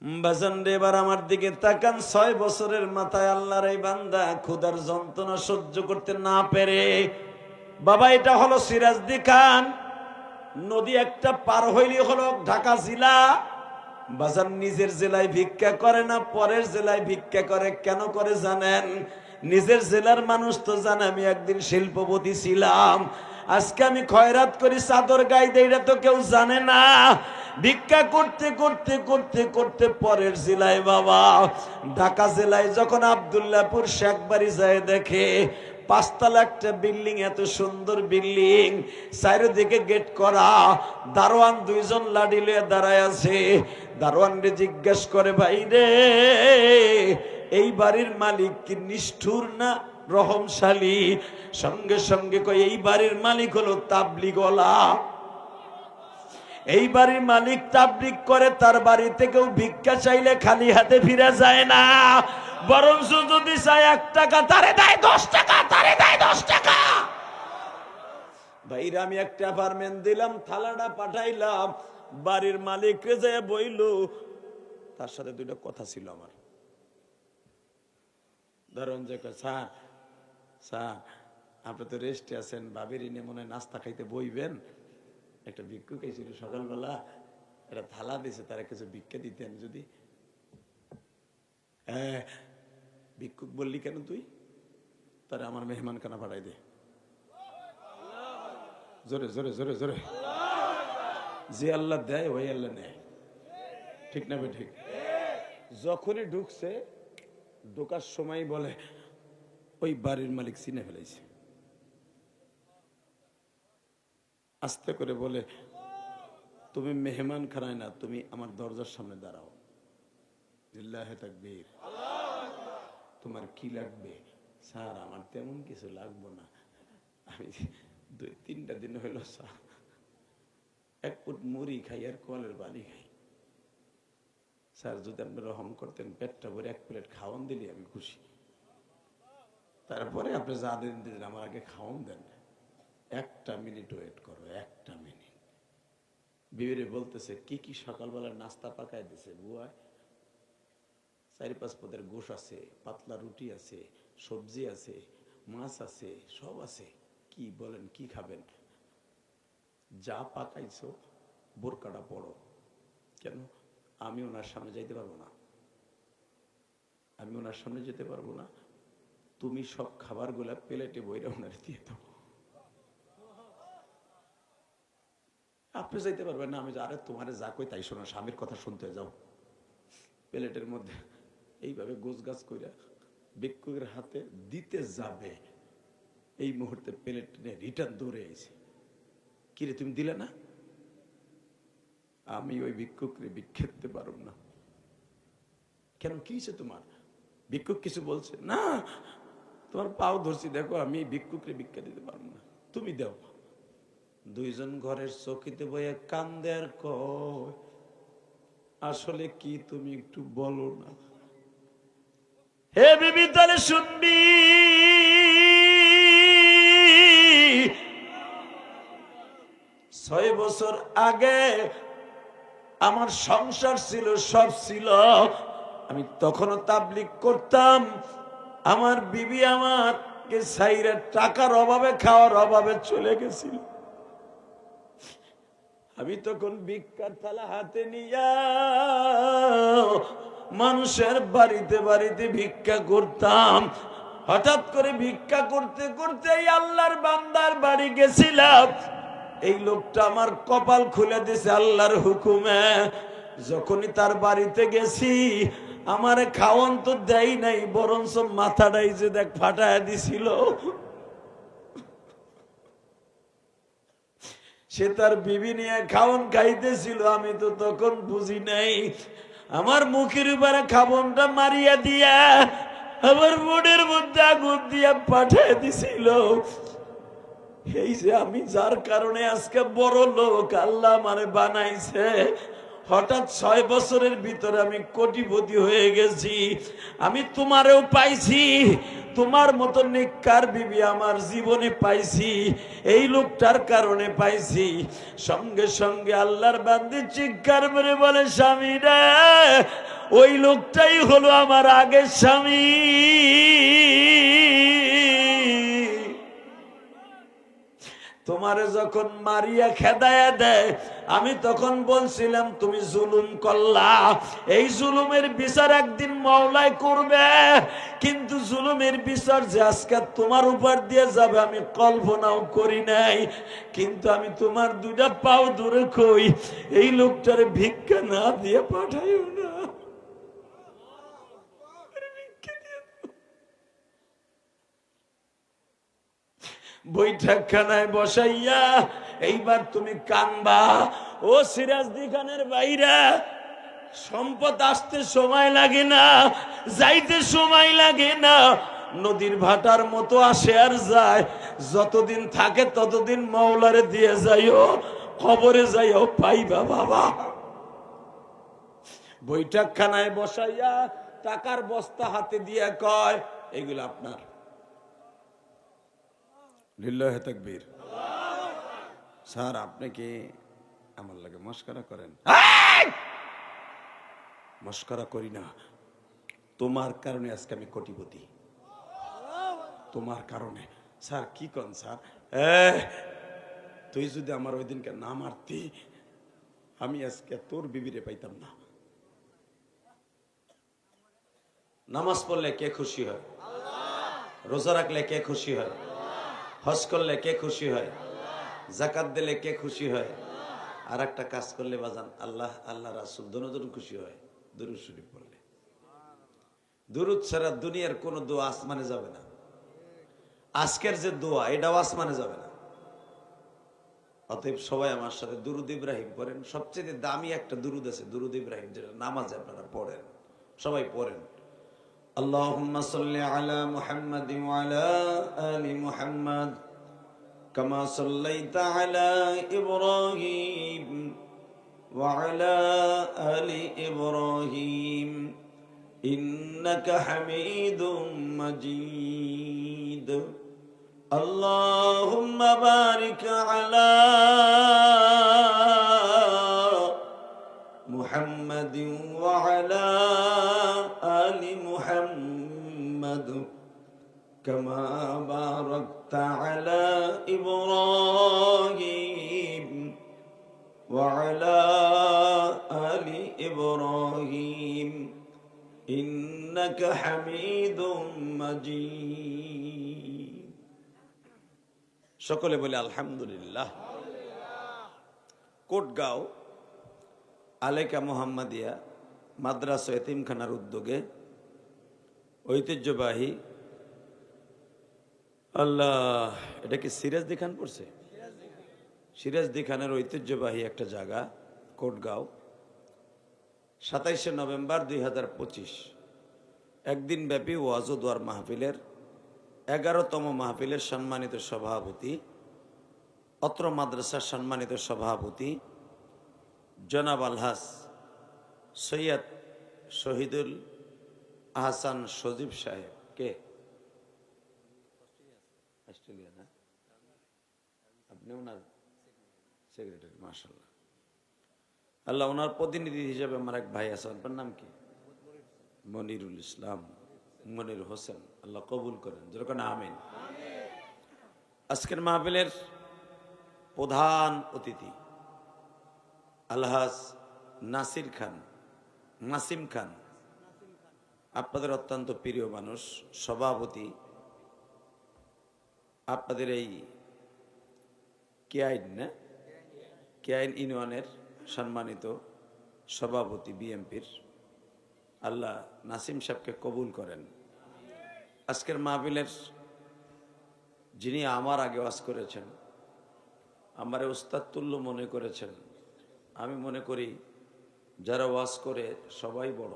বাজান রে, এবার আমার দিকে তাকান। 6 বছরের মাথায় আল্লাহর এই বান্দা ক্ষুধার যন্ত্রণা সহ্য করতে না পেরে, বাবা এটা হলো সিরাজদি খান নদী একটা পার হইলি হলো ঢাকা জেলা। বাজার নিজের জেলায় ভিক্ষা করে না, পরের জেলায় ভিক্ষা করে। কেন করে জানেন? নিজের জেলার মানুষ তো জানে আমি একদিন শিল্পপতি ছিলাম, আজকে আমি খয়রাত করি, চাদর গাই দেই, এটা তো কেউ জানে না। ভিক্ষা করতে করতে করতে করতে পরের জেলায়, বাবা ঢাকা জেলায় যখন আব্দুল্লাহপুর শেখবাড়ি যায়, দেখে 5 তলা একটা বিল্ডিং, এত সুন্দর বিল্ডিং, চারিদিকে গেট করা, দারোয়ান 2 জন লাঠি লয়ে দাঁড়ায় আছে। দারোয়ান রে জিজ্ঞেস করে, ভাই রে, এই বাড়ির মালিক কি নিষ্ঠুর না রহমশালী? সঙ্গে সঙ্গে কই, এই বাড়ির মালিক হলো তাবলিগওয়ালা। এই বাড়ির মালিক তাবলিগ করে, তার বাড়ি থেকেও ভিক্ষা চাইলে খালি হাতে ফিরে যায় না, বরং যদি চায় 1 টাকা তারে দেয় 10 টাকা, তারে দেয় 10 টাকা। ভাইরা, আমি একটা অ্যাপার্টমেন্ট দিলাম, থালাটা পাঠাইলাম, বাড়ির মালিক রে যায় বইল, তার সাথে 2টা কথা ছিল আমার। ধরুন যে, স্যার স্যার আপনি তো রেস্টে আছেন, ভাবির ইনে মনে নাস্তা খাইতে বইবেন, একটা ভিক্ষুক এসেছিল সকালবেলা, একটা থালা দিয়েছে, তারা কিছু ভিক্ষা দিতেন যদি। হ্যাঁ, ভিক্ষুক বললি কেন তুই? তারা আমার মেহমান খানা পাঠাই দে। জোরে জোরে জোরে জোরে। যে আল্লাহ দেয় ওই আল্লাহ নেয়, ঠিক না? ঠিক। যখনই ঢুকছে, ঢোকার সময় বলে, ওই বাড়ির মালিক চিনে ফেলেছে। আস্তে করে বলে, তুমি মেহমান খানায় না, তুমি আমার দরজার সামনে দাঁড়াও। লিল্লাহি তাকবীর। তোমার কি লাগবে? স্যার আমার তেমন কিছু লাগবে না, আমি 2-3টা দিন হইল স্যার 1 ফুট মুড়ি খাই আর কলের পানি খাই। স্যার যদি আপনি রহম করতেন, পেটটা ভরে 1 প্লেট খাওয়ান দিলে আমি খুশি। তারপরে আপনি যা দিন আমার আগে খাওয়ান দেন। 1টা মিনিট ওয়েট করো, 1টা মিনিট। বিবিরে বলতেছে, কি কি সকালবেলা নাস্তা পাকায় দিছে বুয়া? 4-5 পদের গোশ আছে, পাতলা রুটি আছে, সবজি আছে, মাছ আছে, সব আছে। কি বলেন, কি খাবেন? যা পাকাইছো বোরকাটা পড়ো। কেন? আমি ওনার সামনে যাইতে পারবো না, আমি ওনার সামনে যেতে পারবো না। তুমি সব খাবারগুলা প্লেটে বইরা ওনার দিয়ে দাও। আপনি যাইতে পারবেন না, আমি আরে তোমারে যা কই তাই শোনো, স্বামীর কথা শুনতে যাও। প্লেটের মধ্যে এইভাবে গোছগাছ কইরা ভিক্ষুকের হাতে দিতে যাবে, এই মুহূর্তে প্লেট নিয়ে রিটার্ন দৌড়ে আইছে। কিরে তুমি দিলে না? আমি ওই ভিক্ষুকরে ভিক্ষা দিতে পারব না। কেন, কি হয়েছে তোমার? ভিক্ষুক কিছু বলছে না, তোমার পাও ধরছি, দেখো আমি ভিক্ষুকরে ভিক্ষা দিতে পারবো না, তুমি দাও। 2 জন ঘরের চৌকিতে বইয়ে কান্দে আর কয়, আসলে কি তুমি একটু বলো না? হে বিবি, তাহলে শুনবি। 6 বছর আগে আমার সংসার ছিল, সব ছিল, আমি তখনও তাবলিগ করতাম। আমার বিবি আমাকে সাইরা টাকার অভাবে, খাওয়ার অভাবে চলে গেছিল। আমি তখন ভিক্ষার থালা হাতে নিয়া মানুষের বাড়িতে বাড়িতে ভিক্ষা করতাম। হঠাৎ করে ভিক্ষা করতে করতে এই আল্লাহর বান্দার বাড়ি গেছিলাম। এই লোকটা আমার কপাল খুলে দিছে আল্লাহর হুকুমে। যখনই তার বাড়িতে গেছি, আমার খাওয়ান তো দেয় নাই, বরঞ্চ মাথাটাই যে দেখ ফাটায় দিছিল। সে তার বিবি নিয়ে খাওয়ান খাইতেছিল, আমি তো তখন বুঝি নাই। আমার মুখের উপরে খাবনটা মারিয়া দিয়া আমার মুডের মধ্যে আগুন দিয়া পাঠিয়ে দিছিল। এই যে আমি যার কারণে আজকে বড় লোক, আল্লাহ মানে বানাইছে। হঠাৎ 6 বছরের ভিতরে আমি কোটিপতি হয়ে গেছি। আমি তোমারেও পাইছি, তোমার মতো নেককার বিবি আমার জীবনে পাইছি, এই লোকটার কারণে পাইছি। সঙ্গে সঙ্গে আল্লাহর বান্দি চিৎকার করে বলে, স্বামী রে, ওই লোকটাই হলো আমার আগের স্বামী। তোমারে যখন মারিয়া খেদায়া দেয়, আমি তখন বলছিলাম তুমি জুলুম করলা, এই জুলুমের বিচার একদিন মাওলাই করবে, কিন্তু জুলুমের বিচার যে আজকে তোমার উপর দিয়ে যাবে আমি কল্পনাও করি নাই। কিন্তু আমি তোমার দুইটা পাও দূরে কই, এই লোকটারে ভিক্ষা না দিয়ে পাঠাইও না। বৈঠকখানায় বসাইয়া এইবার তুমি কানবা। ও সিরাজদি খানের বাইরা, সম্পদ আসতে সময় লাগে না, যাইতে সময় লাগে না, নদীর ভাটার মতো আসে আর যায়। যতদিন থাকে ততদিন মাওলারে দিয়ে যাইও, খবরে যাইও পাইবা বাবা। বৈঠকখানায় বসাইয়া টাকার বস্তা হাতে দিয়া কয়, এগুলো আপনার। লিল্লাহে তাকবীর। স্যার আপনি কি আমার লাগে মস্করা করেন? মস্করা করি না, তোমার কারণে আজকে আমি কোটিপতি, তোমার কারণে। স্যার কি কন স্যার? তুই যদি আমার ওই দিনকে না মারতি, আমি আজকে তোর বিবিরে পাইতাম না। নামাজ পড়লে কে খুশি হয়? রোজা রাখলে কে খুশি হয়? হজ করলে কে খুশি হয়? যাকাত দিলে কে খুশি হয়? আর একটা কাজ করলে বাজান আল্লাহ আল্লাহ রাসূল দুজন খুশি হয়, দুরূদ শরীফ পড়লে। দুরূদ ছাড়া দুনিয়ার কোন দোয়া আসমানে যাবে না। আজকের যে দোয়া এটাও আসমানে যাবে না। অতএব সবাই আমার সাথে দুরূদ ইব্রাহিম পড়েন। সবচেয়ে দামি একটা দুরূদ আছে, দুরূদ ইব্রাহিম, যেটা নামাজে আপনারা পড়েন, সবাই পড়েন। اللهم صل على محمد وعلى آل محمد كما صليت على إبراهيم وعلى آل إبراهيم إنك حميد مجيد اللهم بارك على محمد وعلى آل محمد كما باركت على إبراهيم وعلى آل إبراهيم إنك حميد مجيد সকলে বলে আলহামদুলিল্লাহ। কোটগাঁও আলেকা মোহাম্মদিয়া মাদ্রাসা এতিমখানার উদ্যোগে ঐতিহ্যবাহী, আল্লাহ এটা কি সিরাজদি খান পড়ছে? সিরাজদি খানের ঐতিহ্যবাহী একটা জায়গা কোটগাঁও, 27শে নভেম্বর 2025 একদিন ব্যাপী ওয়াজ ও দোয়ার মাহফিলের 11তম মাহফিলের সম্মানিত সভাপতি, অত্র মাদ্রাসার সম্মানিত সভাপতি জনাব আলহাজ সৈয়দ শহীদুল আহসান সজীব সাহেব, কে অস্ট্রেলিয়া না, আপনি ওনার সেক্রেটারি, মাশাআল্লাহ। আল্লাহ ওনার প্রতিনিধি হিসেবে আমার এক ভাই আছে, আপনার নাম কি? মনিরুল ইসলাম, মনির হোসেন, আল্লাহ কবুল করেন, যেরকম আমিন। আজকের মাহফিলের প্রধান অতিথি আলহাজ নাসির খান, নাসিম খান, আপনাদের অত্যন্ত প্রিয় মানুষ, সভাপতি, আপনাদের এই কেআইন না, কেআইন ইউনিয়নের সম্মানিত সভাপতি বিএমপির, আল্লাহ নাসিম সাহেবকে কবুল করেন। আজকের মাহফিলের যিনি আমার আগে ওয়াজ করেছেন, আমারে উস্তাদ তুল্য মনে করেছেন। আমি মনে করি যারা ওয়াজ করে সবাই বড়,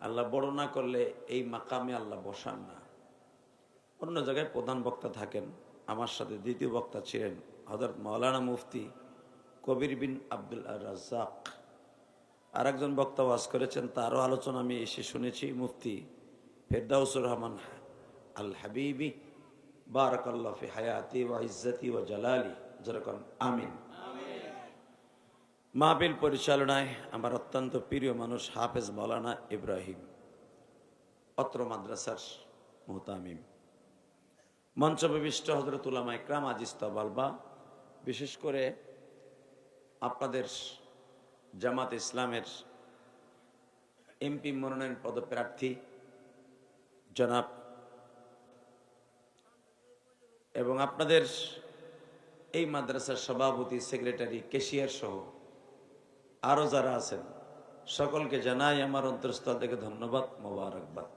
আল্লাহ বড় না করলে এই মাকামে আল্লাহ বসান না। অন্য জায়গায় প্রধান বক্তা থাকেন, আমার সাথে দ্বিতীয় বক্তা ছিলেন হযরত মাওলানা মুফতি কবির বিন আব্দুল রাজ্জাক। আর একজন বক্তা ওয়াজ করেছেন, তারও আলোচনা আমি এসে শুনেছি, মুফতি ফেরদাউসুর রহমান আল হাবিবি, বারাকাল্লাহু ফি হায়াতি ওয়া ইজ্জতি ওয়া জালালি, যেরকম আমিন। মাহফিল পরিচালনায় আমার অত্যন্ত প্রিয় মানুষ হাফেজ মাওলানা ইব্রাহিম, অত্র মাদ্রাসার মুহতামিম, মঞ্চবিষ্ট হযরত উলামা ইকরাম আজিজ তবালবা, বিশেষ করে আপনাদের জামাত ইসলামের এমপি মনোনয়ন পদপ্রার্থী জনাব এবং আপনাদের এই মাদ্রাসার সভাপতি, সেক্রেটারি, ক্যাশিয়ার সহ আরো যারা আছেন সকলকে জানাই আমার অন্তরস্থল থেকে ধন্যবাদ, মোবারকবাদ।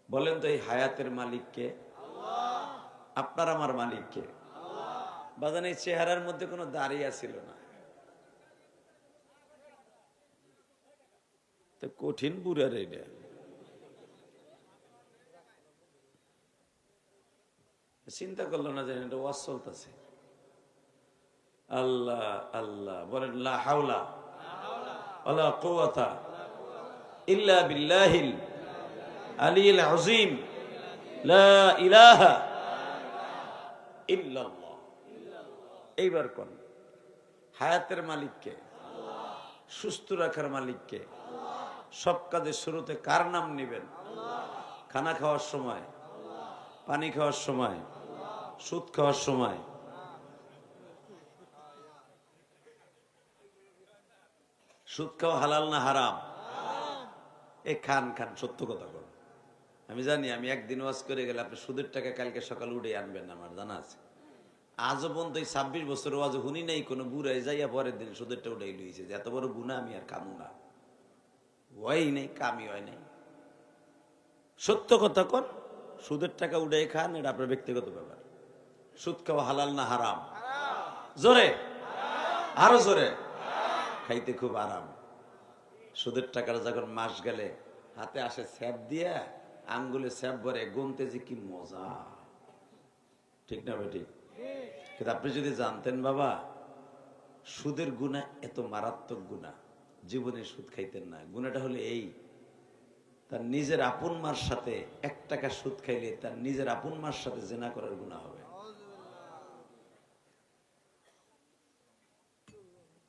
বলেন তো এই হায়াতের মালিককে? আপনার আমার মালিককে? বাজান এই চেহারার মধ্যে কোনো দাঁড়িয়ে ছিল না, তো কঠিন বুড়ার এটা। চিন্তা করলো না যে এটা ওয়াজ চলতেছে। আল্লাহ আল্লাহ বলেন, লা হাওলা ওয়ালা কুওয়াতা ইল্লা বিল্লাহিল আলিয়্যিল আযীম, লা ইলাহা ইল্লাল্লাহ। এইবার কোন হায়াতের মালিককে, সুস্থ রাখার মালিককে? সব কাজের শুরুতে কার নাম নেবেন? খানা খাওয়ার সময়, পানি খাওয়ার সময়, সুদ খাওয়ার সময়। সুদ খাওয়া হালাল না হারাম? এ খান খান, সত্য কথা বল। আমি জানি আমি একদিন ওয়াজ করে গেলে আপনি সুদের টাকা কালকে সকাল উঠে আনবেন না, আমার জানা আছে। আজও পর্যন্ত এই 26 বছর ওয়াজ শুনি নাই কোনো বুড়াই যাইয়া পরের দিন সুদেরটা উঠে লইছে যে এত বড় গুনাহ আমি আর কামু না। হয় নাই, কামি হয় নাই। সত্য কথা কন, সুদের টাকা উঠে খান, এটা আপনার ব্যক্তিগত ব্যাপার। সুদ খাওয়া হালাল না হারাম? জোরে, আরো জোরে। খাইতে খুব আরাম। সুদের টাকার যখন মাস গেলে হাতে আসে স্যাপ দিয়া, আঙ্গুলে স্যাপ ভরে গুনতে যে কি মজা, ঠিক না বেটি? কিন্তু আপনি যদি জানতেন বাবা সুদের গুনাহ এত মারাত্মক গুনাহ, জীবনে সুদ খাইতেন না। গুনাহটা হলো এই, তার নিজের আপন মার সাথে 1 টাকা সুদ খাইলে তার নিজের আপন মার সাথে জিনা করার গুনাহ হবে।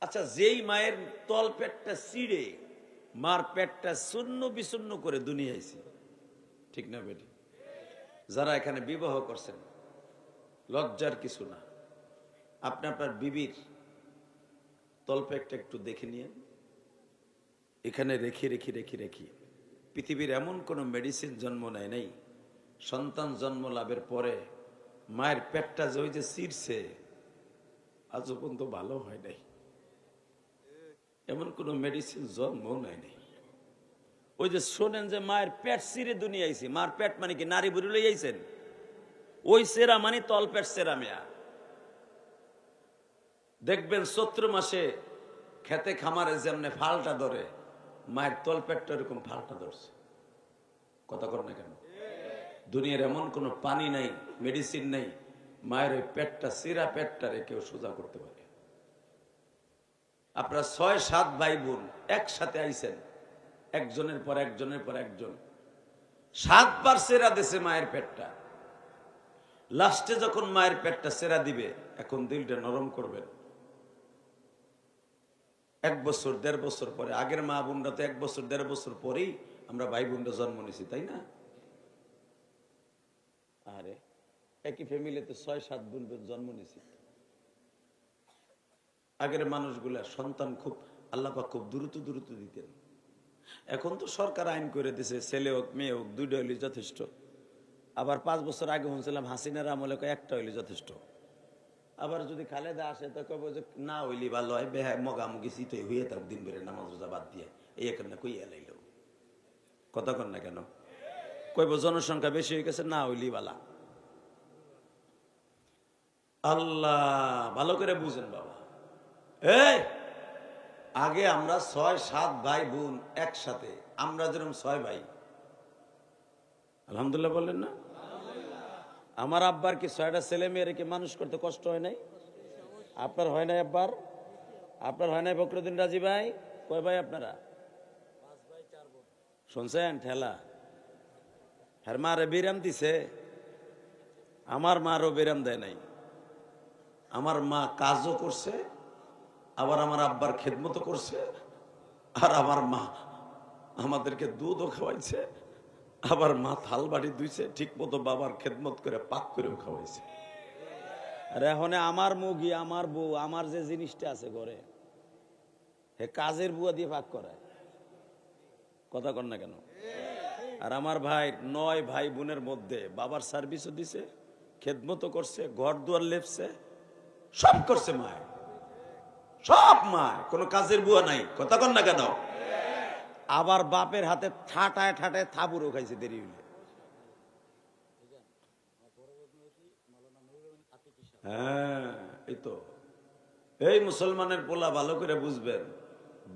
আচ্ছা, যেই মায়ের তল পেটটা ছিঁড়ে মার পেটটা শূন্য বিশূন্য করে দুনিয়া আইছে, ঠিক না বেটি? যারা এখানে বিবাহ করছেন, লজ্জার কিছু না, আপনি আপনার বিবির তলপেটটা একটু দেখে নিয়েন। এখানে রেখে রেখে রেখে রেখে পৃথিবীর এমন কোনো মেডিসিন জন্ম নেয় নাই সন্তান জন্ম লাভের পরে মায়ের পেটটা যে ওই যে ছিঁড়ছে আজও পর্যন্ত ভালো হয় নাই। এমন কোনো মেডিসিন জন্ম নেয় নাই। ওই যে শোনেন যে মায়ের পেট ছিঁড়ে দুনিয়া আইছে, মার পেট মানে কি নারী বুড়ি লই আইছেন? ওই সেরা মানে তলপেট সেরা মেয়া। দেখবেন চৈত্র মাসে খেতে খামারে যেমনে ফালটা ধরে, মায়ের তলপেটটা এরকম ফালটা ধরছে। কথা কর না কেন? দুনিয়ার এমন কোনো পানি নাই, মেডিসিন নাই, মায়ের ওই পেটটা, সিরা পেটটারে কেউ সোজা করতে পারে। আপনারা 6-7 ভাই বোন একসাথে আইছেন, একজনের পর একজনের পর একজন 7 বার সেরা দিছে মায়ের পেটটা। লাস্টে যখন মায়ের পেটটা সেরা দিবে, এখন দিলটা নরম করবেন। 1 বছর 1.5 বছর পরে, আগের মা বোনরা তো 1 বছর 1.5 বছর পরেই আমরা ভাই বোনরা জন্ম নিছি, তাই না? আরে একই ফ্যামিলিতে 6-7 বোন জন্ম নিছি। আগের মানুষগুলা সন্তান খুব আল্লাহ পাক খুব দ্রুত দ্রুত দিতেন। এখন তো সরকার আইন করে দিছে, ছেলে হোক মেয়ে হোক 2টা হইলে যথেষ্ট। আবার 5 বছর আগে শুনছিলাম হাসিনার আমলে 1টা হইলে যথেষ্ট। আবার যদি খালেদা আসে তো কব যে না হইলি ভালো হয়, বেহায় মগামুগি শীত হইয়ে থাক দিন বেড়ে নামাজ রোজা বাদ দিয়ে এই এখানে কই এলাইল। কথা কন না কেন? কইব জনসংখ্যা বেশি হয়ে গেছে, না হইলি বালা। আল্লাহ ভালো করে বুঝেন বাবা। এই আগে আমরা 6-7 ভাই বোন একসাথে, আমরা যেরকম 6 ভাই, আলহামদুলিল্লাহ বললেন না? আমার আব্বার কি 6টা ছেলে মেয়ের কি মানুষ করতে কষ্ট হয় নাই? আপনার হয় নাই আব্বার? আপনার হয় নাই ফখরুদ্দিন রাজি ভাই? কয় ভাই আপনারা? শুনছেন ঠেলা? হ্যার মারে বিরাম দিছে, আমার মারও বিরাম দেয় নাই। আমার মা কাজও করছে আবার আমার আব্বার খেদমত করছে, আর আমার মা আমাদেরকে দুধও খাওয়াইছে, আবার মা থাল বাড়ি ধুইছে ঠিক মতো, বাবার খেদমত করে পাক করেও খাওয়াইছে। আর এখন আমার মুগি, আমার বউ, আমার যে জিনিসটা আছে ঘরে, হে কাজের বুয়া দিয়ে পাক করায়। কথা কর না কেন? আর আমার ভাই 9 ভাই বোনের মধ্যে বাবার সার্ভিসও দিছে, খেদমতও করছে, ঘর দুয়ার লেপছে, সব করছে মায়, সব মায়, কোনো কাজের বুয়া নাই। কথা কর না কেন? আবার বাপের হাতে ঠাটায় ঠাটায় থাবুরও খাইছে দেরি হইলে। হ্যাঁ, এই তো এই মুসলমানের পোলা ভালো করে বুঝবেন,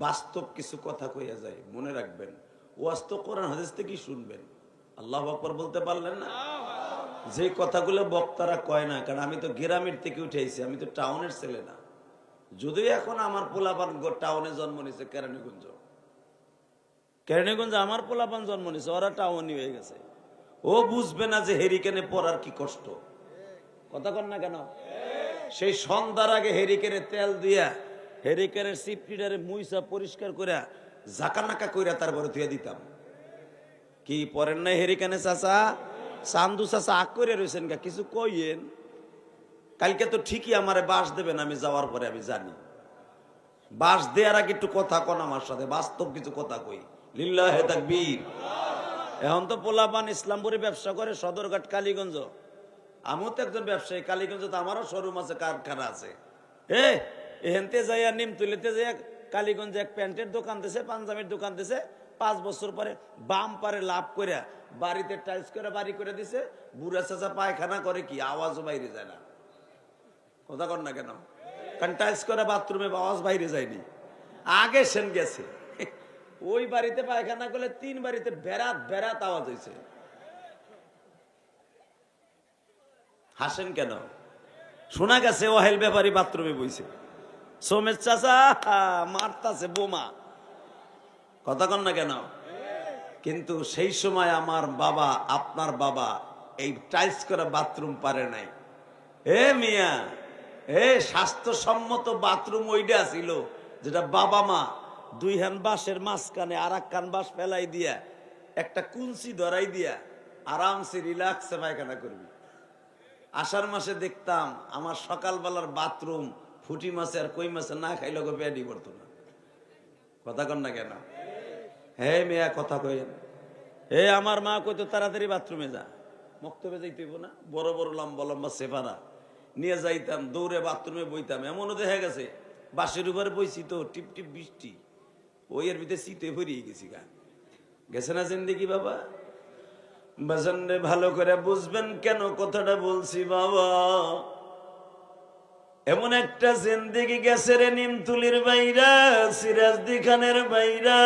বাস্তব কিছু কথা কইয়া যায়, মনে রাখবেন। ওয়াজ তো কোরআন হাদিস থেকেই শুনবেন। আল্লাহু আকবার বলতে পারলেন না? যে কথাগুলো বক্তারা কয় না, কারণ আমি তো গ্রামের থেকে উঠে আইছি, আমি তো টাউনের ছেলে না। যদিও এখন আমার পোলাপান টাউনে জন্ম নিছে, কেরানীগঞ্জ আমার পোলাপান জন্ম নিছে, ওরা টাউনই হয়ে গেছে। ও বুঝবে না যে হেরিকেনে পড়ার কি কষ্ট। কথা কন না কেন? সেই সন্ধ্যার আগে হেরিকেনে তেল দিয়া হেরিকেনের সিপটিটারে মুইসা পরিষ্কার করে জাকানাকা কইরা তারপরে ধুয়ে দিতাম। কি পরেন নাই হেরিকেনে? চাচা চান্দু চাচা আগ করে রয়েছেন গা, কিছু কইয়েন। কালকে তো ঠিকই আমারে বাস দেবেন, আমি যাওয়ার পরে আমি জানি। বাস দেওয়ার আগে একটু কথা কন আমার সাথে, বাস্তব কিছু কথা কই। লিল্লাহে তাকবীর। এখন তো পোলাপান ইসলামপুরে ব্যবসা করে, সদরঘাট, কালীগঞ্জ। আমিও তো একজন ব্যবসায়ী, কালীগঞ্জ তো আমারও শোরুম আছে, কারখানা আছে। এহেনতে যাইয়া নিমতলিতে যাইয়া কালীগঞ্জে এক প্যান্টের দোকান দিছে, পাঞ্জাবির দোকান দিছে। 5 বছর পরে বাম পারে লাভ করে বাড়িতে টাইলস করে বাড়ি করে দিছে। বুড়া চাচা পায়খানা করে কি, আওয়াজও বাইরে যায় না। কথা কর না কেন? কারণ টাইলস করে বাথরুমে আওয়াজ বাইরে যায়নি, আগে সেন গেছে। ওই বাড়িতে পায়খানা করলে 3 বাড়িতে বেড়াত বেড়াত আওয়াজ হয়েছে। হাসেন কেন? শোনা গেছে ওহেল ব্যাপারী বাথরুমে বইছে, সোমেশ চাচা মারতাছে বোমা। কথা কন না কেন? কিন্তু সেই সময় আমার বাবা, আপনার বাবা এই টাইলস করা বাথরুম পারে নাই। মিয়া, স্বাস্থ্যসম্মত বাথরুম ওইটা ছিল যেটা বাবা মা 2 হ্যান্ড বাঁশের মাঝখানে আর 1 কান বাঁশ ফেলাই দিয়া একটা কুঞ্চি ধরাই দিয়া আরামসে রিল্যাক্সে পায়খানা করবি। আষাঢ় মাসে দেখতাম আমার সকালবেলার বাথরুম ফুটি মাছে আর কই মাছে না খাইলে পেয়াডি পড়তো না। কথা কন না কেন? মেয়া কথা কইেন। আমার মা কইতো তাড়াতাড়ি বাথরুমে যা, মক্তবে যাইতে হইব না। বড় বড় লম্বা লম্বা সেফারা নিয়ে যাইতাম, দৌড়ে বাথরুমে বইতাম। এমনও দেখা গেছে বাসের উপরে বইছি তো টিপ টিপ বৃষ্টি, ওই এর ভিতরে শীতে ভরিয়ে গেছি গা। গেছে না জিন্দেগি বাবা? বাজানরে ভালো করে বুঝবেন কেন কথাটা বলছি বাবা। এমন একটা জিন্দেগি গেছে রে নিমতুলির বাইরা, সিরাজদি খানের বাইরা।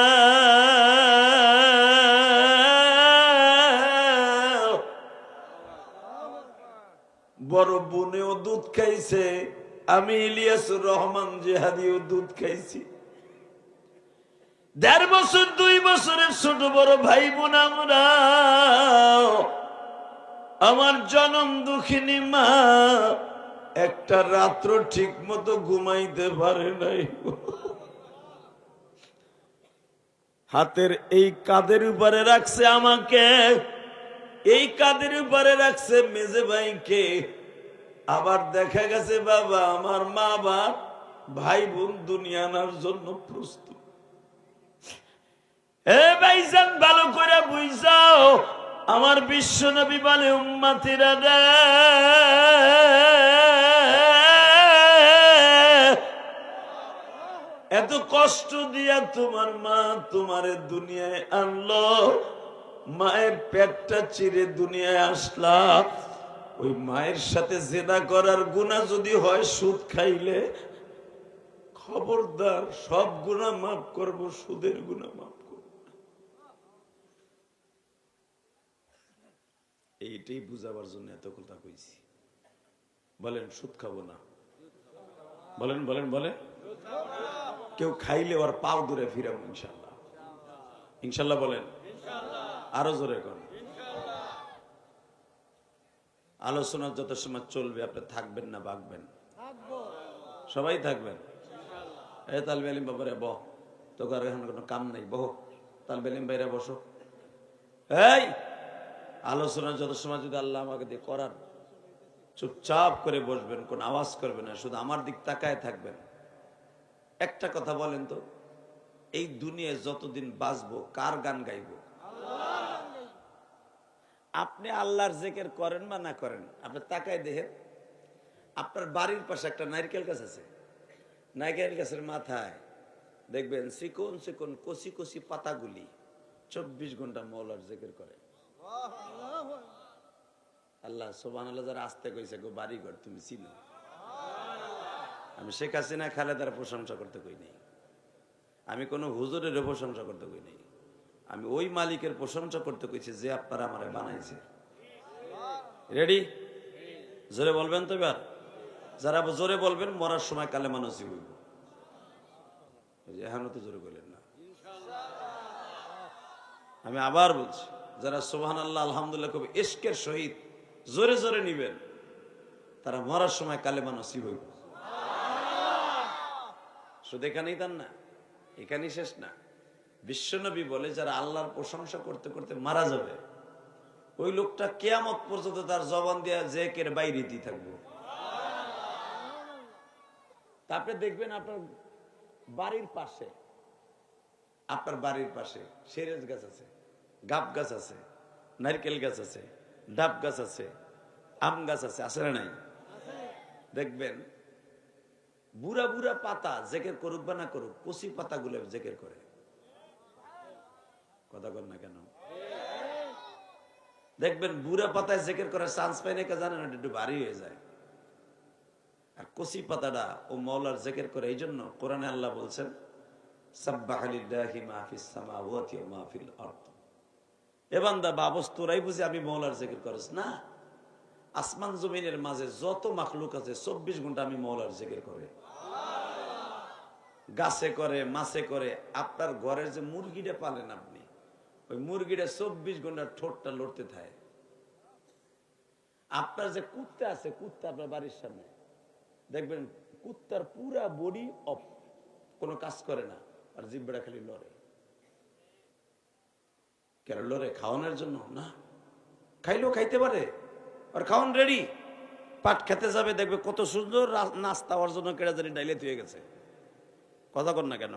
বড় বোনেও দুধ খাইছে, আমি ইলিয়াসুর রহমান জিহাদিও দুধ খাইছি। 1.5 বছর 2 বছরের ছোট বড় ভাই বোন আমরা। আমার জনম দুঃখিনী মা একটা রাত্র ঠিক মতো ঘুমাইতে পারে নাই। হাতের এই কাঁধের উপরে রাখছে আমাকে, এই কাঁধের উপরে রাখছে মেজে ভাইকে। আবার দেখা গেছে বাবা আমার মা বাপ ভাই বোন দুনিয়া আনার জন্য প্রস্তুত। ভাইজান ভালো করে বুঝাও, আমার বিশ্ব নবী বলে উম্মতিরা রে, এত কষ্ট দিয়া তোমার মা তোমারে দুনিয়ায় আনলো, মায়ের পেটটা চিরে দুনিয়ায় আসলা। ওই মায়ের সাথে জেনা করার গুনাহ যদি হয় সুদ খাইলে, খবরদার সব গুনাহ মাফ করব, সুদের গুনাহ মাফ করব। এইটাই বুঝাবার জন্য এত কথা কইছি। বলেন সুদ খাবো না? বলেন বলেন বলেন। কেউ খাইলে ওর পাও দূরে ফিরাবো ইনশাল্লাহ। ইনশাল্লাহ বলেন, আরো জোরে করেন। আলোচনা যত সময় চলবে আপনি থাকবেন না ভাগবেন? সবাই থাকবেন। এ তালবে ইলম বাবারে বহ, তোকে আর এখন কোনো কাম নাই, বহ তালবে ইলম বাইরে বসো। এই আলোচনা যত সময় যদি আল্লাহ আমাকে দিয়ে করার, চুপচাপ করে বসবেন, কোন আওয়াজ করবেন না, শুধু আমার দিক তাকায় থাকবেন। একটা কথা বলেন তো, এই দুনিয়ায় যতদিন বাঁচবো কার গান গাইব? আপনি আল্লাহর জিকির করেন বা না করেন, আপনি তাকায় দেখেন, আপনার বাড়ির পাশে একটা নারকেল গাছ আছে, নারকেল গাছের মাথায় দেখবেন চিকন চিকন কচি কচি পাতাগুলি 24 ঘন্টা মৌলার জিকির করে। আল্লাহ সুবহানাল্লাহ, যারা আসতে কইছে গো বাড়িঘর তুমি চিনো। আমি শেখ হাসিনা খালেদার প্রশংসা করতে কই নাই, আমি কোন হুজুরের প্রশংসা করতে কই নাই, আমি ওই মালিকের প্রশংসা করতে কইছি যে আপনারা আমারে বানাইছে। রেডি? জোরে বলবেন তো এবার? যারা জোরে বলবেন মরার সময় কালেমা নসিব হইব। এখনো তো জোরে বললেন না। আমি আবার বলছি, যারা সুবহানাল্লাহ আলহামদুলিল্লাহ কবি ইশকের সহিত জোরে জোরে নিবেন, তারা মরার সময় কালেমা নসিব হইব। শুধু এখানেই তার না, এখানেই শেষ না। বিশ্বনবী বলে যারা আল্লাহর প্রশংসা করতে করতে মারা যাবে, ওই লোকটা কিয়ামত পর্যন্ত তার জবান দিয়ে জিকিরের বাইরেই থাকবে। তারপরে দেখবেন আপনার বাড়ির পাশে, আপনার বাড়ির পাশে সেরেজ গাছ আছে, গাব গাছ আছে, নারকেল গাছ আছে, ডাব গাছ আছে, আম গাছ আছে, আছে না নাই? দেখবেন বুড়া বুড়া পাতা জেকের করুক বা না করুক, কচি পাতাগুলো জেকের করে। কথা বল না কেন? দেখবেন বুড়া পাতায় জেকের করার চান্স পায় না, জানেন একটু ভারী হয়ে যায়। আর কচি পাতাটা ও মৌলার জেকের করে। এই জন্য কোরআনে আল্লাহ বলছেন সাব্বাহা লিল্লাহি মা ফিস সামাওয়াতি ওয়া মা ফিল আরদ। এ বান্দা বাবস তোরাই বুঝি আমি মৌলার জিকির করিস না? আসমান জমিনের মাঝে যত মাখলুক আছে 24 ঘন্টা আমি মৌলার জিকির করে। গাছে করে, মাছে করে, আপনার ঘরের যে মুরগিটা পালেন আপনি, ওই মুরগিটা 24 ঘন্টা ঠোঁটটা লড়তে থাকে। আপনার যে কুত্তা আছে, কুত্তা আপনার বাড়ির সামনে দেখবেন কুত্তার পুরা বডি অফ, কোনো কাজ করে না, আর জিব্বাটা খালি লড়ে। কেন লড়ে? খাওয়ানোর জন্য না, খাইলেও খাইতে পারে, আর খাওয়ান রেডি। পাট খেতে যাবে, দেখবে কত সুন্দর নাস্তা হওয়ার জন্য কেড়ে জানি ডাইলে থুয়ে গেছে। কথা কর না কেন?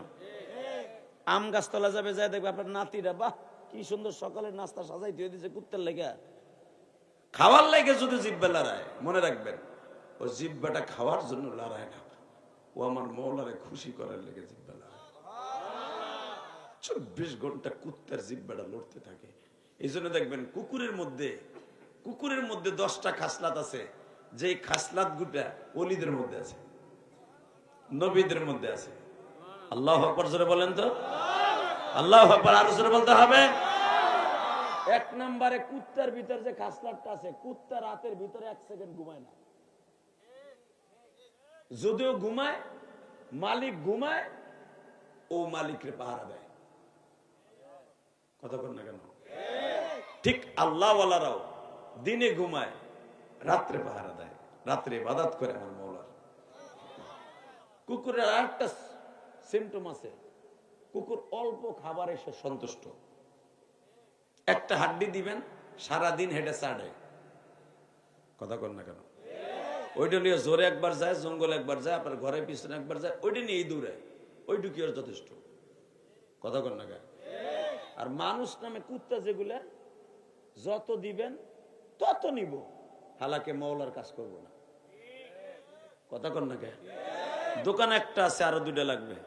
আম গাছতলা যাবে, যায় দেখবে আপনার নাতিরা বাহ কি সুন্দর সকালের নাস্তা সাজাই দিয়ে দিয়েছে কুত্তার লেগে। খাওয়ার লেগে যদি জিব্বা লড়ায়, মনে রাখবেন ও জিব্বাটা খাওয়ার জন্য লড়ায় না, ও আমার মৌলারে খুশি করার লেগে জিব্বা লড়ায়। 24 ঘন্টা কুত্তার জিব্বাটা লড়তে থাকে। এই জন্য দেখবেন কুকুরের মধ্যে 10টা খাসলাত আছে, যে খাসলাত গুটা ওলিদের মধ্যে আছে, নবীদের মধ্যে আছে। আল্লাহু আকবার জোরে বলেন তো। আল্লাহু আকবার আরো জোরে বলতে হবে। 1 নম্বরে কুত্তার ভিতর যে খাসলাতটা আছে, কুত্তা রাতের ভিতরে 1 সেকেন্ড ঘুমায় না। যদিও ঘুমায়, মালিক ঘুমায়, ও মালিকের পাহারা দেয়। কথা বল না কেন? ঠিক আল্লাহ ওয়ালারাও দিনে ঘুমায়, রাত্রে পাহারা দেয়, রাত্রে ইবাদত করে আমার মওলার। কুকুরের আরেকটা সিম্পটম আছে, কুকুর অল্প খাবারে সে সন্তুষ্ট। একটা হাড্ডি দিবেন, সারাদিন হেঁটে চাড়ে। কথা বল না কেন? ওইটা নিয়ে জোরে একবার যায়, জঙ্গলে একবার যায়, আপনার ঘরের পিছনে একবার যায়, ওইটা নিয়েই দৌড়ায়, ওইটুকু আর যথেষ্ট। কথা বল না কেন? আর মানুষ নামে কুত্তা যেগুলা, যত দিবেন তত নিব, হালাকে মওলার কাজ করবো না। কথা কর না কে? দোকান একটা আছে, আরো 2টা লাগবে,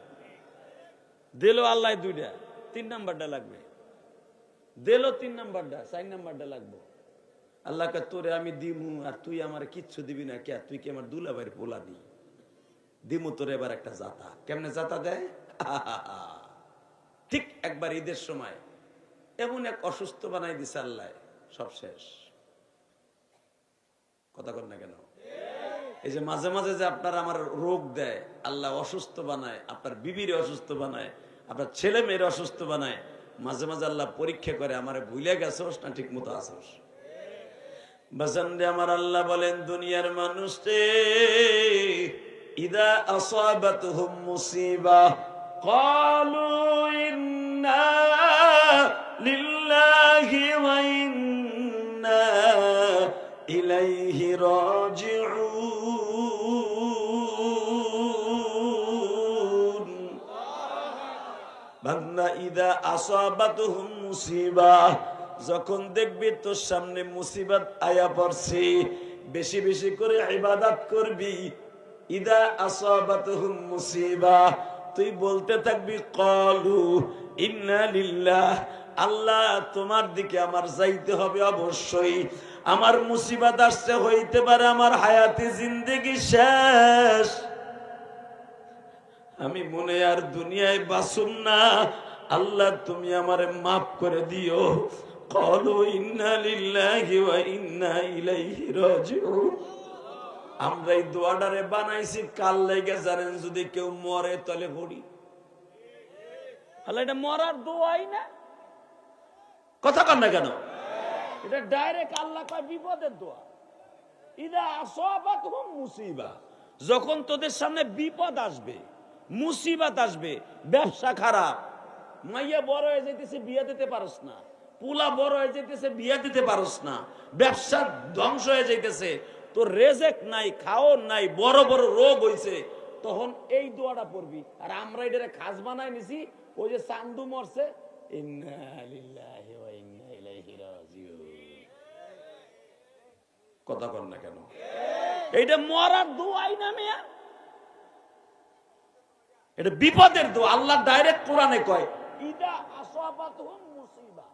দিল আল্লাহ 2টা, 3 নাম্বারটা লাগবে, দিল 3 নাম্বারটা, 4 নাম্বারটা লাগবে। আল্লাহকে তোরে আমি দিমু, আর তুই আমার কিচ্ছু দিবি না কে? তুই কি আমার দুলাভাইয়ের পোলা নি? দিমু তোরে এবার একটা জাতা। কেমনে জাতা দেয়? ঠিক একবার ঈদের সময় এমন এক অসুস্থ বানাই দিছে আল্লাহ, সব শেষ। কথা কর না কেন? এই যে মাঝে মাঝে যে আপনার আমার রোগ দেয়, আল্লাহ অসুস্থ বানায়, আপনার বিবির অসুস্থ বানায়, আপনার ছেলে মেয়ের অসুস্থ বানায়, মাঝে মাঝে আল্লাহ পরীক্ষা করে, আমারে ভুলে গেছোস না ঠিক মতো আসোস। বাজান রে আমার আল্লাহ বলেন, দুনিয়ার মানুষ রে ইদা আসাবাতহুম মুসিবা ক্বালু ইন্না লিল্লাহি ওয়া ইন্না ইলাইহি রাজিউন। বান্দা ইদা আসাবাতহুম মুসিবা, যখন দেখবি তোর সামনে মুসিবত আয়া পড়ছে, বেশি বেশি করে ইবাদত করবি। ইদা আসাবাতহুম মুসিবা, তুই বলতে থাকবি ক্বালু ইন্না লিল্লাহ, আল্লাহ তোমার দিকে আমার যাইতে হবে অবশ্যই। আমার মুসিবত আসছে, হইতে পারে আমার হায়াতে জিন্দেগি শেষ, আমি মনে আর দুনিয়ায় বাসুম না, আল্লাহ তুমি আমারে মাফ করে দিও। ক্বালু ইন্না লিল্লাহি ওয়া ইন্না ইলাইহি রাজিউন। আমরা এই দোয়াটারে বানাইছি কাল লেগে, জানেন যদি কেউ মরে তলে পড়ি। আল্লাহ এটা মরার দোয়াই না, কথা কন না কেন? এটা ডাইরেক্ট আল্লাহ কয় বিপদের দোয়া। ইদা আসাবাতহুম মুসিবা, যখন তোদের সামনে বিপদ আসবে, মুসিবত আসবে, ব্যবসা খারাপ, মাইয়া বড় হয়ে যাইতেছে বিয়ে দিতে পারস না, পুলা বড় হয়ে যাইতেছে বিয়ে দিতে পারস না, ব্যবসা ধ্বংস হয়ে যাইতেছে, তোর রেজেক নাই, খাওন নাই, বড় বড় রোগ হইছে, তখন এই দোয়াটা পড়বি। আর আমরা এটারে খাস বানাই নিছি, ওই যে চান্দু মরছে, ইন্না লিল্লাহি ওয়া ইন্না ইলাইহি রাজিউন। কথা কর না কেন? এইটা মরার দোয়াই না মিয়া, এটা বিপদের দোয়া। আল্লাহ ডাইরেক্ট কোরআনে কয় ইদা আসাবাতহুম মুসিবা,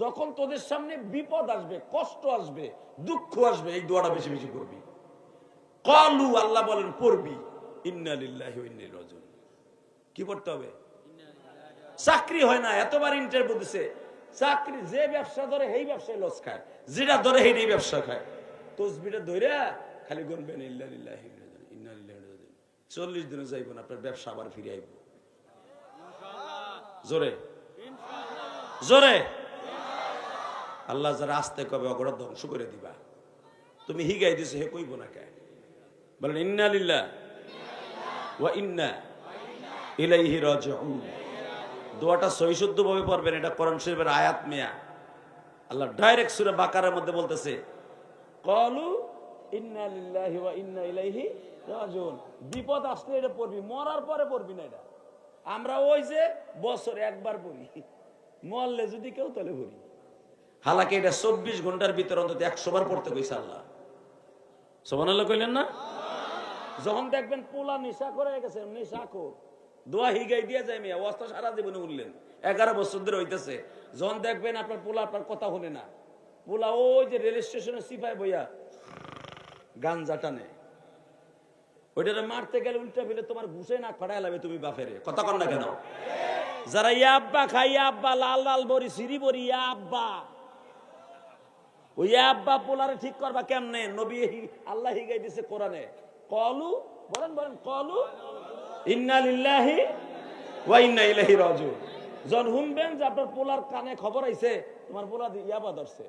যখন তোদের সামনে বিপদ আসবে, কষ্ট আসবে, দুঃখ আসবে, এই দোয়াটা বেশি বেশি করবি। ক্বালু, আল্লাহ বলেন পড়বি ইন্না লিল্লাহি ওয়া ইন্না ইলাইহি রাজিউন। কি পড়তে হবে? চাকরি হয় না, এতবার ইন্টারভিউ দিছে, চাকরি যে ব্যবসা ধরে সেই ব্যবসায় লস খায়, যেটা ধরে সেই ব্যবসা খায়। তসবিটা ধরে খালি গুনবেন ইন্না লিল্লাহি ওয়া ইন্না ইলাইহি রাজিউন। 40 দিনে যাইব না, আপনার ব্যবসা আবার ফিরে আইব। জোরে জোরে। আল্লাহ যারা আসতে কবে অগড়া ধ্বংস করে দিবা। তুমি হিগাই দিছো, হে কইব না কে? বলেন ইন্না লিল্লাহি ওয়া ইন্না ইলাইহি রাজিউন। দোয়াটা সহিশুদ্ধ ভাবে পড়বেন, এটা কোরআন শরীফের আয়াত মিয়া। আল্লাহ ডাইরেক্ট সূরা বাকারার মধ্যে বলতেছে ক্বালু ইন্না লিল্লাহি ওয়া ইন্না ইলাইহি রাজিউন। বিপদ আসলে এটা পড়বি, মরার পরে পড়বি না। এটা আমরা ওই যে বছরে একবার পড়ি, মরলে যদি কেউ তলে পড়ি। হালাকি এটা 24 ঘন্টার ভিতরে অন্তত 100 বার পড়তে কইছে আল্লাহ। সুবহানাল্লাহ কইলেন না? যখন দেখবেন পোলা নেশা করে গেছে, নেশা কো দোয়া হিগাই দিয়ে যায় মিয়া, অস্ত্র সারা জীবনে উঠলেন, 11 বছর ধরে হইতেছে। যখন দেখবেন আপনার পোলা আপনার কথা শুনে না, পোলা ওই যে রেল স্টেশনে সিপাই বইয়া গাঞ্জা টানে, ওইটারে মারতে গেলে উল্টা ফেলে তোমার ঘুষে নাক ফাটাই লাগবে তুমি বাপেরে। কথা কন না কেন? যারা ইয়া আব্বা খাই, ইয়া আব্বা লাল লাল বড়ি সিঁড়ি বড়ি, ইয়া আব্বা, ওই ইয়া আব্বা পোলারে ঠিক করবা কেমনে? নবী আল্লাহ হিগাই দিছে কোরআনে। ক্বালু, বলেন বলেন, ক্বালু ইন্না লিল্লাহি ওয়া ইন্না ইলাইহি রাজিউন। যখন শুনবেন যে আপনার পোলার কানে খবর আইছে তোমার পোলা ইয়াবা ধরছে,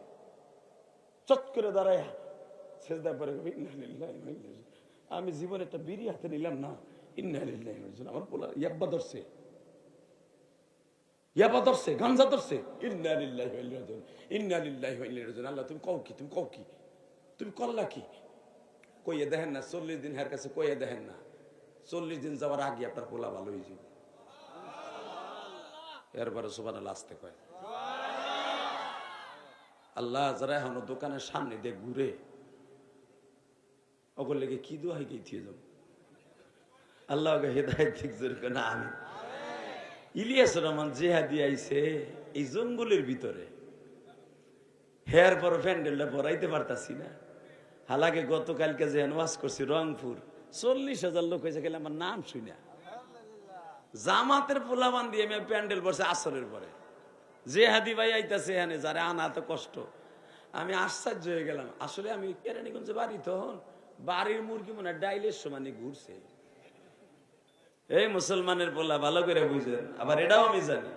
চট করে দাঁড়ায় সেজদা পড়ে ইন্না লিল্লাহি ওয়া ইন্না ইলাইহি, আমি জীবনে একটা বিড়ি হাতে নিলাম না, ইন্না লিল্লাহি ওয়া ইন্না ইলাইহি রাজিউন। আমার পোলা ইয়াবা ধরছে, ইয়াবা ধরছে, গাঞ্জা ধরছে, ইন্না লিল্লাহি ওয়া ইন্না ইলাইহি রাজিউন, ইন্না লিল্লাহি ওয়া ইন্না ইলাইহি রাজিউন। আল্লাহ তুমি কও কি, তুমি কও কি, তুমি করলা কি? কইয়া দেখেন না 40 দিন হের কাছে কইয়া দেখেন না, 40 দিন যাওয়ার আগে আপনার পোলা ভালো হয়ে যাবে। এরপরে সুবহানাল্লাহ আসতে কয়। আল্লাহ যারা এখন দোকানের সামনে দিয়ে ঘুরে, ওগুলো লেগে কি দোয়াই গেছিয়ে যাব, আল্লাহ হেদায়েত দিক জোরে না। আমি ইলিয়াস রহমান জেহাদি আইছে এই জঙ্গলের ভিতরে, হেয়ার পর প্যান্ডেলটা ভরাইতে পারতাছি না। হালাকে গতকালকে যে ওয়াজ করছি রংপুর, 40,000 লোক হয়েছে, গেলে আমার নাম শুনে জামাতের পোলাবান দিয়ে আমি প্যান্ডেল বসে আসরের পরে জেহাদি ভাই আইতাছে এখানে, যারা আনা এত কষ্ট। আমি আশ্চর্য হয়ে গেলাম। আসলে আমি কেরানীগঞ্জে বাড়ি, তখন বাড়ির মুরগি মনে ডাইলের সমানে ঘুরছে। এই মুসলমানের পোলা ভালো করে বুঝেন। আবার এটাও আমি জানি,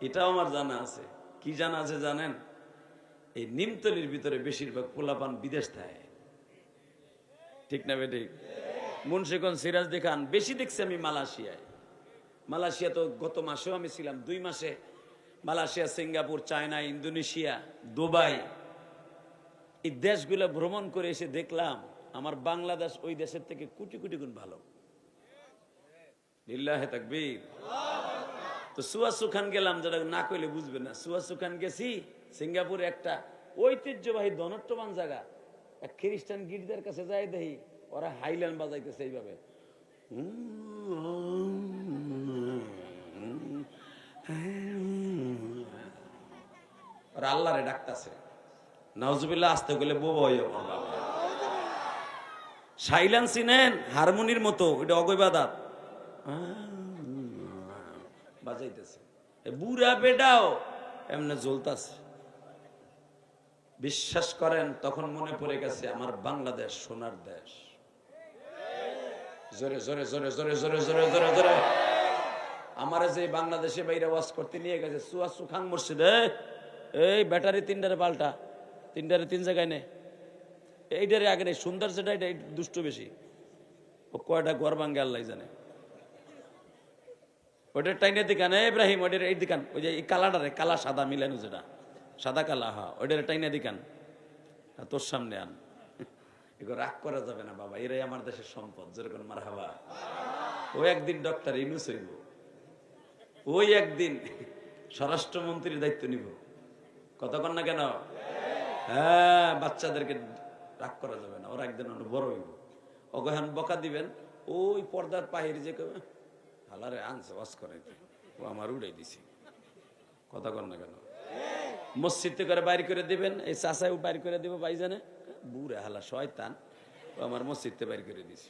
এটাও আমার জানা আছে। কি জানা আছে জানেন? এই নিমতলির ভিতরে বেশিরভাগ পোলাপান বিদেশ থাকে, ঠিক না বেঠিক? মুন্সিগঞ্জ সিরাজদি খান বেশি দেখছি আমি মালয়েশিয়ায়। মালয়েশিয়া তো গত মাসেও আমি ছিলাম, 2 মাসে Malaysia, Singapore, China, Indonesia, Dubai, এই দেশগুলো ভ্রমণ করে এসে দেখলাম আমার বাংলাদেশ ওই দেশের থেকে কোটি কোটি গুণ ভালো। লিল্লাহে তাকবীর। তো সুয়াসু খান গেলাম, যেটা না কইলে বুঝবে না। সুয়াসু খান গেছি সিঙ্গাপুরে, একটা ঐতিহ্যবাহী ধনট্টবান জায়গা। এক খ্রিস্টান গির্জার কাছে যাই দেখি ওরা হাইল্যান্ড বাজাইতেছে এইভাবে, ওরা আল্লাহরে ডাকতেছে। নাউজুবিল্লাহ, আসতে গেলে বউ সাইলেন্স চিনেন, হারমোনির মতো, ওইটা অগৈবাদাত বাজাইতেছে। বুড়া বেটাও এমনি জ্বলতাছে। বিশ্বাস করেন, তখন মনে পড়ে গেছে আমার বাংলাদেশ সোনার দেশ। জোরে জোরে জোরে জোরে জোরে জোরে জোরে জোরে আমার যে বাংলাদেশে বাইরে ওয়াজ করতে নিয়ে গেছে সুয়াসু খান মসজিদে, এই ব্যাটারি 3টারে পাল্টা, 3টারে 3 জায়গায় নে, এইটারে আগে নেই, সুন্দর যেটা এটা দুষ্ট বেশি, ও কয়টা ঘর ভাঙ্গে আল্লাহ জানে। ওইটার টাইনে দিকান ইব্রাহিম, ওইটার এই দিকান, ওই যে কালাটারে, কালা সাদা মিলানো যেটা, সাদা কালা, হা ওইটার টাইনে দিকান, তোর সামনে আন। এগুলো রাগ করা যাবে না বাবা, এরাই আমার দেশের সম্পদ। যেরকম মারহাবা। ও একদিন ডক্টর ইউনূস হইব, ওই একদিন স্বরাষ্ট্রমন্ত্রীর দায়িত্ব নিব। কতক্ষণ না কেন? হ্যাঁ, বাচ্চাদেরকে রাগ করা যাবে না, ওরা একদিন বড় হইব। অগহান বকা দিবেন, ওই পর্দার পাহির যে হালারে আনছে ওয়াজ করে, ও আমার উড়াই দিছি। কতক্ষণ না কেন? মসজিদে করে বাইর করে দিবেন, এই চাষায় বাইর করে দিব, ভাইজানে বুড়া হালা শয়তান, ও আমার মসজিদে বাইর করে দিছি।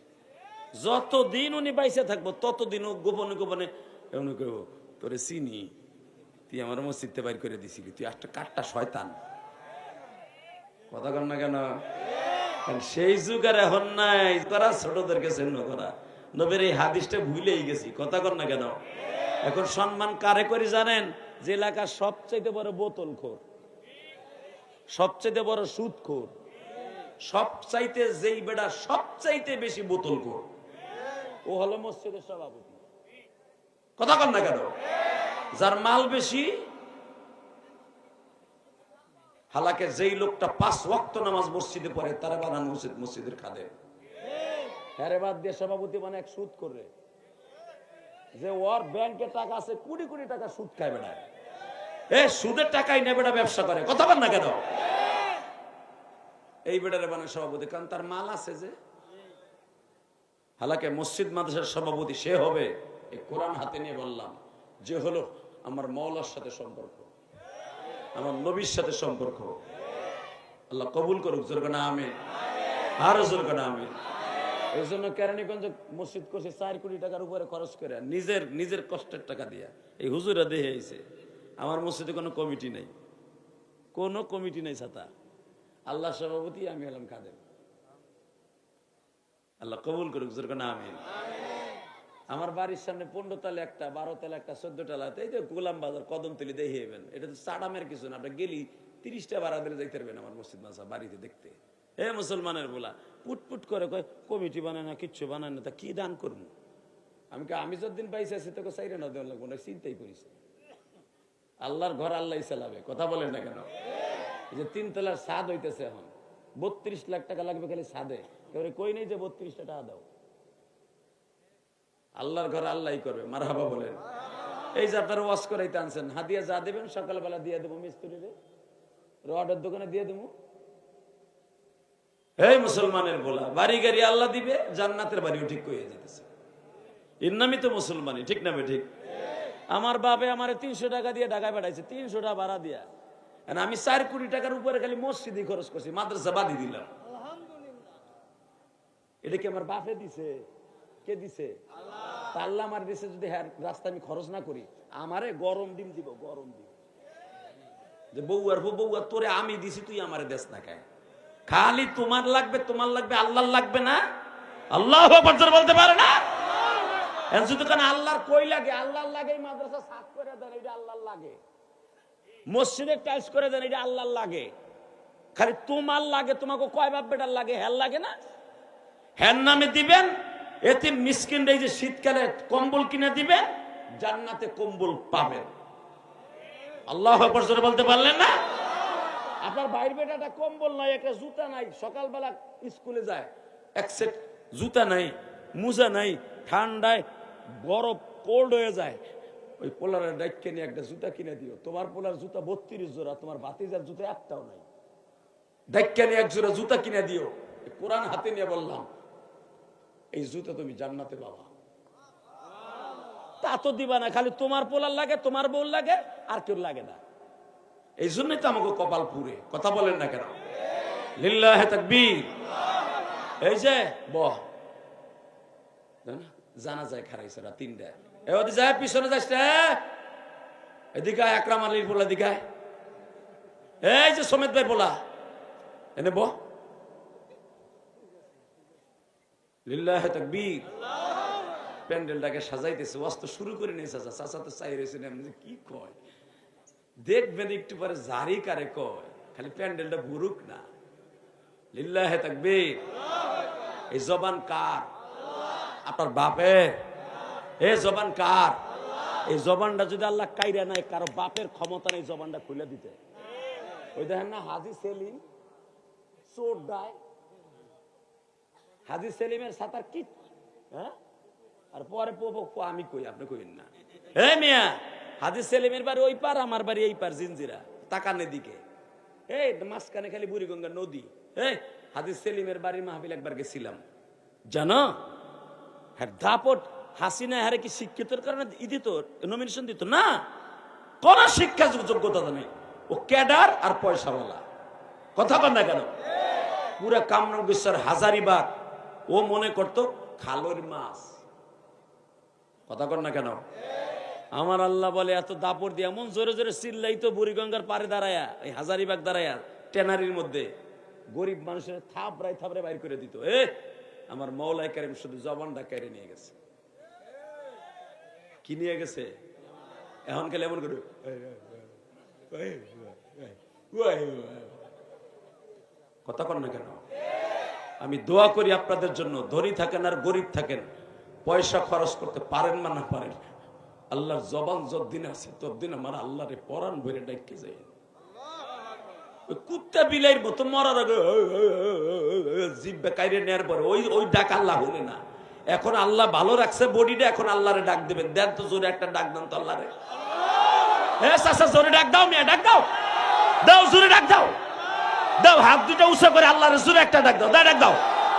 যতদিন উনি বাইসে থাকবো ততদিন ও গোপনে গোপনে এমন করবো, তোরে চিনি, তুই আমার মসজিদে বাইর করে দিছিলি, তুই একটা কাঠটা শয়তান। কথা কন না কেন? সেই যুগ আর এখন নাই, তারা ছোটদেরকে চিহ্ন করা। নবীর এই হাদিসটা ভুলেই গেছি। কথা কন না কেন? এখন সম্মান কারে করি জানেন? যে এলাকার সবচাইতে বড় বোতলখোর, সবচাইতে বড় সুদখোর, সবচাইতে যেই বেটা সবচাইতে বেশি বোতলখোর, ও হলো মসজিদের সভাপতি। কথা কন না কেন? যার মাল বেশি, হালাকে যেই লোকটা 5 ওয়াক্ত নামাজ মসজিদে পড়ে তারা বানানো উচিত মসজিদের খাদে। হ্যারে বাদ দিয়ে সভাপতি মানে এক সুদ করে, যে ওর ব্যাংকে টাকা আছে কোটি কোটি টাকা সুদ খায় বেড়ায়, এ সুদের টাকাই নেবে না, ব্যবসা করে। কথা বল না কেন? এই বেটারে বানায় সভাপতি, কারণ তার মাল আছে। যে হালাকে মসজিদ মাদ্রাসার সভাপতি সে হবে এই কোরআন হাতে নিয়ে বললাম, যে হলো আমার মওলার সাথে সম্পর্ক, আমার নবীর সাথে সম্পর্ক। আল্লাহ কবুল করুক। জোরে না আমিন, আরো জোরে না আমিন। এই জন্য কেরানীগঞ্জ মসজিদ করছে 4 কোটি টাকার উপরে খরচ করে, নিজের কষ্টের টাকা দিয়া। এই হুজুরা দেখে আইছে আমার মসজিদে কোনো কমিটি নেই, কোনো কমিটি নেই। ছাতা আল্লাহ সভাপতি, আমি হলাম খাদেম। আল্লাহ কবুল করুক। জোরে না আমিন। আমার বাড়ির সামনে 15 তলা একটা, 12 তলা একটা, 14 তলা, এই যে গোলাম বাজার কদমতলি দেখিয়েবেন। এটা তো চাড়ামের কিছু না, আপনি গেলি 30টা ভাড়া দিলে যাইতে পারবেন আমার মসজিদ মাদ্রাসা বাড়িতে দেখতে। এ মুসলমানের বলা পুটপুট করে কয় কমিটি বানায় না, কিচ্ছু বানায় না, তা কি দান করবো? আমি যতদিন পাইছি আছি তোকে চাইরে না দেওয়ার লাগবো না, চিন্তাই করিস। আল্লাহর ঘর আল্লাহ চালাবে। কথা বলেন না কেন? এই যে 3 তলার ছাদ হইতেছে, এখন 32 লাখ টাকা লাগবে খালি ছাদে। এবারে কই নেই যে 32 টাকা দাও। আল্লাহর ঘর আল্লাহই করবে। মারহাবা বলেন। এই যে আপনারা ওয়াজ করাইতে আনছেন, হাদিয়া যা দেবেন সকালবেলা দিয়ে দেবো মিস্ত্রিরে, রডের দোকানে দিয়ে দেবো। এই মুসলমানের বলা বাড়ি গাড়ি আল্লাহ দিবে, জান্নাতের বাড়িও ঠিক হয়ে যেতেছে। এর নামই তো মুসলমানই, ঠিক না ঠিক? আমার বাপে আমার 300 টাকা দিয়ে ঢাকায় পাঠাইছে, 300 টাকা ভাড়া দিয়া। আমি 4 কোটি টাকার উপরে খালি মসজিদে খরচ করছি, মাদ্রাসা বাদি দিলাম। এটা কি আমার বাপে দিছে? কে দিছে? আল্লাহ আমার দিছে। যদি রাস্তা আমি খরচ না করি, আমারে গরম ডিম দিব, গরম ডিম। যে বউয়ার বউয়া তোরে আমি দিছি, তুই আমারে দেশ না খায়। খালি তোমার লাগবে, তোমার লাগবে, আল্লাহর লাগবে না। আল্লাহ বলতে পারে না। আল্লাহর কই লাগে? আল্লাহর লাগে। মাদ্রাসা সাফ করে দেন, এটা আল্লাহর লাগে। মসজিদে টাইলস করে দেন, এটা আল্লাহর লাগে। খালি তোমার লাগে। তোমাকে কয় বাপ বেটার লাগে? হ্যার লাগে না? হ্যার নামে দিবেন, এতিম মিসকিনরা এই যে শীতকালে কম্বল কিনে দিবে, জান্নাতে কম্বল পাবেন। আল্লাহু আকবার জোরে বলতে পারলেন না? আপনার ভাইয়ের বেটাটা কম্বল নাই, একটা জুতা নাই, সকালবেলা স্কুলে যায়, এক সেট জুতা নাই, মোজা নাই, ঠান্ডায় বরফ কোল্ড হয়ে যায়। ওই পোলারের ডাইকে নিয়ে একটা জুতা কিনে দিও। তোমার পোলার জুতা 32 জোড়া, তোমার ভাতিজার জুতা একটাও নাই। ডাইকে নিয়ে এক জোড়া জুতা কিনে দিও। কোরআন হাতে নিয়ে বললাম, এই জুতা তুমি জান্নাতে পাবা। তা তো দিবা না, খালি তোমার পোলার লাগে, তোমার বউর লাগে, আর কেউ লাগে না। এই জন্যই তো আমাকে কপাল পুরে। কথা বলেন না কেন? লিল্লাহে তাকবীর। এই যে জানা যায় খারাইছে রাত 3টায়, এবার যায় পিছনে যাস, এদিকে আকরাম আলীর পোলা দিকায়, এই যে সমেত ভাই পোলা, এনে লিল্লাহে তাকবীর। প্যান্ডেলটাকে সাজাইতেছে, ওয়াজ তো শুরু করে নিয়েছে। চাচা তো চাই রয়েছে না, কি কয় দেখবেন একটু পরে, জারি কারে কয়, খালি প্যান্ডেলটা ঘুরুক না। লিল্লাহে তাকবীর। এই জবান কার? আপনার বাপের। এই জবান কার? এই জবানটা যদি আল্লাহ কাইরা নাই, কারো বাপের ক্ষমতা নেই জবানটা খুলে দিতে। ওই দেখেন না হাজী সেলিম চোর ডায়, হাজী সেলিমের সাঁতার কি, হ্যাঁ? আর পরে আমি কই, আপনি কইন না। হে মিয়া, হাজী সেলিমের বাড়ি ওই পার, আমার বাড়ি এই পার, জিনজিরা তাকানের দিকে, এই মাঝখানে খালি বুড়িগঙ্গা নদী। হাজী সেলিমের বাড়ির মাহফিল একবার গেছিলাম, জানো? হ্যাঁ, দাপট হাসিনা হারে কি শিক্ষিতর কারণে দিত, নমিনেশন দিত না, কোন শিক্ষা যোগ্যতা নেই। ও ক্যাডার আর পয়সাওয়ালা। কথা বল না কেন? পুরা কামরঙ্গেশ্বর হাজারিবাগ ও মনে করতো খালোর মাছ। কথা কর না কেন? আমার আল্লাহ বলে এত দাপড় দিয়ে এমন জোরে জোরে চিল্লাইতো বুড়িগঙ্গার পারে দাঁড়ায়া, এই হাজারিবাগ দাঁড়ায়া টেনারির মধ্যে, গরিব মানুষের থাপড়ায় থাপড়ায় বাইর করে দিত। আমার মওলাই কারিম শুধু জবানটা কেড়ে নিয়ে গেছে। কি নিয়ে গেছে? এখন গেলে এমন করে, কথা কর না কেন? আমি দোয়া করি আপনাদের জন্য, ধনী থাকেন আর গরিব থাকেন, পয়সা খরচ করতে পারেন বা না পারেন, আল্লাহর জবান যতদিন আছে ততদিন আমার আল্লাহরে পরাণ ভরে ডাইকে যায়। কুত্তা বিলাইয়ের মতো মরার আগে জিব্বা কাইরে নেয়ার পরে ওই ডাক আল্লাহ হলে না। এখন আল্লাহ ভালো রাখছে বডিটা, এখন আল্লাহরে ডাক দেবেন। দেন তো জোরে একটা ডাক দেন তো আল্লাহরে। হ্যাঁ চাচা জোরে ডাক দাও, মিয়া ডাক দাও, দাও জোরে ডাক দাও, দাও হাত দুটো উঁচু করে আল্লাহরে জোরে একটা ডাক দাও, ডাক দাও,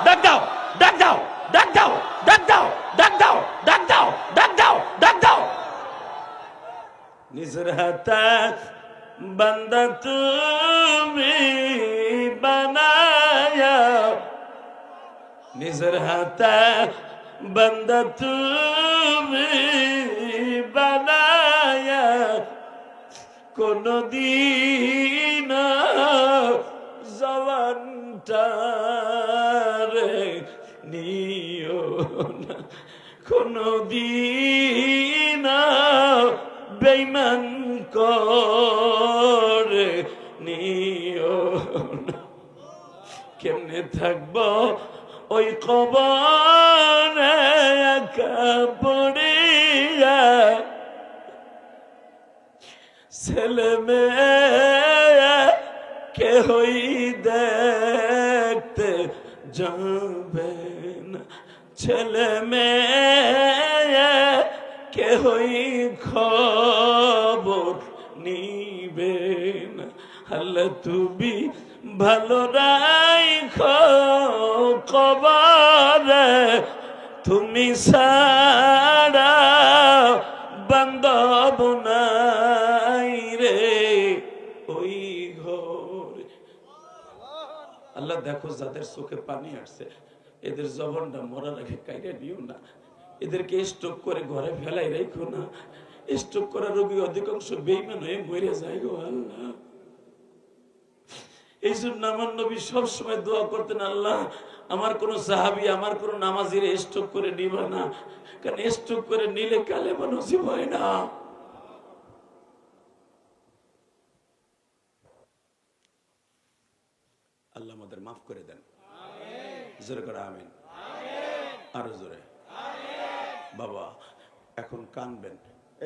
ডাক দাও, ডাক দাও, ডাক দাও, ডাক দাও, ডাক দাও, ডাক দাও, ডাক দাও, ডাক দাও। নিজের হাতে বান্দা তুমি বানায়া, নিজের হাতে বান্দা তুমি বানায়া, কোনদিন জবানটারে নিও না, কোনদিন বেঈমান করে নিও না। কেমনে থাকবো ওই কবরে একা পড়িয়া, ছেলে মেয়ে কেহই দেখতে যাবে না, ছেলে মেয়ে কেহই খবর নিবে না। আল্লাহ তুমি ভালো রাখো কবরে, তুমি সারা বান্ধব নাই রে ওই ঘরে। আল্লাহ দেখো যাদের চোখে পানি আসছে, এদের জবানটা মরার আগে কাইরে নিও না, এদেরকে স্ট্রোক করে ঘরে ফেলাই রাখো না। স্ট্রোক করা রোগী অধিকাংশ বেঈমান হয়ে মরে যায় গো আল্লাহ। এই জন্য আমার নবী সবসময় দোয়া করতেন, আল্লাহ আমার কোন সাহাবী, আমার কোন নামাজির স্ট্রোক করে নিবা না, কারণ স্ট্রোক করে নিলে কালেমা নসিব হয় না। আল্লাহ আমাদের মাফ করে দেন। জোরে করে আমিন, আরো জোরে। বাবা এখন কানবেন।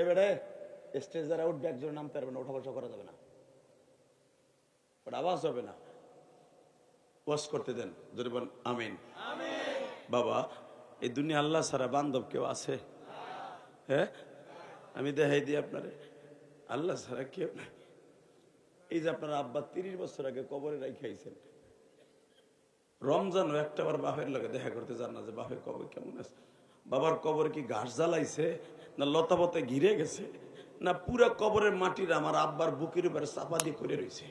এবারে স্টেজ যারা উঠবে একজন নামতে পারবে না, ওঠা বসা করা যাবে না, ওটা আওয়াজ হবে না, ওয়াজ করতে দেন, যদি বলেন আমিন। বাবা এই দুনিয়া আল্লাহ ছাড়া বান্ধব কেউ আছে? হ্যাঁ, আমি দেখাই দিই আপনারে, আল্লাহ ছাড়া কেউ নাই। এই যে আপনার আব্বা 30 বছর আগে কবরে রাখাইছেন, রমজানও একটা বার বাপের লগে দেখা করতে যান না যে বাপের কবর কেমন আছে। বাবার কবর কি ঘাস জ্বালাইছে না লতাপতে ঘিরে গেছে না পুরা কবরের মাটির আমার আব্বার বুকের উপরে চাপা দিয়ে করে রয়েছে?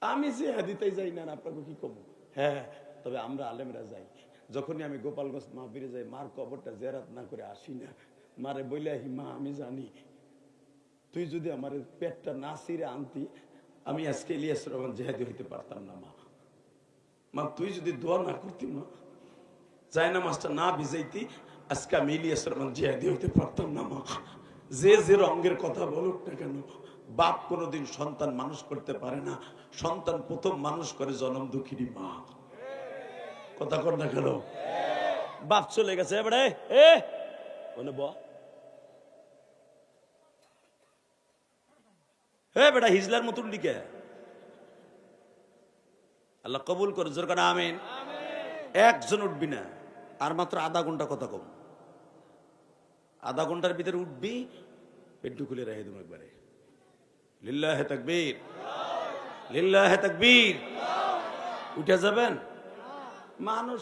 আমি যে দিতে যাই না, আপনাকে কি কব? হ্যাঁ, তবে আমরা আলেমরা যাই। যখনই আমি গোপালগঞ্জ মাহফিলে যাই, মার কবরটা জেরাত না করে আসি না। মারে বলে আহি, মা আমি জানি তুই যদি আমার পেটটা না ছিঁড়ে আনতি, আমি আজকে ইলিয়াস রহমান জেহাদি হইতে পারতাম না। মা তুই যদি দোয়া না করতি, মা যাই না মাছটা না ভিজাইতি, আজকে আমি ইলিয়াস রহমান জেহাদি হইতে পারতাম না। মা যে যে রঙের কথা বলুক না কেন, বাপ কোনোদিন সন্তান মানুষ করতে পারে না। সন্তান প্রথম মানুষ করে জনম দুঃখিনী মা। কথা কর না কেন? বাপ চলে গেছে, এবারে এ বলে হে বেটা হিজলার মতন লিখে আল্লাহ কবুল করে, জোর করে আমিন। একজন উঠবি না, আর মাত্র আধা ঘন্টা কথা কম, আধা ঘন্টার ভিতরে উঠবি, পেট্টু খুলে রেখে দেবো একবারে। লিল্লাহে তাকবীর, লিল্লাহে তাকবীর। উঠে যাবেন। মানুষ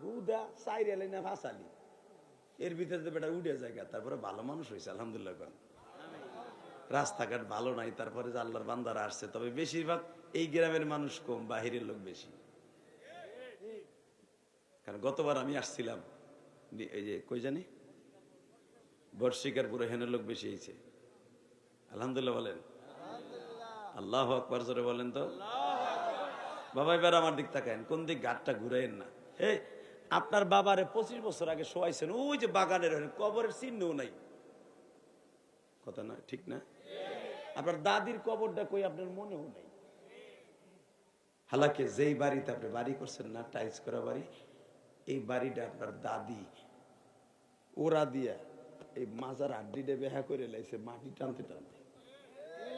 হুদা সাইরেলি না ভাসালি, এর ভিতরে বেটা উঠে যায়, তারপরে ভালো মানুষ হয়েছে আলহামদুলিল্লাহ। রাস্তাঘাট ভালো নাই, তারপরে যে আল্লাহর বান্দারা আসছে, তবে বেশিরভাগ এই গ্রামের মানুষ কম, বাহিরের লোক বেশি। কারণ গতবার আমি আসছিলাম, এই যে কই জানি বর্ষিকারপুরে, হেনের লোক বেশি হয়েছে আলহামদুলিল্লাহ। বলেন আল্লাহু আকবার, জোরে বলেন তো। বাবা এবার আমার দিক তাকায়েন, কোন দিক ঘাটটা ঘুরাইন না। এই আপনার বাবারে 25 বছর আগে শোয়াইছেন ওই যে বাগানের কবরের চিহ্নও নাই, কথা না ঠিক না? আপনার দাদির কবরটা কই আপনার মনেও নাই। হালাকে যেই বাড়িতে আপনি বাড়ি করছেন না, টাইলস করা বাড়ি, এই বাড়িটা আপনার দাদি ওরা দিয়া এই মাজার আড্ডিটা বেহা করে লাইছে মাটি টানতে টানতে,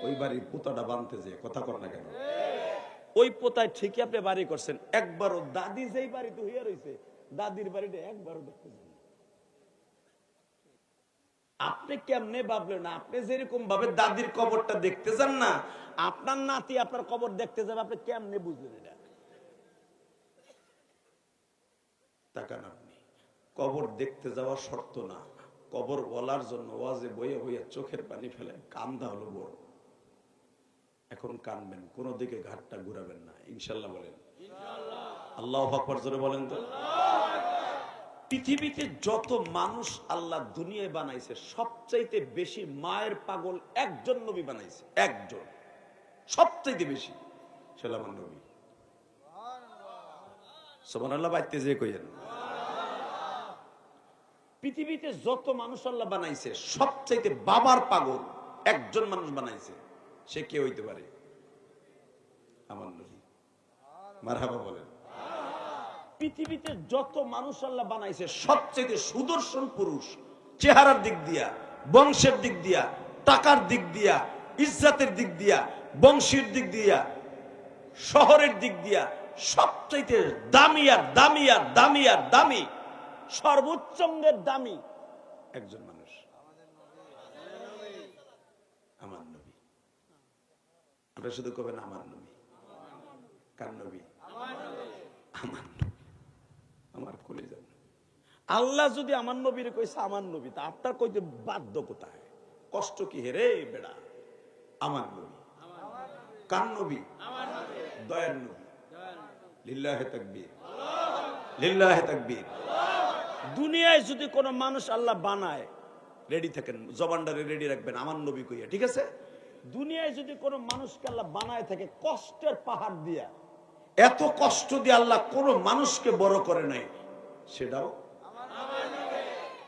ওই বাড়ির পোতাটা বানতে যে, কথা কর না কেন? ওই পোতায় ঠিকই আপনি বাড়ি করছেন, একবারও দাদি যেই বাড়িতে হইয়া রয়েছে দাদির বাড়িটা একবারও দেখতে যান। আপনি কেমনে ভাবলেন? আপনি যেরকম ভাবে দাদির কবরটা দেখতে যান না, আপনার নাতি আপনার কবর দেখতে যাবে, আপনি কেমনে বুঝলেন এটা? তাকান, আপনি কবর দেখতে যাওয়া শর্ত না, কবর বলার জন্য ওয়াজে বইয়ে বইয়ে চোখের পানি ফেলেন, কান্দা হলো বড়। এখন কানবেন, কোন দিকে ঘাটটা ঘুরাবেন না, ইনশাল্লাহ। বলেন আল্লাহু আকবার, জোরে বলেন তো। পৃথিবীতে যত মানুষ আল্লাহ দুনিয়ায় বানাইছে, সবচাইতে বেশি মায়ের পাগল একজন নবী বানাইছে, একজন, সবচাইতে বেশি, সেটা আমার নবী। সুবহানাল্লাহ, বাইতে যে কইেন। পৃথিবীতে যত মানুষ আল্লাহ বানাইছে, সবচাইতে বাবার পাগল একজন মানুষ বানাইছে, সে কে হইতে পারে? আমার নবী। মারহাবা বলেন। পৃথিবীতে যত মানুষ আল্লাহ বানাইছে, সবচেয়ে সুদর্শন পুরুষ, চেহারার দিক দিয়া, বংশের দিক দিয়া, টাকার দিক দিয়া, ইজ্জতের দিক দিয়া, বংশের দিক দিয়া, শহরের দিক দিয়া, সবচাইতে দামি আর দামি আর দামি আর দামি, সর্বোচ্চঙ্গের দামি একজন মানুষ, আমার নবী। আপনারা শুধু কবেন আমার নবী। কার নবী? আমার নবী, আমার কলিজা। আল্লাহ যদি আমার নবীর কইছে আমার নবী, তা আপনার কইতে বাধ্য কোথায়? কষ্ট কি হেরে বেড়া? আমার নবী। কার নবী? দয়ার নবী। লিল্লাহে তাকবীর, লিল্লাহে তাকবীর। দুনিয়ায় যদি কোন মানুষ আল্লাহ বানায়, রেডি থাকেন, জবানটারে রেডি রাখবেন আমার নবী কইয়া, ঠিক আছে? দুনিয়ায় যদি কোন মানুষকে আল্লাহ বানায় থাকে কষ্টের পাহাড় দিয়া, এত কষ্ট দিয়ে আল্লাহ কোন মানুষকে বড় করে নাই, সেটাও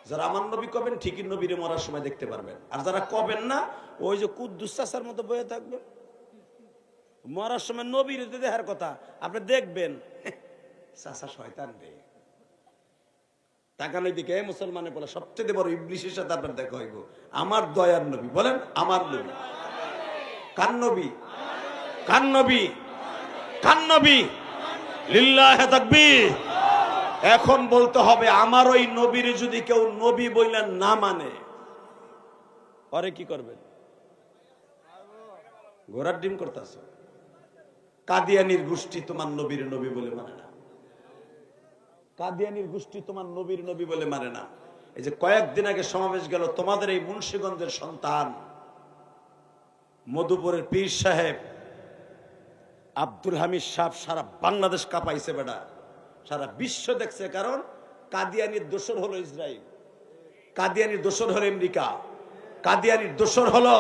যারা আমার নবী কবেন ঠিকই নবীরে মরার সময় দেখতে পারবেন। আর যারা কবেন না, ওই যে কুদ্দুস চাচার মতো বয়ে থাকবেন, মরার সময় নবীর দেখার কথা আপনি দেখবেন, চাচা শয়তান রে, তাকানোর দিকে মুসলমানে বলে সবচেয়ে বড় ইবলিসের সাথে আপনার দেখা হইব আমার দয়ার নবী। বলেন আমার নবী। কার নবী? কার নবী? কার নবী? লিল্লাহে তাকবীর। এখন বলতে হবে আমার ওই নবীর যদি কেউ নবী বললেন না মানে পরে কি করবেন? ঘোড়ার ডিম করতেছ। কাদিয়ানির গোষ্ঠী তোমার নবীর নবী বলে মানে না। কাদিয়ানির গোষ্ঠী তোমার নবীর নবী বলে মানে না। এই যে কয়েকদিন আগে সমাবেশ গেল তোমাদের এই মুন্সিগঞ্জের সন্তান মধুপুরের পীর সাহেব আব্দুল হামিদ সাহেব সারা বাংলাদেশ কাঁপাইছে বেটা, সারা বিশ্ব দেখছে। কারণ কাদিয়ানির দোসর হলো ইসরায়েল, কাদিয়ানির দোসর হলো আমেরিকা, কাদিয়ানির দোসর হলো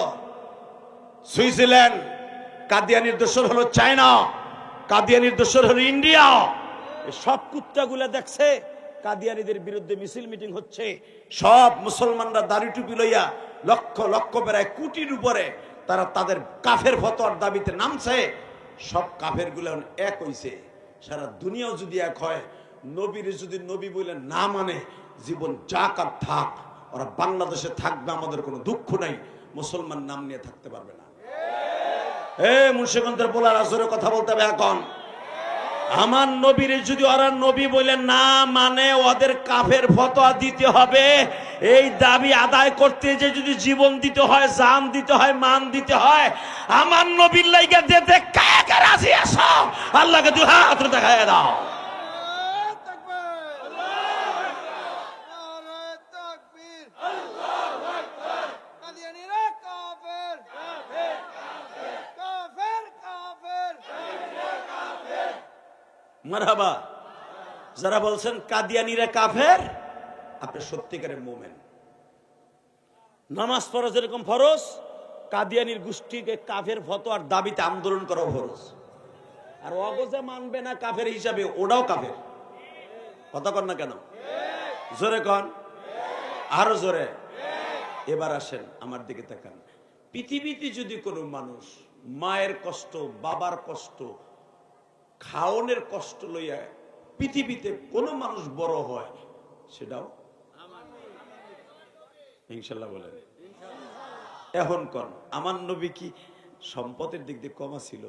সুইজারল্যান্ড, কাদিয়ানির দোসর হলো চায়না, কাদিয়ানির দোসর হলো ইন্ডিয়া। সব কুত্তাগুলা দেখছে কাদিয়ানিদের বিরুদ্ধে মিছিল মিটিং হচ্ছে। সব মুসলমানরা দাড়ি টুপি লইয়া লক্ষ লক্ষ প্রায় কোটির উপরে তারা তাদের কাফের ফতোয়ার দাবিতে নামছে। সব কাফের গুলা এক হইছে। সারা দুনিয়াও যদি এক হয়, নবীর যদি নবী বলে না মানে জীবন যাক আর থাক, ওরা বাংলাদেশে থাকবে, আমাদের কোনো দুঃখ নাই, মুসলমান নাম নিয়ে থাকতে পারবে না। মুন্সিগঞ্জের বলার আসরে কথা বলতে হবে এখন। আমার নবীর যদি ওরা নবী বলে না মানে ওদের কাফের ফতোয়া দিতে হবে। এই দাবি আদায় করতে যে যদি জীবন দিতে হয়, জান দিতে হয়, মান দিতে হয়, আমার নবীর লাইগা দিতে কাকে কে রাজি আছো? আল্লাহকে দুই হাত দেখায় দাও। মারহাবা। যারা বলছেন কাদিয়ানিরা কাফের, আপনি সত্যিকারের মোমেন। নামাজ পড়া যেরকম ফরজ, কাদিয়ানির গোষ্ঠীকে কাফের ফতোয়ার দাবিতে আন্দোলন করা ফরজ। আর অগজে মানবে না কাফের হিসাবে, ওটাও কাফের। কথা কন না কেন? জোরে কন, আরো জোরে। এবার আসেন আমার দিকে তাকান। পৃথিবীতে যদি কোনো মানুষ মায়ের কষ্ট, বাবার কষ্ট, খাওনের কষ্ট লইয়া পৃথিবীতে কোন মানুষ বড় হয়, সেটাও ইনশাল্লাহ বলেন। এখন কোন আমার নবী কি সম্পদের দিক দিয়ে কমা ছিল?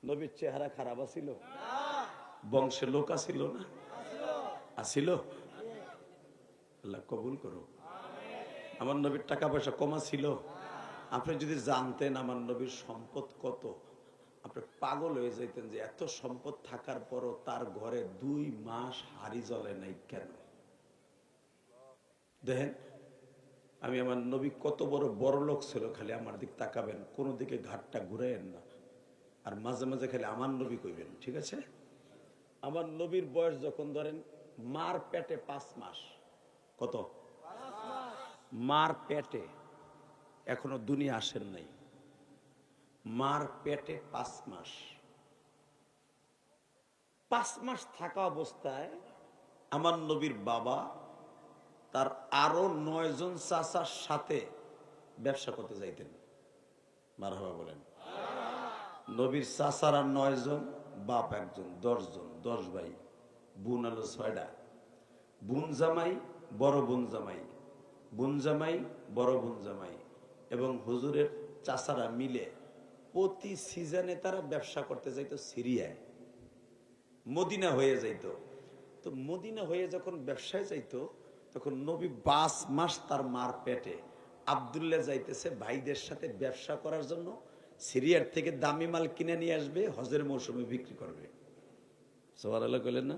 নবীর চেহারা খারাপ ছিল? বংশে লোক আসিল না? আসিল? আল্লাহ কবুল করো। আমার নবীর টাকা পয়সা কমা ছিল? আপনি যদি জানতেন আমার নবীর সম্পদ কত, আপনি পাগল হয়ে যাইতেন যে এত সম্পদ থাকার পরও তার ঘরে 2 মাস হাড়ি জ্বলে নাই কেন? দেখেন আমি আমার নবী কত বড় লোক ছিল, খালি আমার দিক তাকাবেন, কোনো দিকে ঘাটটা ঘুরাইয়েন না, আর মাঝে মাঝে খালি আমার নবী কইবেন, ঠিক আছে? আমার নবীর বয়স যখন ধরেন মার পেটে 5 মাস। কত? মার পেটে, এখনো দুনিয়া আসেন নাই। মার পেটে 5 মাস। 5 মাস থাকা অবস্থায় আমার নবীর বাবা তার আরো 9 জন চাচার সাথে ব্যবসা করতে যাইতেন। মারহাবা বলেন। নবীর চাচারা 9 জন, বাপ 1 জন, 10 জন, 10 ভাই, বোন হলো 6টা। বোন জামাই, বড় বোন জামাই, বোন জামাই, বড় বোন জামাই এবং হুজুরের চাচারা মিলে প্রতি সিজনে তারা ব্যবসা করতে যাইতো সিরিয়ায়, মদিনা হয়ে যাইত। তো মদিনা হয়ে যখন ব্যবসায় যাইতো তখন নবী 5 মাস তার মার পেটে। আব্দুল্লাহ যাইতেছে ভাইদের সাথে ব্যবসা করার জন্য, সিরিয়ার থেকে দামি মাল কিনে নিয়ে আসবে, হজের মৌসুমে বিক্রি করবে। সুবহানাল্লাহ কইলেন না?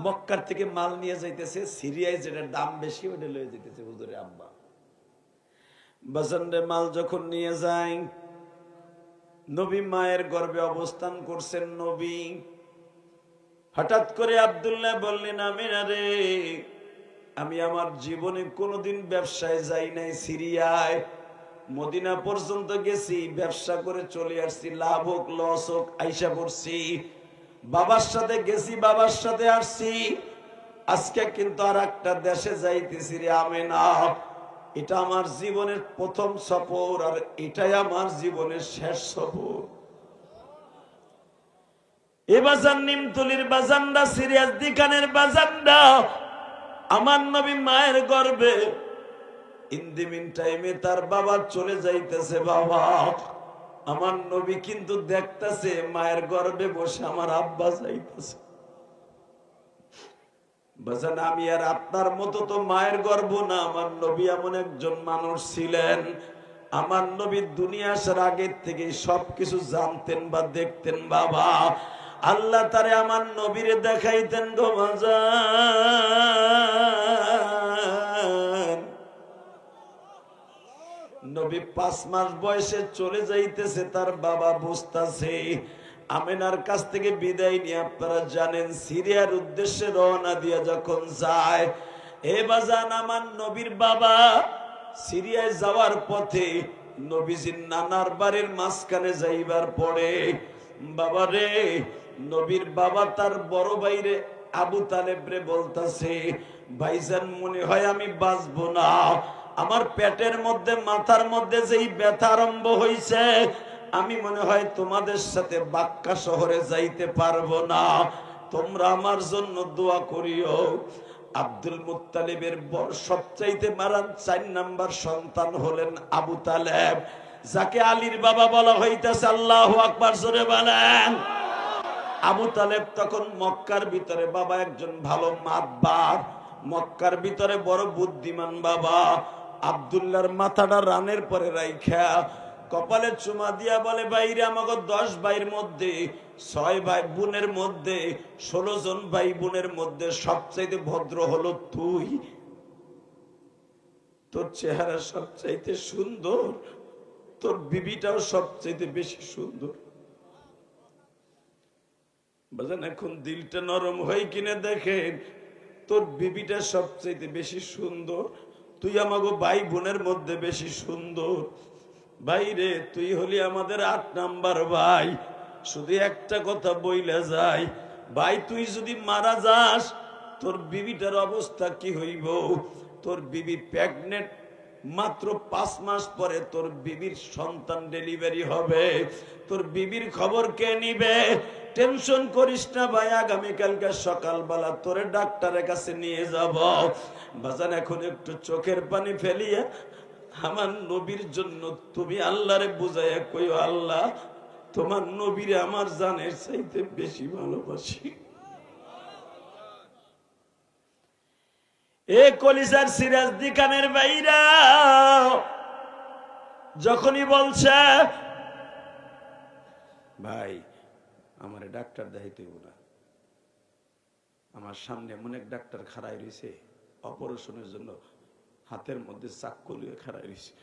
মক্কার থেকে মাল নিয়ে যাইতেছে, সিরিয়ায় যেটা দাম বেশি ওটা লয়ে যাইতেছে হুজুরের আব্বা। বাজারে মাল যখন নিয়ে যায়, নবী মায়ের গর্ভে অবস্থান করছেন। নবী হঠাৎ করে আব্দুল্লাহ বললেন, আমিনা রে, আমি আমার জীবনে কোনোদিন ব্যবসায় যাই নাই, সিরিয়ায় মদিনা পর্যন্ত গেছি, ব্যবসা করে চলে আসছি, লাভ হোক লস হোক আইসা পড়ছি, বাবার সাথে গেছি, বাবার সাথে আসছি, আজকে কিন্তু আর একটা দেশে যাইতেছি রে আমিনা। এটা আমার জীবনের প্রথম সফর, আর এটাই আমার জীবনের শেষ সফর। এ বাজান নিমতলির বাজানরা, সিরিয়াসদি খানের বাজানরা, আমার নবী মায়ের গর্ভে ইন দি মিন টাইমে তার বাবা চলে যাইতেছে। বাবা, আমার নবী কিন্তু দেখতেছে মায়ের গর্ভে বসে আমার আব্বা যাইতেছে। বাজান, আমি আর আপনার মতো তো মায়ের গর্ভ না। আমার নবী এমন একজন মানুষ ছিলেন, আমার নবী দুনিয়া আসার আগের থেকে সবকিছু জানতেন বা দেখতেন। বাবা, আল্লাহ তারে আমার নবীরে দেখাইতেন গো বাজান। নবী 5 মাস বয়সে চলে যাইতেছে, তার বাবা বুঝতাছে। আমেনার কাছ থেকে বিদায় নিয়ে আপনারা জানেন সিরিয়ার উদ্দেশ্যে রওনা দিয়া যখন যায়, এ বাজান আমার নবীর বাবা সিরিয়ায় যাওয়ার পথে নবীজির নানার বাড়ির মাঝখানে যাইবার পরে, বাবা রে, নবীর বাবা তার বড় ভাইরে আবু তালেব রে বলতাছে, ভাইজান মনে হয় আমি বাঁচবো না। আমার পেটের মধ্যে মাথার মধ্যে যেই ব্যথা আরম্ভ হইছে, আমি মনে হয় তোমাদের সাথে বাক্কা শহরে যাইতে পারবো না। তোমরা আমার জন্য দোয়া করিও। আব্দুল মুত্তালিবের সবচাইতে মারান 4 নাম্বার সন্তান হলেন আবু তালেব, যাকে আলীর বাবা বলা হইতেছে। আল্লাহু আকবার, জোরে বলেন। আবু তালেব তখন মক্কার ভিতরে বাবা একজন ভালো মাতবার, মক্কার ভিতরে বড় বুদ্ধিমান বাবা। আব্দুল্লাহর মাথাটা রানের পরে রাইখা কপালে চুমা দিয়া বলে, ভাইরে, আমাকে 10 ভাইয়ের মধ্যে 6 ভাই বোনের মধ্যে 16 জন ভাই বোনের মধ্যে সবচাইতে ভদ্র হলো তুই। তোর চেহারা সবচাইতে সুন্দর, তোর বিবিটাও সবচাইতে বেশি সুন্দর। বাজান, এখন দিলটা নরম হয় কিনা দেখেন, তোর বিবিটা সবচাইতে বেশি সুন্দর, তুই আমাকে ভাই বোনের মধ্যে বেশি সুন্দর। ভাই রে, তুই হলি আমাদের 8 নাম্বার ভাই। শুধু একটা কথা বইলা যায়, ভাই তুই যদি মারা যাস, তোর বিবিটার অবস্থা কি হইব? তোর বিবি প্রেগনেন্ট, মাত্র 5 মাস পরে তোর বিবির সন্তান ডেলিভারি হবে। তোর বিবির খবর কে নিবে? টেনশন করিস না ভাই, আগামীকালকে সকালবেলা তোরে ডাক্তারের কাছে নিয়ে যাব। বাজান, এখন একটু চোখের পানি ফেলিয়া আমার নবীর জন্য তুমি আল্লাহরে বুঝাইয়া কইও, আল্লাহ তোমার নবীরে আমার জানের চাইতে বেশি ভালোবাসি। এ কলিজার সিরাজদি খানের ভাইরা যখনই বলছে, ভাই আমারে ডাক্তার দেখাইতে হইব না, আমার সামনে এমন এক ডাক্তার খাড়াই রয়েছে অপারেশনের জন্য, হাতের মধ্যে চাক্কু লিয়ে খাড়াই রয়েছে,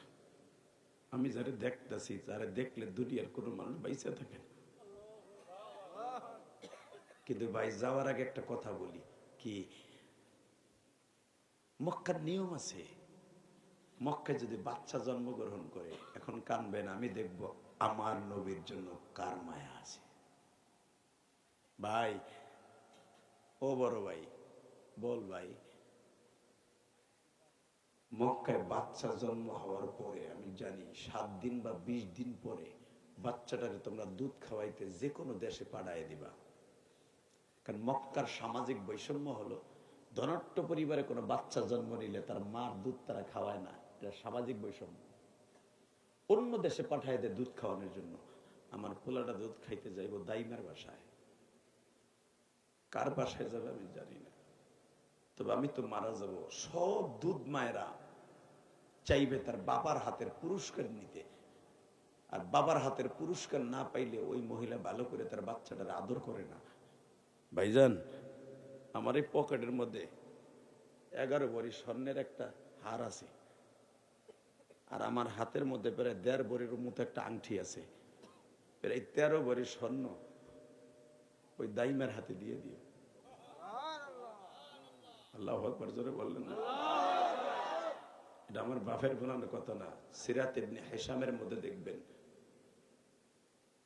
আমি যারা দেখতেছি, যারা দেখলে দুনিয়ার কোনো মানুষ বাইসা থাকে। কিন্তু ভাই যাওয়ার আগে একটা কথা বলি, কি মক্কার নিয়ম আছে, মক্কায় যদি বাচ্চা জন্মগ্রহণ করে, এখন কানবেন, আমি দেখব আমার নবীর জন্য কার মায়া আছে। ভাই, ও বড় ভাই, বল ভাই, মক্কায় বাচ্চা জন্ম হওয়ার পরে আমি জানি 7 দিন বা 20 দিন পরে বাচ্চাটাকে তোমরা দুধ খাওয়াইতে যে কোনো দেশে পাঠায় দিবা। কারণ মক্কার সামাজিক বৈষম্য হলো, ধনাঢ্য পরিবারে কোনো বাচ্চা জন্ম নিলে তার মার দুধ তারা খাওয়ায় না, এটা সামাজিক বৈষম্য। অন্য দেশে পাঠায় দেয় দুধ খাওয়ানোর জন্য। আমার পোলাটা দুধ খাইতে যাইব দাইমার বাসায়, কার বাসায় যাবে আমি জানি না, তবে আমি তো মারা যাব, সব দুধ মায়েরা চাইবে তার বাবার হাতের পুরস্কার নিতে। আর বাবার হাতের পুরস্কার না পাইলে ওই মহিলা ভালো করে তার বাচ্চাটার আদর করে না। ভাইজান, আমার এই পকেটের মধ্যে 11 ভরি স্বর্ণের একটা হার আছে, আর আমার হাতের মধ্যে প্রায় 1.5 ভরির মতো একটা আংটি আছে। প্রায় 13 ভরি স্বর্ণ ওই দাইমার হাতে দিয়ে দিও। আল্লাহু আকবার, জোরে বললেন না? এটা আমার বাপের বানানোর কথা না, সিরাত ইবনে হিশামের মধ্যে দেখবেন,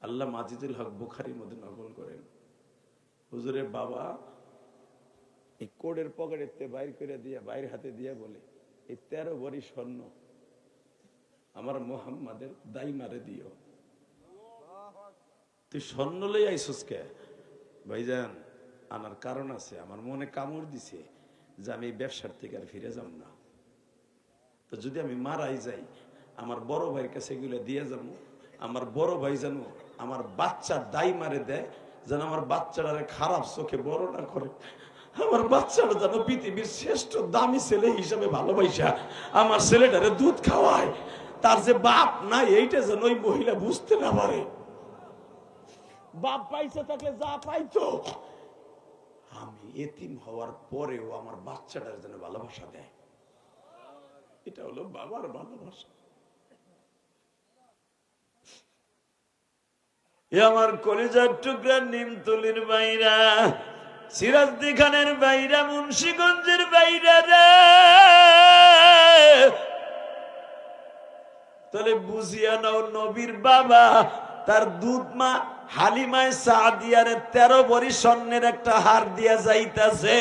আল্লাহ আজিজুল হক বুখারীর মধ্যে নকল করেন। হুজুরের বাবা এই কোডের পকেটে বাইর করে দিয়া, বাইরের হাতে দিয়া বলে, এই 13 ভরি স্বর্ণ আমার মুহাম্মাদের দাইমারে দিও। তুই স্বর্ণ লই আইছস কে? ভাইজান আনার কারণ আছে, আমার মনে কামড় দিছে যে আমি এই ব্যবসার থেকে আর ফিরে যাব না। তো যদি আমি মারাই যাই, আমার বড় ভাইয়ের কাছে এগুলো দিয়ে যাবো। আমার বড় ভাই যেন আমার বাচ্চা দায় মারে দেয়, যেন আমার বাচ্চাটারে খারাপ চোখে বড় না করে, আমার বাচ্চাটা যেন পৃথিবীর শ্রেষ্ঠ দামি ছেলে হিসাবে ভালোবাসা আমার ছেলেটারে দুধ খাওয়ায়। তার যে বাপ নাই এইটা যেন ওই মহিলা বুঝতে না পারে। বাপ পাইছে থাকলে যা পাইতো, আমি এতিম হওয়ার পরেও আমার বাচ্চাটার যেন ভালোবাসা দেয়। এটা হলো বাবার ভালোবাসা। আমার কলিজার টুকরা নিমতলির বাইরা, সিরাজদি খানের বাইরা, মুন্সিগঞ্জের বাইরা রে, তাহলে বুঝিয়া নাও নবীর বাবা তার দুধ মা হালিমায় সাদিয়ারে 13 ভরি স্বর্ণের একটা হার দিয়া যাইতাছে।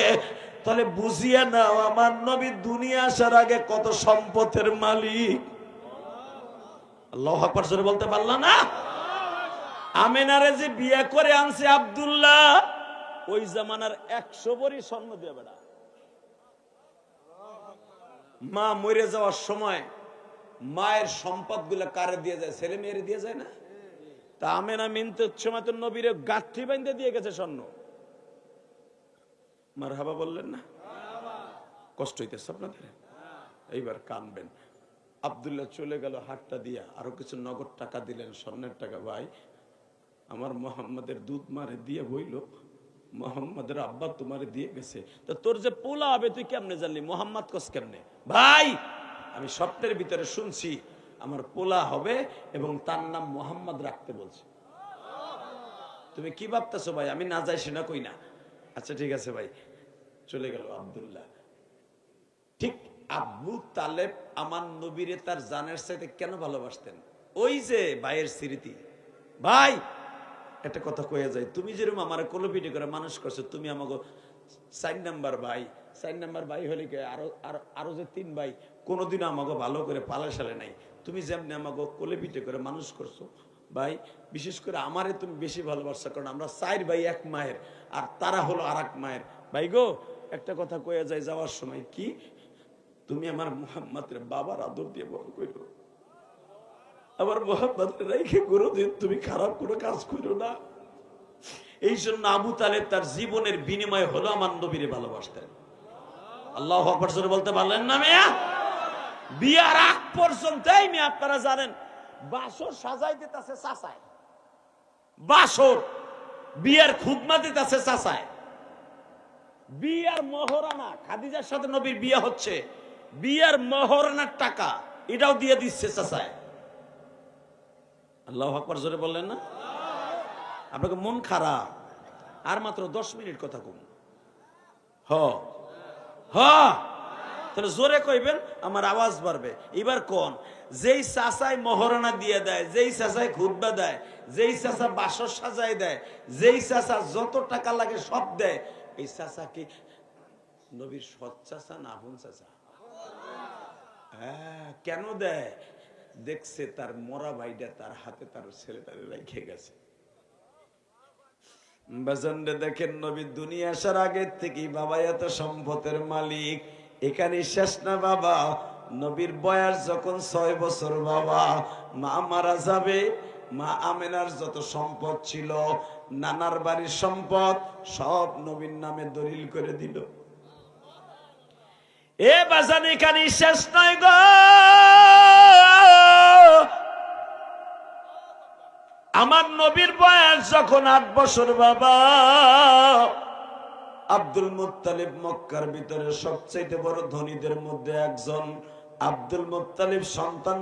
তাহলে বুঝিয়া নাও আমার নবী দুনিয়া আসার আগে কত সম্পদের মালিক। আল্লাহু আকবার জোরে বলতে পারলা না? আমেনারে যে বিয়ে করে আনছে আব্দুল্লাহ, ওই জামানার 100 ভরি স্বর্ণ দিয়ে বেড়া। মা মরে যাওয়ার সময় মায়ের সম্পদ গুলা কারে দিয়ে যায়? ছেলে মেয়েরে দিয়ে যায় না? তা আমেনা মিনতে সময় তো নবীর গাঠি বাইন্ধে দিয়ে গেছে স্বর্ণ। মারহাবা বললেন না? কষ্ট হইতেছে আপনাদের? এইবার কানবেন। আব্দুল্লাহ চলে গেল হাটটা দিয়া, আরো কিছু নগদ টাকা দিলেন, স্বর্ণের টাকা। ভাই আমার মোহাম্মদের দুধ মারে দিয়ে বইল, মোহাম্মদের আব্বা তোমারে দিয়ে গেছে, তা তোর যে পোলা হবে তুই কেমনে জানলি? মোহাম্মদ কস কেমনে? ভাই আমি স্বপ্নের ভিতরে শুনছি আমার পোলা হবে এবং তার নাম মোহাম্মদ রাখতে বলছে। তুমি কি ভাবতেছো ভাই? আমি না যাই সেটা কই না। আচ্ছা ঠিক আছে ভাই। চলে গেল আব্দুল্লাহ। ঠিক আবু তালেব আমার নবীরে তার জানের সাথে কেন ভালোবাসতেন? ওই যে ভাইয়ের স্মৃতি। ভাই একটা কথা কয়ে যায়, তুমি যেরকম আমার কোলপিটি করে মানুষ করছো, তুমি আমাকে 4 নাম্বার ভাই, 4 নাম্বার ভাই হলে আরো যে 3 ভাই কোনোদিনও আমাকে ভালো করে পালা সালে নাই। তুমি যেমনি আমাকে কোলেপিটে করে মানুষ করছো ভাই, বিশেষ করে আমারে তুমি বেশি ভালোবাসা, কারণ আমরা 4 ভাই 1 মায়ের, আর তারা হলো আর 1 মায়ের। ভাই গো একটা কথা কয়ে যায় যাওয়ার সময়, কি তুমি আমার মুহাম্মদের বাবার আদর দিয়ে বড় করো, আমার মুহাম্মদের রেখে কোনোদিন তুমি খারাপ কোনো কাজ করো না। এই জন্য আবু তালেব তার জীবনের বিনিময় হলো আমার নবীরে ভালোবাসতেন। আল্লাহু আকবার জোরে বলতে পারলেন না মিয়া? বিয়ার আগ পর্যন্তই মিয়া আপনারা জানেন বাসর সাজাই দিতেছে চাচায়, বাসর বিয়ার খুদমা দিতেছে চাচায়, বিয়ার মহরানা, খাদিজার সাথে নবীর বিয়া হচ্ছে, বিয়ার মহরানার টাকা এটাও দিয়ে দিচ্ছে চাচায়। আল্লাহু আকবার জোরে বললেন না? আপনাকে মন খারাপ? আর মাত্র 10 মিনিট কথা কম। তাহলে জোরে কইবেন, আমার আওয়াজ বাড়বে। এবার কোন যেই চাচাই মহরানা দিয়ে দেয়, যেই চাচাই খুতবা দেয়, যেই চাচা বাসর সাজায় দেয়, যেই চাচা যত টাকা লাগে সব দেয়, এই চাচা কি নবীর সৎ চাচা না আপন চাচা? হ্যাঁ, কেন দেয়? দেখছে তার মরা ভাইটা তার হাতে তার ছেলেটারে রেখে গেছে। বাজানরে দেখেন, নবী দুনিয়া আসার আগে থেকেই বাবা এত সম্পদের মালিক। এখানে শেষ না বাবা, নবীর বয়স যখন 6 বছর বাবা মা মারা যাবে, মা আমেনার যত সম্পদ ছিল, নানার বাড়ির সম্পদ সব নবীর নামে দলিল করে দিল। এ বাজান এখানে শেষ নয় গো, আমার নবীর বয়স যখন 8 বছর বাবা, আব্দুল মুত্তালিব মক্কার ভিতরে সবচেয়ে বড় ধনীদের মধ্যে একজন। আব্দুল মুত্তালিব সন্তান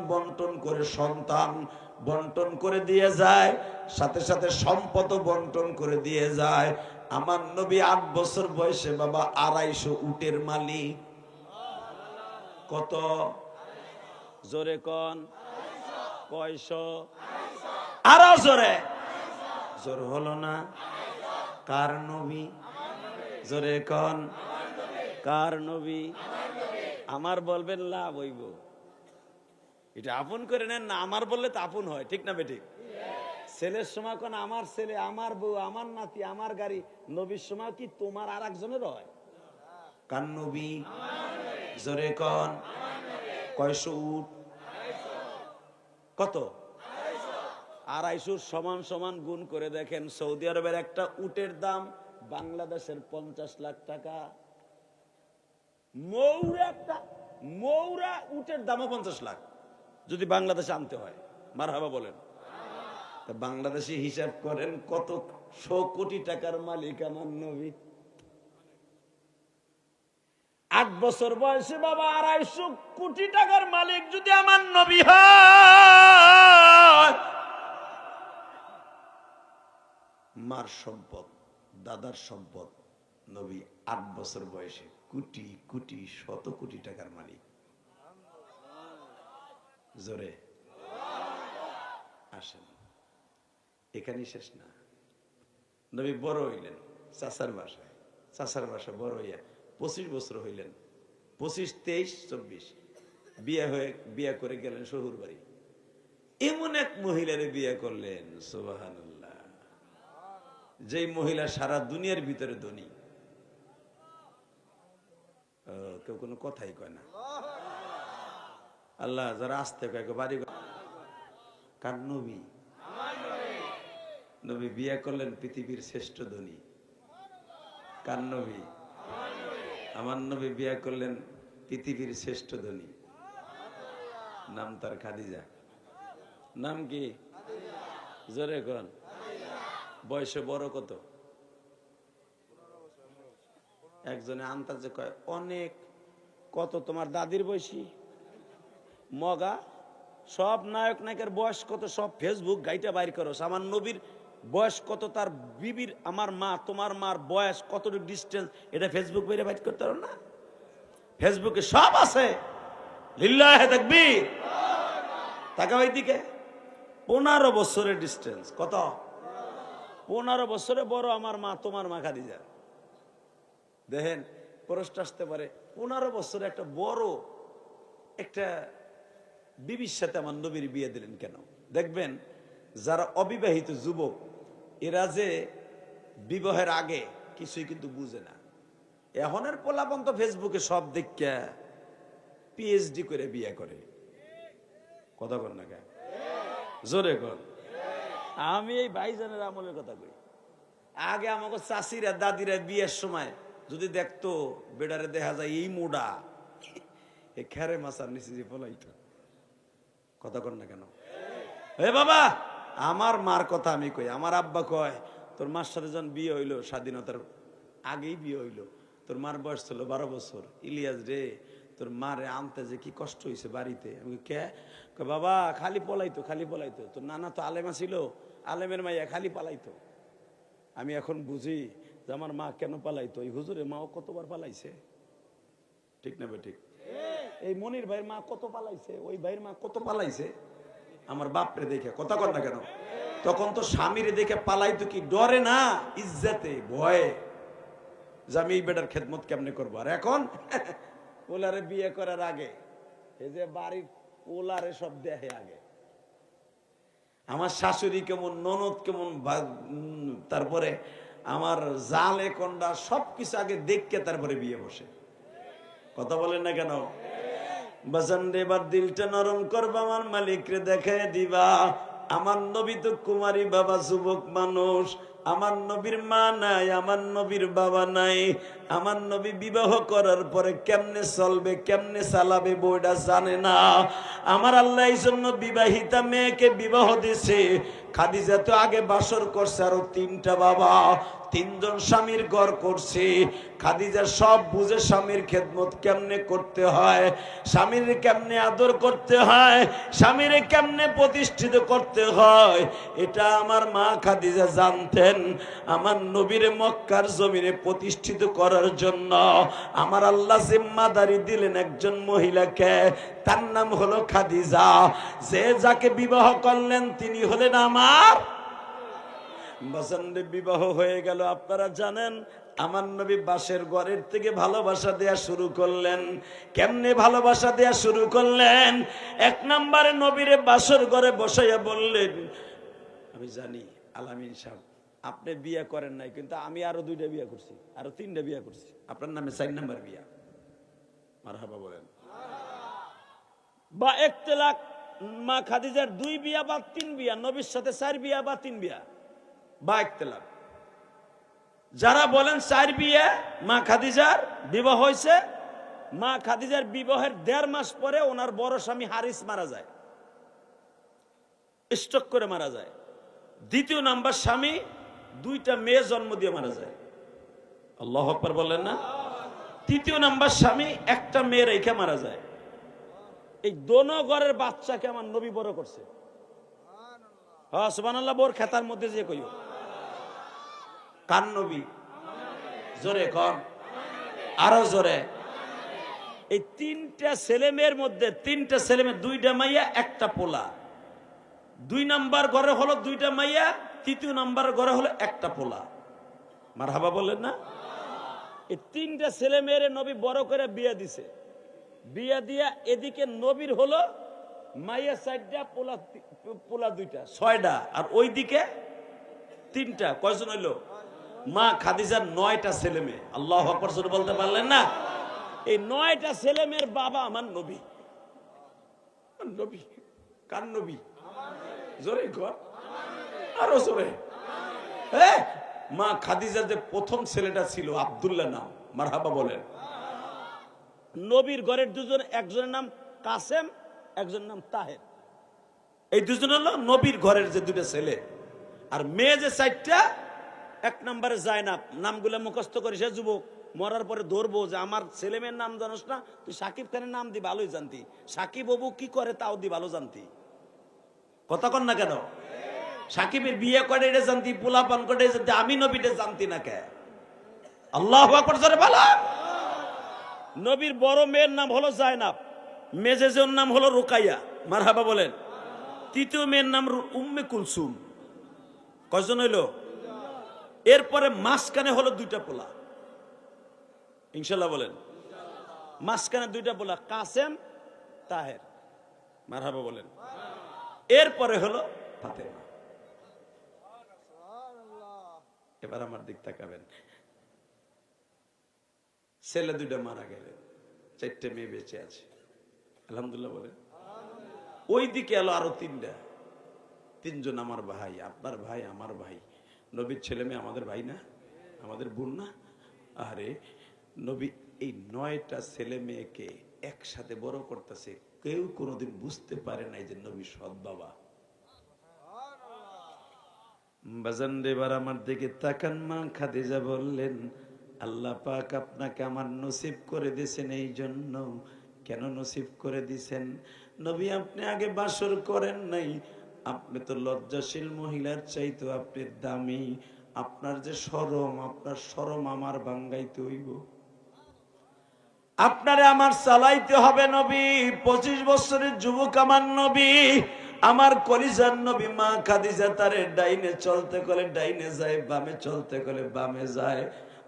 বন্টন করে দিয়ে যায়, সাথে সাথে সম্পদ বন্টন করে দিয়ে যায়। আমার নবী 8 বছর বয়সে বাবা 250 উটের মালিক। কত? জোরে কোন? কয়শো? আরো জোরে? জোর হলো না? কার নবী? জোরে কোন? কার নবী? আমার বলবেন লাভ হইব, এটা আপন করে নেন না। আমার বললে তো আপন হয়, ঠিক না বেঠিক? ছেলের সময় কোন আমার ছেলে, আমার বউ, আমার নাতি, আমার গাড়ি। নবীর সময় কি তোমার আর একজনের হয়? কার নবী? জোরে কন। কয়শো উট? কত? 250 সমান সমান গুণ করে দেখেন। সৌদি আরবের একটা উটের দাম বাংলাদেশের 50 লাখ টাকা। মৌরা উটের দামও 50 লাখ যদি বাংলাদেশে আনতে হয়। মারহাবা বলেন। বাংলাদেশে হিসাব করেন কত 100 কোটি টাকার মালিক আমার নবী। 8 বছর বয়সে বাবা 250 কোটি টাকার মালিক যদি আমার নবী হয়, মার সম্পদ, দাদার সম্পদ, নবী 8 বছর বয়সে কোটি কোটি 100 কোটি টাকার মালিক। জোরে আসেন। এখানেই শেষ না। নবী বড় হইলেন চাচার বাসায়। চাচার বাসা বড় হইয়া 25 বছর হইলেন। 25, 23, 24 বিয়ে করে গেলেন শ্বশুর বাড়ি। এমন এক মহিলারে বিয়ে করলেন, সুবহানাল্লাহ, যেই মহিলা সারা দুনিয়ার ভিতরে ধনী। কেউ কোনো কথাই কয় না। আল্লাহ যারা আসতে কয় বাড়ি। কার নবী? নবী বিয়ে করলেন পৃথিবীর শ্রেষ্ঠ ধনী। কার নবী? আমার নবী বিয়ে করলেন পৃথিবীর শ্রেষ্ঠ ধনী। নাম তার খাদিজা। নাম কি? জোরে কোন। বয়সে বড় কত? একজনে আন্তাজে কয় অনেক। কত তোমার দাদির বয়সী? মগা সব নায়ক নায়কের বয়স কত সব ফেসবুক গাইটা বাইর করো। আমার নবীর বয়স কত, তার বিবির, আমার মা, তোমার মার বয়স কতটুকু ডিস্টেন্স, এটা ফেসবুক বাইরে বাইর করতে পারো না? ফেসবুকে সব আছে। লিল্লাহে তাকবীর। তাকাও এইদিকে। 15 বছরের ডিস্টেন্স। কত? 15 বছরে বড় আমার মা, তোমার মা খাদিজা। দেখেন প্রশ্ন আসতে পারে 15 বছরে একটা বড় একটা বিবির সাথে আমার নবীর বিয়ে দিলেন কেন? দেখবেন যারা অবিবাহিত যুবক, এরা যে বিবাহের আগে কিছুই কিন্তু বুঝে না। এখনের পোলাপন তো ফেসবুকে সব দেখা পিএইচডি করে বিয়ে করে। কথা কর না কেন? জোরে কর। আমি এই ভাইজানের আমলের কথা কই। আগে আমাকে চাষিরা দাদিরা বিয়ের সময় যদি দেখতো বেড়ারে দেখা যায় এই মোড়া, এ খেরে মাছার নিচে যে পলাইতো। কথা কর না কেন? এ বাবা, আমার মার কথা আমি কই। আমার আব্বা কয় তোর মার সাথে যখন বিয়ে হইলো, স্বাধীনতার আগেই বিয়ে হইলো, তোর মার বয়স ছিল 12 বছর। ইলিয়াস রে, তোর মারে আনতে যে কি কষ্ট হয়েছে বাড়িতে। আমি কে? বাবা খালি পলাইতো, খালি পলাইতো। তোর নানা তো আলেমা ছিল, আলেমের মাইয়া খালি পালাইতো। আমি এখন বুঝি যে আমার মা কেন পালাইতো। এই হুজুরের মাও কতবার পালাইছে। ঠিক না ঠিক? এই মনির ভাইয়ের মা কত পালাইছে, ওই ভাইয়ের মা কত পালাইছে। আমার বাপরে দেখে। কথা কর না কেন? তখন তো স্বামীরে দেখে পালাইতো কি ডরে না, ইজ্জতে ভয়ে, যে আমি এই বেটার খেদমত কেমনে করবো। আর এখন ওলারে বিয়ে করার আগে এই যে বাড়ির ওলারে সব দেখে আগে। আমার শাশুড়ি কেমন, ননদ কেমন, তারপরে আমার জালে কন্ডা সবকিছু আগে দেখকে তারপরে বিয়ে বসে। কথা বলেন না কেন? বাজান রে, এবার দিলটা নরম করবা, আমার মালিক রে দেখায় দিবা। আমার নবী তো কুমারী বাবা, যুবক মানুষ। আমার নবীর মা নাই, আমার নবীর বাবা নাই। আমার নবী বিবাহ করার পরে কেমনে চলবে, কেমনে চালাবে বইটা জানে না। আমার আল্লাহ এই জন্য বিবাহিতা মেয়েকে বিবাহ দিছে। খাদিজা তো আগে বাসর করছে আরো 3টা বাবা, 3 জন স্বামীর ঘর করছে। খাদিজা সব বুঝে স্বামীর খেদমত কেমনে করতে হয়, স্বামীর কেমনে আদর করতে হয়, স্বামীর কেমনে প্রতিষ্ঠিত করতে হয়, এটা আমার মা খাদিজা জানতেন। আমার নবীর মক্কার জমিনে প্রতিষ্ঠিত করার জন্য আমার আল্লাহ জিম্মাদারি দিলেন একজন মহিলাকে, তার নাম হলো খাদিজা। যে যাকে বিবাহ করলেন তিনি হলেন আমার বাসানদের বিবাহ হয়ে গেল। আপনারা জানেন আমার নবী বাসের ঘরের থেকে ভালোবাসা দেয়া শুরু করলেন। কেমনে ভালোবাসা দেয়া শুরু করলেন? 1 নম্বরে নবীরে বাসর ঘরে বসাইয়া বললেন, আমি জানি আলামিন সাহেব আপনি বিয়ে করেন নাই, কিন্তু আমি আরো 2টা বিয়ে করছি, আরো 3টা বিয়ে করছি, আপনার নামে 4 নাম্বার বিয়া। মারহাবা বলেন। বা ইখতিলাফ, মা খাদিজার 2 বিয়া বা 3 বিয়া, নবীর সাথে 4 বিয়া বা 3 বিয়া, বা ইখতিলাফ। যারা বলেন 4 বিয়ে মা খাদিজার বিবাহ হয়েছে, মা খাদিজার বিবাহের 1.5 মাস পরে ওনার বড় স্বামী হারিস মারা যায়, স্ট্রোক করে মারা যায়। দ্বিতীয় নাম্বার স্বামী 2টা মেয়ে জন্ম দিয়ে মারা যায়। আল্লাহু আকবার বলেন না। তৃতীয় নাম্বার স্বামী 1টা মেয়ে রেখে মারা যায়। এই দোনো ঘরের বাচ্চাকে আমার নবী বড় করছে। হ্যাঁ সুবহানাল্লাহ, বোর খেতার মধ্যে যে কইও কার নবী? জোরে কর, আরো জোরে। এই 3টা ছেলে মেয়ের মধ্যে 3টা ছেলে মেয়ে, 2টা মাইয়া 1টা পোলা। 2 নাম্বার ঘরে হলো 2টা মাইয়া, তৃতীয় নাম্বার ঘরে হলো 1টা পোলা। মারহাবা বলেন না। এই 3টা ছেলে মেয়ের নবী বড় করে বিয়ে দিছে। বিয়ে দিয়া এদিকে নবীর হলো মাইয়া 4টা, পোলা 2টা, 6টা, আর ওইদিকে 3টা। কয়জন হইলো? মা খাদিজার 9টা ছেলে মেয়ে। আল্লাহু আকবার জোরে বলতে পারলেন না? এই 9টা ছেলে মেয়ের বাবা আমার নবী। নবী কার নবী? জোরে কর, আরো জোরে। মা খাদিজার যে প্রথম ছেলেটা ছিল আব্দুল্লাহ নাম, মারহাবা বলেন। নবীর ঘরের 2জন, একজনের নাম কাসেম, একজনের নাম তাহের। এই 2জন হলো নবীর ঘরের যে 2টা ছেলে। আর মেয়ে যে 4টা, 1 নম্বরে জায়নাব। নামগুলো মুখস্থ করিস যুবক, মরার পরে ধরবো যে আমার ছেলে মেয়ের নাম জানোস না, তুই সাকিব খানের নাম দি ভালোই জানতি, সাকিব বাবু কি করে তাও দি ভালো জানতি। কথা কন না কেন? সাকিবের বিয়ে করে এটা জানতি, পোলা পান করে জানতি, আমি নবীটা জানতি না কে? আল্লাহু আকবার জোরে বলো। নবীর বড় মেয়ের নাম হলো জায়নাব, মেজেজের নাম হলো রুকাইয়া। মারহাবা বলেন। তৃতীয় মেয়ের নাম উম্মে কুলসুম। কয়জন হইলো? এরপরে মাঝখানে হলো 2টা পোলা। ইনশাআল্লাহ বলেন। মাঝখানে 2টা পোলা, কাসেম, তাহের। মারহাবা বলেন। এরপরে হলো ফাতেমা। এবার আমার দিক তাকাবেন। ছেলে 2টা মারা গেলেন, 4টে মেয়ে বেঁচে আছে। আলহামদুলিল্লাহ বলেন। ওই দিকে এলো আরো 3টা। 3জন আমার ভাই, আপনার ভাই, আমার ভাই। নবীর ছেলে মেয়ে আমাদের ভাই না, আমাদের বোন না? আরে নবী এই 9টা ছেলে মেয়েকে একসাথে বড় করতেছে। কেউ কোনোদিন বুঝতে পারে নাই যে নবী সৎ বাবা। বাজান এবার আমার দিকে তাকান। মা খাদিজা বললেন, আল্লাহ পাক আপনাকে আমার নসিব করে দিয়েছেন এই জন্য। কেন নসিব করে দিয়েছেন? নবী আপনি আগে বাসর করেন নাই, আপনি তো লজ্জাশীল মহিলার চাইতো আপনি দামি। আপনার যে শরম, আপনার শরম আমার ভাঙ্গাইতে হইব, আপনারে আমার চালাইতে হবে। নবী 25 বছরের যুবক আমার নবী, আমার কলিজার নবী। মা খাদিজা তারে ডাইনে চলতে গেলে ডাইনে যায়, বামে চলতে গেলে বামে যায়।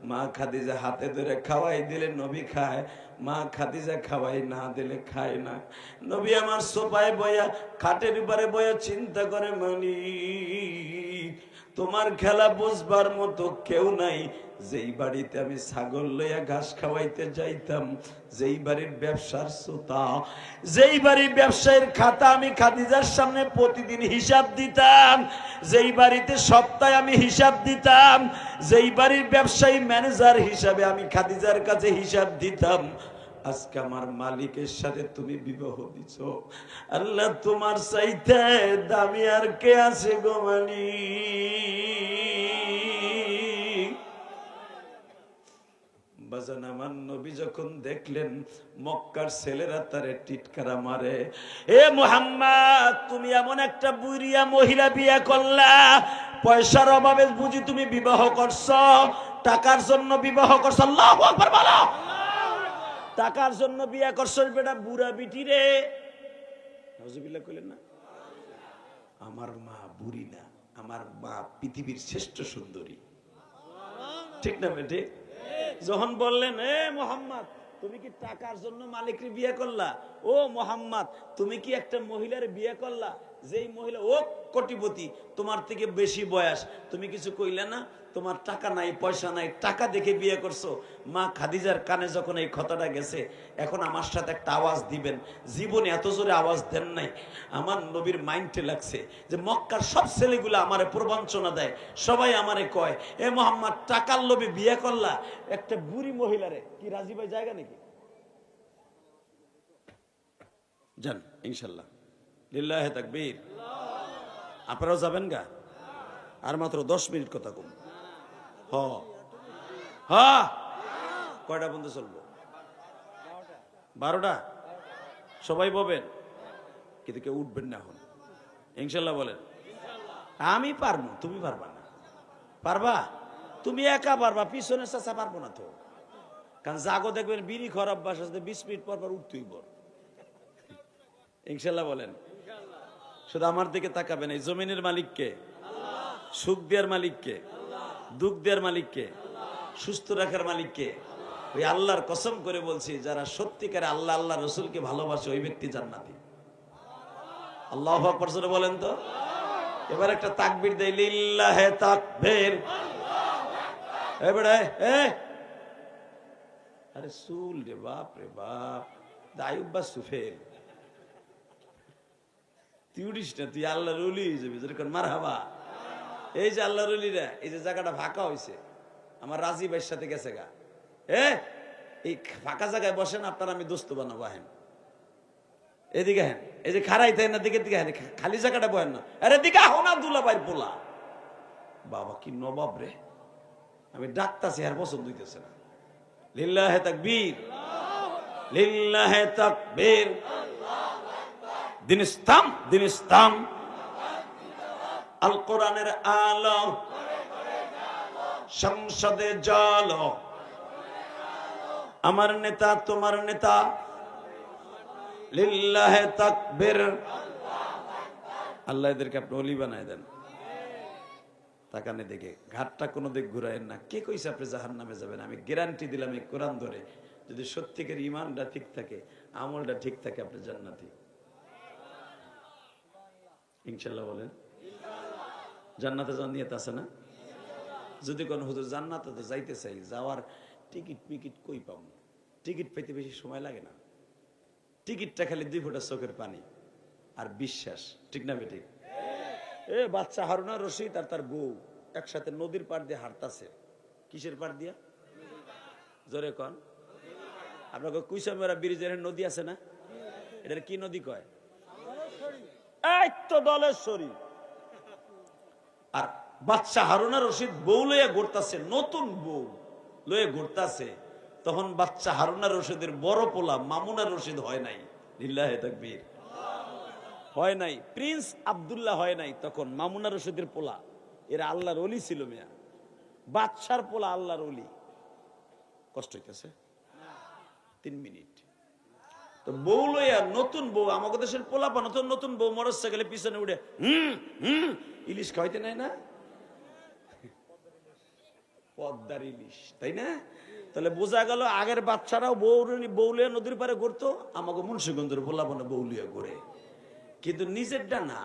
মা খাদিজা হাতে ধরে খাওয়াই দিলে নবী খায়, মা খাদিজা খাওয়াই না দিলে খায় না। নবী আমার সোফায় বয়া, খাটের উপরে বয়া চিন্তা করে, মালিক তোমার খেলা বুঝবার মতো কেউ নাই। যেই বাড়িতে আমি ছাগল লইয়া ঘাস খাওয়াইতে যাইতাম, যেই বাড়ির ব্যবসার সুতা, যেই বাড়ির ব্যবসায়ের খাতা আমি খাদিজার সামনে প্রতিদিন হিসাব দিতাম, যেই বাড়িতে সপ্তাহে আমি হিসাব দিতাম, যেই বাড়ির ব্যবসায়ী ম্যানেজার হিসাবে আমি খাদিজার কাছে হিসাব দিতাম, আজকে আমার মালিকের সাথে তুমি বিবাহ দিছ। আল্লাহ তোমার চাইতে দামি আর কে আছে গো মালিক? বাজান আমার নবী যখন দেখলেন মক্কার ছেলেরা তারে টিটকারা মারে, এ মুহাম্মদ তুমি এমন একটা বুড়িয়া মহিলা বিয়ে করলা, পয়সার অভাবে বুঝি তুমি বিবাহ করছো, টাকার জন্য বিবাহ করছো। আল্লাহু আকবার বলো। টাকার জন্য বিয়ে করছো বেটা, বুড়া বিটি রে। নাউজুবিল্লাহ কইলেন না? আমার মা বুড়ি না, আমার মা পৃথিবীর শ্রেষ্ঠ সুন্দরী। ঠিক না বেটে? যখন বললেন, এ মুহাম্মদ তুমি কি টাকার জন্য মালিকের বিয়ে করলা? ও মুহাম্মদ তুমি কি একটা মহিলার বিয়ে করলা? যেই মহিলা ও কোটিপতি, তোমার থেকে বেশি বয়স, তুমি কিছু কইলে না, তোমার টাকা নাই পয়সা নাই, টাকা দেখে বিয়ে করছো। মা খাদিজার কানে যখন এই কথাটা গেছে, এখন আমার সাথে একটা আওয়াজ দিবেন, জীবনে এত জোরে আওয়াজ দেন নাই। আমার নবীর মাইন্ডে লাগছে যে মক্কার সব ছেলেগুলো আমারে প্রবঞ্চনা দেয়, সবাই আমারে কয় এ মোহাম্মদ টাকার লোভে বিয়ে করলা একটা বুড়ি মহিলারে। কি রাজি ভাই জায়গা নাকি? যান ইনশাল্লাহ, লিল্লাহে তাকবীর। আপনারাও যাবেন গা? আর মাত্র 10 মিনিট কথা কম। হ্যাঁ, কয়টা বন্ধু চলবো? 12টা। সবাই বলবেন, কিন্তু কেউ উঠবেন না এখন, ইনশাল্লাহ বলেন। আমি পারবো, তুমি পারবা না। পারবা? তুমি একা পারবা, পিছনের চাচা পারবো না তো। কারণ জাগো দেখবেন বিড়ি খারাপ বাসা 20 মিনিট পর পর উঠতেই পর। ইনশাল্লাহ বলেন। শুধু আমার দিকে তাকাবেন। এই জমিনের মালিককে, সুখ দেওয়ার মালিককে, দুঃখ দেওয়ার মালিককে, সুস্থ রাখার মালিককে, ওই আল্লাহর কসম করে বলছি, যারা সত্যিকারে আল্লাহ আল্লাহ রসুলকে ভালোবাসে ওই ব্যক্তি জান্নাতি। আল্লাহু আকবার জোরে বলেন তো। এবার একটা তাকবীর দেই, লিল্লাহে তাকবীর। এবারে আরে সুল রে বাপ রে বাপ, দায়ুব বা সুফেল, তুই উড়িস না, তুই আল্লাহর ওলি হয়ে যাবি। যেরকম মারহাবা। এই যে আল্লাহর ওলিরা, এই যে জায়গাটা ফাঁকা হয়েছে, আমার রাজি ভাইয়ের সাথে গেছে গা। এই ফাঁকা জায়গায় বসেন, আপনার আমি দোস্ত বানাবো। হেন এদিকে, হেন এই যে খারাই তাই না, দিকে দিকে হেন, খালি জায়গাটা বহেন না। আরে দিকে আহ না, দুলাভাইয়ের পোলা। বাবা কি নবাব রে, আমি ডাকতাছি আর পছন্দ হইতেছে না। লিল্লাহে তাকবীর, লিল্লাহে তাকবীর। দিন ইসলাম, দিন ইসলাম, আল কোরআনের আলো, সংসদে জল, আমার নেতা তোমার নেতা, লিল্লাহে তাকবীর। আল্লাহ এদেরকে আপনি ওলি বানায় দেন। তাকানে দেখে ঘাটটা কোনো দিক ঘুরায়েন না। কে কইছে আপনি জাহান্নামে যাবেন? আমি গ্যারান্টি দিলাম এই কোরআন ধরে, যদি সত্যিকার ইমানটা ঠিক থাকে, আমলটা ঠিক থাকে, আপনি জান্নাতি ইনশাল্লাহ বলেন। জান্নাতে যাওয়ার নিয়ত আছে না? যদি কোন হুজুর জান্নাতে তো যাইতে চাই, যাওয়ার টিকিট পিকিট কই পাবো? টিকিট পাইতে বেশি সময় লাগে না। টিকিটটা খালি 2 ফোঁটা চোখের পানি আর বিশ্বাস, ঠিক না বেঠিক? বাচ্চা হারুনা রশিদ আর তার বউ একসাথে নদীর পাড় দিয়ে হাঁটতাছে। কিসের পাড় দিয়া? জোরে কন। আপনাকে কুইসামেরা ব্রিজের নদী আছে না? এটার কি নদী কয়? এই তো দলেশ্বরী। আর বাচ্চা হারুনা রশিদ বউ লইয়া ঘুরতাছে, নতুন বউ লইয়া ঘুরতাছে। তখন বাচ্চা হারুনা রশিদের বড় পোলা মামুনা রশিদ হয় নাই। লিল্লাহে তাকবীর। হয় নাই, প্রিন্স আব্দুল্লাহ হয় নাই। তখন মামুনা রশিদের পোলা, এরা আল্লাহর ওলি ছিল। মিয়া বাদশার পোলা আল্লাহর ওলি। কষ্ট হইতেছে? 3 মিনিট। তো বউ লইয়া, নতুন বউ, আমাদের দেশের পোলা পানো তো, নতুন বউ মরচ্ছে গেলে পিছনে উঠে ইলিশ খাওয়াইতে নাই না, পদ্মার ইলিশ, তাই না? তাহলে বোঝা গেল আগের বাচ্চারাও বউ লইয়া নদীর পারে ঘুরতো, আমাকে মুন্সিগঞ্জের পোলা পানো বউ লইয়া ঘুরে, কিন্তু নিজেরটা না।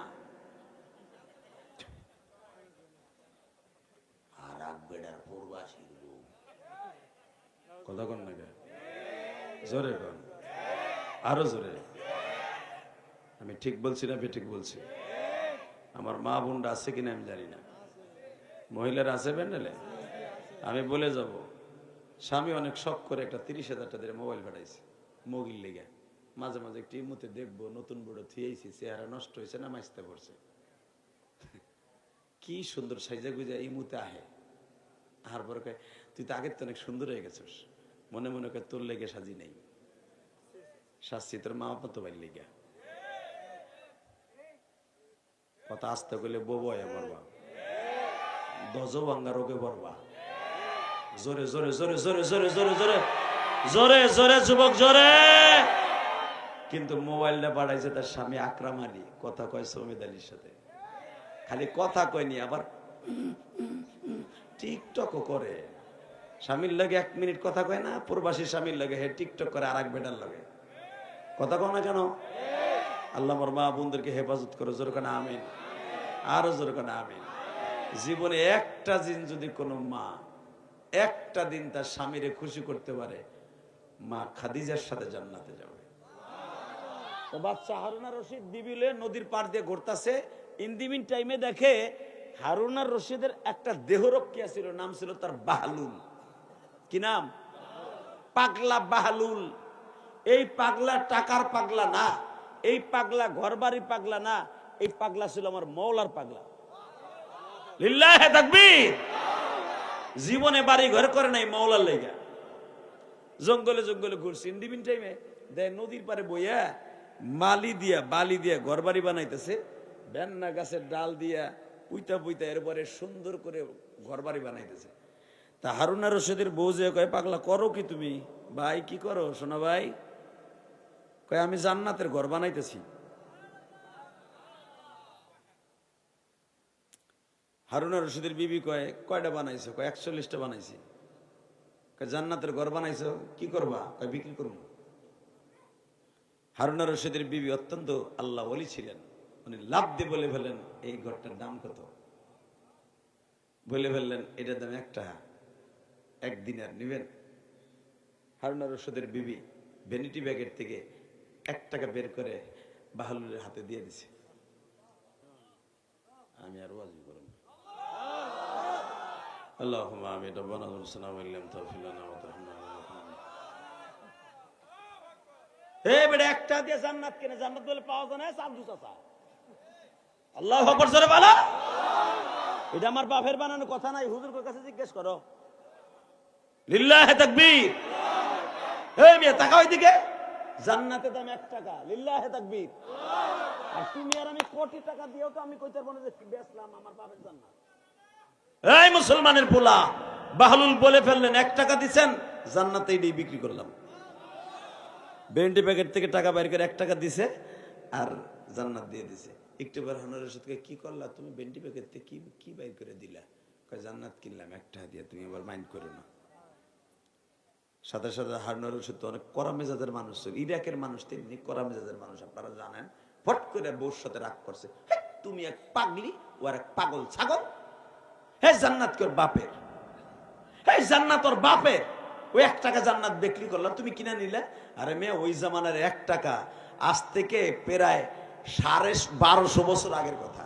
আর বেড়ার প্রবাসী কথা কন না, জোরে কন, আরো জোরে। আমি ঠিক বলছি না বেঠিক বলছি? আমার মা বোনরা আছে কিনা আমি জানি না, মহিলারা আছে প্যান্ডেলে? আমি বলে যাব, স্বামী অনেক শখ করে একটা 30,000 টাকা দিয়ে মোবাইল পাঠাইছে মগির লেগে। মাঝে মাঝে একটু ইমুতে দেখবো, নতুন বড় থিয়েছি, চেহারা নষ্ট হয়েছে না মাইস্তে পড়ছে। কি সুন্দর সাইজা গুজা ইমুতে আহে। আহার পরে কয়, তুই তো আগের তো অনেক সুন্দর হয়ে গেছিস। মনে মনে কয়, তোর লেগে সাজি নেই, শাস্তি তোর মা বাবা তো বাইর লেগে। কথা আসতে গেলে বয়া বরবা, দজ ভাঙ্গা রোগে বরবা। জোরে জোরে জোরে জোরে জোরে জোরে জোরে জোরে জোরে যুবক জোরে। কিন্তু মোবাইলটা পাঠাইছে তার স্বামী আকরাম আলী, কথা কয় সৌমিদ আলীর সাথে। খালি কথা কয়নি, আবার টিকটকও করে। স্বামীর লাগে 1 মিনিট কথা কয় না, প্রবাসী স্বামীর লাগে হে টিকটক করে আর এক বেটার লাগে। কথা কও না কেন? আল্লাহ আমার মা বোনদেরকে হেফাজত করো, জোরে কানা আমিন, আরো জোরে কানা আমিন। জীবনে একটা দিন যদি কোনো মা একটা দিন তার স্বামীরে খুশি করতে পারে, মা খাদিজার সাথে জান্নাতে যাবে। তো বাচ্চা হারুনা রশিদ বিবিলে নদীর পাড় দিয়ে ঘুরতেছে, ইন্দিমিন টাইমে দেখে হারুনা রশিদের একটা দেহরক্ষী ছিল, নাম ছিল তার বাহলুল। কি নাম? পাগলা বাহলুল। এই পাগলা টাকার পাগলা না, এই পাগলা ঘরবাড়ি পাগলা না, এই পাগলা ছিল আমার মওলার পাগলা। লিল্লাহে তাকবীর। জীবনে বাড়ি ঘর করে নাই, মওলার লেগা জঙ্গলে জঙ্গলে ঘুরছি। ইন্দিমিন টাইমে দেখ নদীর পারে বইয়া বালি দিয়া ঘর বাড়ি বানাইতেছে, বেন্না গাছের ডাল দিয়া পুইতা পুইতা এরপরে সুন্দর করে ঘর বাড়ি বানাইতেছে। তা হারুনা রশিদের বউ যে কয়, পাগলা করো কি তুমি? ভাই কি করো শোনা ভাই? কয় আমি জান্নাতের ঘর বানাইতেছি। হারুনা রশিদের বিবি কয়, কয়টা বানাইছো? কয় 41টা বানাইছি। কয় জান্নাতের ঘর বানাইছো, কি করবা? কয় বিক্রি করবো। হারুনা রশিদের বিবি অত্যন্ত আল্লাহ ওলি ছিলেন, উনি লাভ দিয়ে বলে ফেললেন, এই ঘরটার দাম কত? বলে ফেললেন, এটার দাম 1 টাকা, 1 দিনার নিবেন? হারুনা রশিদের বিবি ভ্যানিটি ব্যাগের থেকে 1 টাকা বের করে বাহলুলের হাতে দিয়ে দিছে। আমি আর ওয়াজি করব না। আল্লাহুম্মা আমিন। রব্বানা যালামনা ওয়া ইল্লাম তাগফির লানা ওয়া তারহামনা। হে বেটা, 1 টাকা দিয়ে জান্নাত কেনে? জান্নাত বলে পাওয়া যায় না, চান্দু চাচা। আল্লাহু আকবার, জোরে বলো। এটা আমার বাপের বানানো কথা নাই, হুজুরের কাছে জিজ্ঞেস করো। লিল্লাহে তাকবীর। হে মিয়া তাকাও এদিকে, জান্নাতের দাম 1 টাকা। লিল্লাহে তাকবীর। আর তুমি আর আমি কোটি টাকা দিয়েও তো আমি কইতে পারবো না যে বেচলাম আমার বাপের জান্নাত। এই মুসলমানের পোলা, বাহলুল বলে ফেললেন, 1 টাকা দিছেন, জান্নাতে এটাই বিক্রি করলাম। ভেন্ডি প্যাকেট থেকে টাকা বাইর করে 1 টাকা দিছে আর জান্নাত দিয়ে দিছে। একটু বার হারুনা রশিদকে, কি করলা তুমি? ভেন্ডি প্যাকেট থেকে কি বাইর করে দিলা? কয় জান্নাত কিনলাম 1 টাকা দিয়ে, তুমি আবার মাইন্ড করো না। সাথে সাথে হারুনা রশিদ তো অনেক কড়া মেজাজের মানুষ ছিল, ইরাকের মানুষ তেমনি কড়া মেজাজের মানুষ, আপনারা জানেন। ফট করে বউর সাথে রাগ করছে, তুমি এক পাগলি, ও আর এক পাগল ছাগল। হে জান্নাত তোর বাপের, হে জান্নাত তোর বাপের। ওই 1 টাকা জান্নাত বিক্রি করলাম, তুমি কিনে নিলে। আরে মেয়ে, ওই জামানার 1 টাকা আজ থেকে প্রায় 1250 বছর আগের কথা।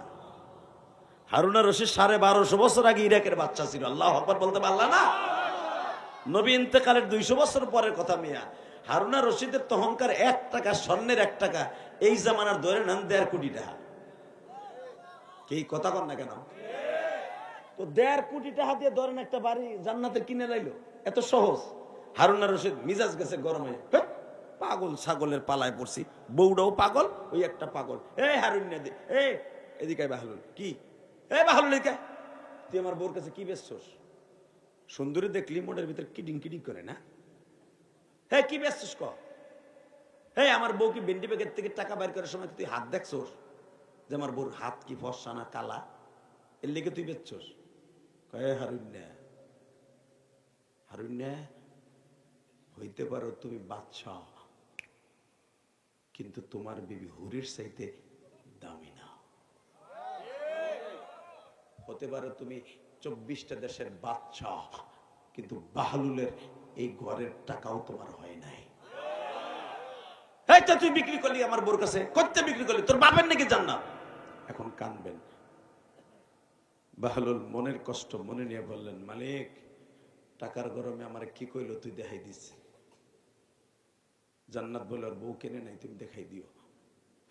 হারুনা রশিদ 1250 বছর আগে ইরাকের বাচ্চা ছিল। আল্লাহু আকবার বলতে পারলা না? নবী ইন্তেকালের 200 বছর পরের কথা মিয়া। হারুনা রশিদের তো অহংকার 1 টাকা, স্বর্ণের 1 টাকা, এই জামানার ধরে নেন 1.5 কোটি টাকা। কি কথা কন না কেন? তো 1.5 কোটি টাকা দিয়ে ধরেন একটা বাড়ি জান্নাতের কিনে লাইলো, এত সহজ? হারুনা রশিদ মিজাজ গেছে গরমে, পাগল ছাগলের পালায় পড়ছি, বউটাও পাগল, ওই একটা পাগল। এই হারুন এদিকে বাহলুল, কি বাহলুল, তুই আমার বউর কাছে কি বেচছস? সুন্দরী দেখলি মোটের ভিতরে কিডিং কিডিং করে না? কি বেচছস ক? আমার বউ কি ভেন্ডি প্যাকেট থেকে টাকা বাইর করার সময় তুই হাত দেখছস যে আমার বউর হাত কি ফর্সা না কালা? এর লেগে তুই বেচছস? হারুন্যা, হইতে পারো তুমি বাদশাহ, কিন্তু তোমার বিবি হুরির চাইতে দামি না। হতে পারো তুমি 24টা দেশের বাদশাহ, কিন্তু বাহলুলের এই ঘরের টাকাও তোমার হয় নাই। তুই বিক্রি করলি আমার বোর কাছে, করতে বিক্রি করলি, তোর বাপের নাকি জান্নাত? এখন কানবেন। বাহলুল মনের কষ্ট মনে নিয়ে বললেন, মালিক, টাকার গরমে আমার কি কইলো তুই দেখাই দিস। জান্নাত বলে আর বউ কেনে নাই, তুমি দেখাই দিও।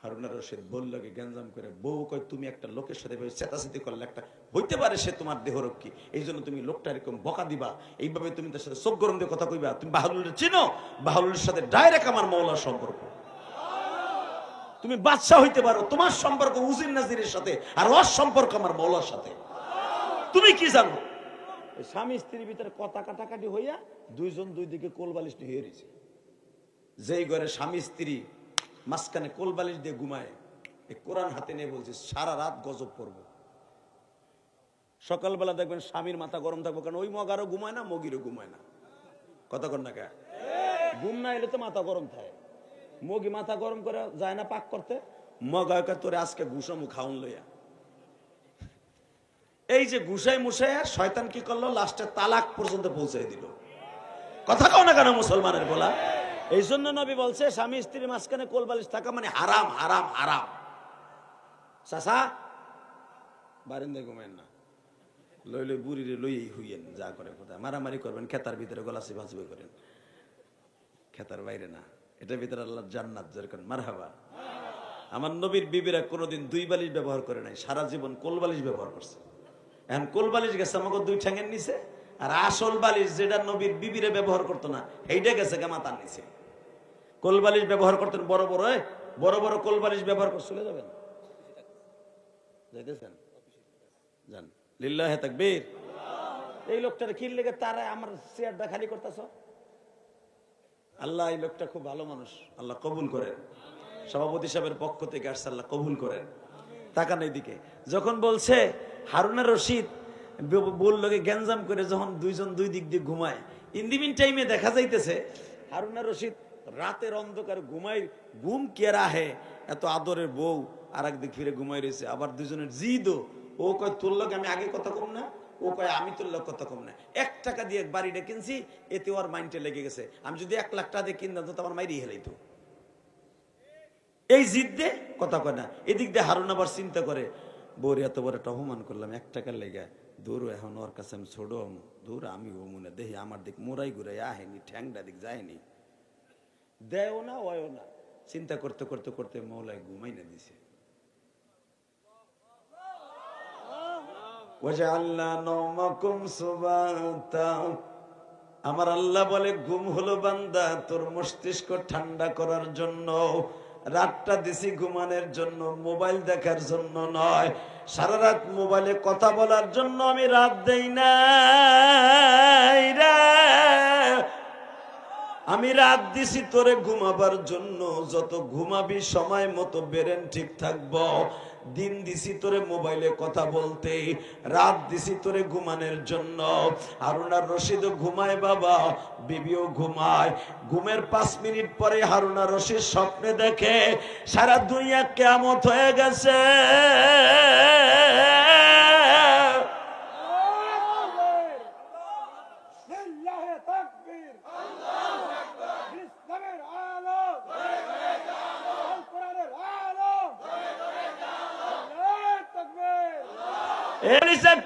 হারুনা রশিদ বলল গ্যাঞ্জাম করে, বউ কয় তুমি একটা লোকের সাথে চেতাচেতি করলে, একটা হইতে পারে সে তোমার দেহরক্ষী, এই জন্য তুমি লোকটা এরকম বকা দিবা, এইভাবে তুমি তার সাথে চোখ গরম দিয়ে কথা কইবা। তুমি বাহলুলের চিনো? বাহলুলের সাথে ডাইরেক্ট আমার মওলার সম্পর্ক। তুমি বাদশাহ হইতে পারো, তোমার সম্পর্ক উজির নাজিরের সাথে, আর ওর সম্পর্ক আমার মওলার সাথে। তুমি কি জানো? স্বামী স্ত্রীর ভিতরে কথা কাটাকাটি হইয়া দুইজন দুই দিকে কোল বালিশ নিয়ে হয়েছে। যেই ঘরে স্বামী স্ত্রী মাঝখানে কোল বালিশ দিয়ে ঘুমায়, এই কোরআন হাতে নিয়ে বলছে সারা রাত গজব পড়ব। সকালবেলা দেখবেন স্বামীর মাথা গরম থাকবো, কারণ ওই মগারও ঘুমায় না, মগিরও ঘুমায় না। কথা কর না, ঘুম না এলে তো মাথা গরম থাকে। মগি মাথা গরম করে যায় না পাক করতে, মগায়কা তোরে আজকে ঘুষামু খাউন লইয়া। এই যে ঘুষাই মুসাই আর শয়তান কি করলো, লাস্টে তালাক পর্যন্ত পৌঁছাই দিল। কথা কও না কেন মুসলমানের বলা? এই জন্য নবী বলছে স্বামী স্ত্রীর মাঝখানে কোলবালিশ থাকা মানে হারাম হারাম হারাম। চাচা বারিন্দায় ঘুমেন না, লই লই বুড়ি রে লই হইয়েন, যা করে কোথায় মারামারি করবেন, খেতার ভিতরে গলাচি ভাজবে করেন, খেতার বাইরে না, এটার ভিতরে আল্লাহর জান্নাত যেরকম মারহাবা। আমার নবীর বিবিরা কোনোদিন দুই বালিশ ব্যবহার করে নাই, সারা জীবন কোলবালিশ ব্যবহার করছে। এখন কোলবালিশ গেছে আমাকে দুই ঠ্যাঙের নিচে, আর আসল বালিশ যেটা নবীর বিবিরে ব্যবহার করতো না এইটা গেছে মাথার নিচে। কোলবালিশ ব্যবহার করতেন বড় বড়, বড় বড় কোলবালিশ ব্যবহার করে চলে যাবেন, যাইতেছেন যান, লিল্লাহে তাকবীর। এই লোকটার কি লেগে তারা আমার চেয়ারটা খালি করতেছ? আল্লাহ এই লোকটা খুব ভালো মানুষ, আল্লাহ কবুল করেন। সভাপতি সাহেবের পক্ষ থেকে আসছে, আল্লাহ কবুল করেন। তাকান এইদিকে, যখন বলছে হারুনা রশিদ বলল গ্যাঞ্জাম করে যখন দুইজন দুই দিক দিয়ে ঘুমায়, ইন দি মিন টাইমে দেখা যাইতেছে হারুনা রশিদ রাতের অন্ধকার ঘুমাই, ঘুম কে রাহে, এত আদরের বউ আর একদিক ফিরে ঘুমাই রয়েছে, আবার দুজনের জিদও, ও কয় তোর লোক আমি আগে কথা কম না, ও কয় আমি তোর লোক কথা কম না, 1 টাকা দিয়ে বাড়িটা কিনছি, এতে ওর মাইন্ডে লেগে গেছে, আমি যদি 1 লাখ টাকা দিয়ে কিনতাম তো আমার মাইরি হেলাইতো। এই জিদ দে কথা কয় না। এদিক দিয়ে হারুন আবার চিন্তা করে, বউর এত বড় একটা অপমান করলাম 1 টাকার লেগে, দূর এখন ওর কাছে আমি ছোট, দূর আমি ও মনে দেখি আমার দিক মোরাই ঘুরাই আহেনি, ঠ্যাংটা দিক যায়নি, দেও না ওয়ও না। চিন্তা করতে করতে করতে মৌলায় ঘুমাই না দিছে। আমার আল্লাহ বলে ঘুম হলো বান্দা তোর মস্তিষ্ক ঠান্ডা করার জন্য, রাতটা দিছি ঘুমানোর জন্য, মোবাইল দেখার জন্য নয়। সারা রাত মোবাইলে কথা বলার জন্য আমি রাত দেই নাই রে, আমি রাত দিছি তোরে ঘুমাবার জন্য, যত ঘুমাবি সময় মতো বেরেন ঠিক থাকবো। দিন দিছি তোরে মোবাইলে কথা বলতে, রাত দিছি তোরে ঘুমানোর জন্য। হারুনার রশিদ ঘুমায় বাবা, বিবিও ঘুমায়। ঘুমের 5 মিনিট পরে হারুনার রশিদ স্বপ্নে দেখে সারা দুনিয়া কিয়ামত হয়ে গেছে।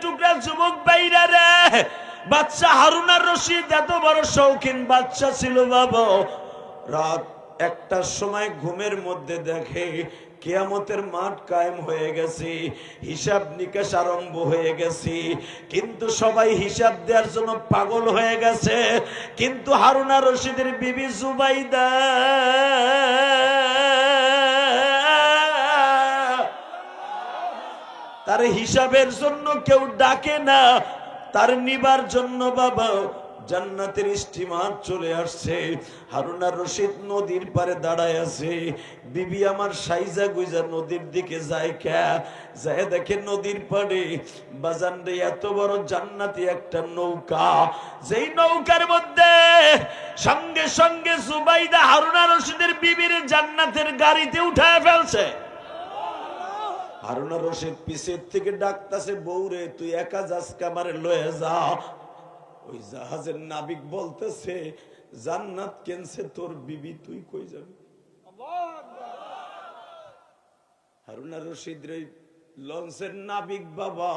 টুকরা যুবক বাইরা রে, বাচ্চা হারুনার রশিদ এত বড় শৌখিন বাচ্চা ছিল বাবা, রাত 1টার সময় ঘুমের মধ্যে দেখে কিয়ামতের মাঠ কায়েম হয়ে গেছে, হিসাব নিকাশ আরম্ভ হয়ে গেছে, কিন্তু সবাই হিসাব দেওয়ার জন্য পাগল হয়ে গেছে, কিন্তু হারুনা রশিদের বিবি জুবাইদা তার হিসাবের জন্য কেউ ডাকে না, তার নিবার জন্য বাবা জান্নাতের স্টিমার চলে আসছে। হারুনা রশিদ নদীর পারে দাঁড়ায় আছে, বিবি আমার সাইজা গুইজা নদীর দিকে যায়, যায় দেখে নদীর পাড়ে বাজান রে এত বড় জান্নাতি একটা নৌকা, যেই নৌকার মধ্যে সঙ্গে সঙ্গে জুবাইদা হারুনা রশিদের বিবির জান্নাতের গাড়িতে উঠায় ফেলছে। হারুনা রশিদ পিছের থেকে ডাকতেছে, বউরে তুই একা যাস কামারে লয়ে যা। ওই জাহাজের নাবিক বলতেছে, জান্নাত কেনছে তোর বিবি, তুই কই যাবি? হারুনা রশিদ রে লঞ্চের নাবিক বাবা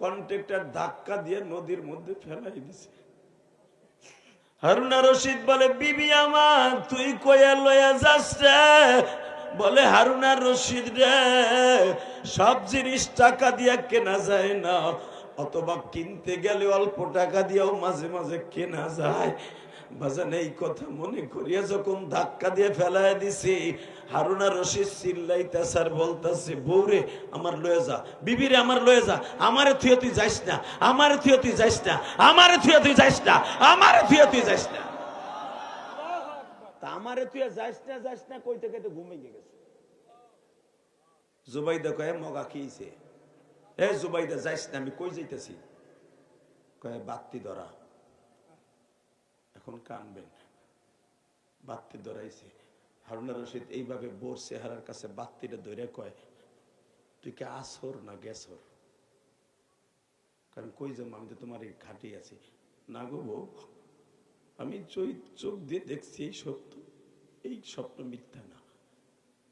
কন্ট্রাক্টর ধাক্কা দিয়ে নদীর মধ্যে ফেলাই দিছে। হারুনা রশিদ বলে, বিবি আমার তুই কইয়া লয়া যাস রে? বলে, হারুনা রশিদ রে সব জিনিস টাকা দিয়া কেনা যায় না, অথবা কিনতে গেলে অল্প টাকা দিয়েও মাঝে মাঝে কেনা যায়। বাজান এই কথা মনে করিয়া যখন ধাক্কা দিয়ে ফেলায় দিছি, হারুনা রশিদ চিল্লাইতেছে আর বলতেছে, বউরে আমার লয়ে যা, বিবিরে আমার লয়ে যা, আমারে থুয়ে তুই যাইস না, আমারে থুয়ে তুই যাইস না, আমারে থুয়ে তুই যাইস না, আমারে থুয়ে তুই যাইস না। আমারে তুই যাইস না যাইস না কইতে কইতে ঘুমিয়ে গেছে। জুবাইদা কয়ে মগা খেয়েছে, এ জুবাইদা যাইস না, আমি কই যাইতেছি? কয়ে বাত্তি ধরা, এখন কানবেন। বাত্তি ধরাইছে, হারুনা রশিদ এইভাবে বোর চেহারার কাছে বাত্তিটা ধরে কয়, তুই কি আসর না গেছর? কারণ কই যাম, আমি তো তোমার এই ঘাটি আছি। না গো বউ, আমি চোখ দিয়ে দেখছি এই সত্য, এই স্বপ্ন মিথ্যা না।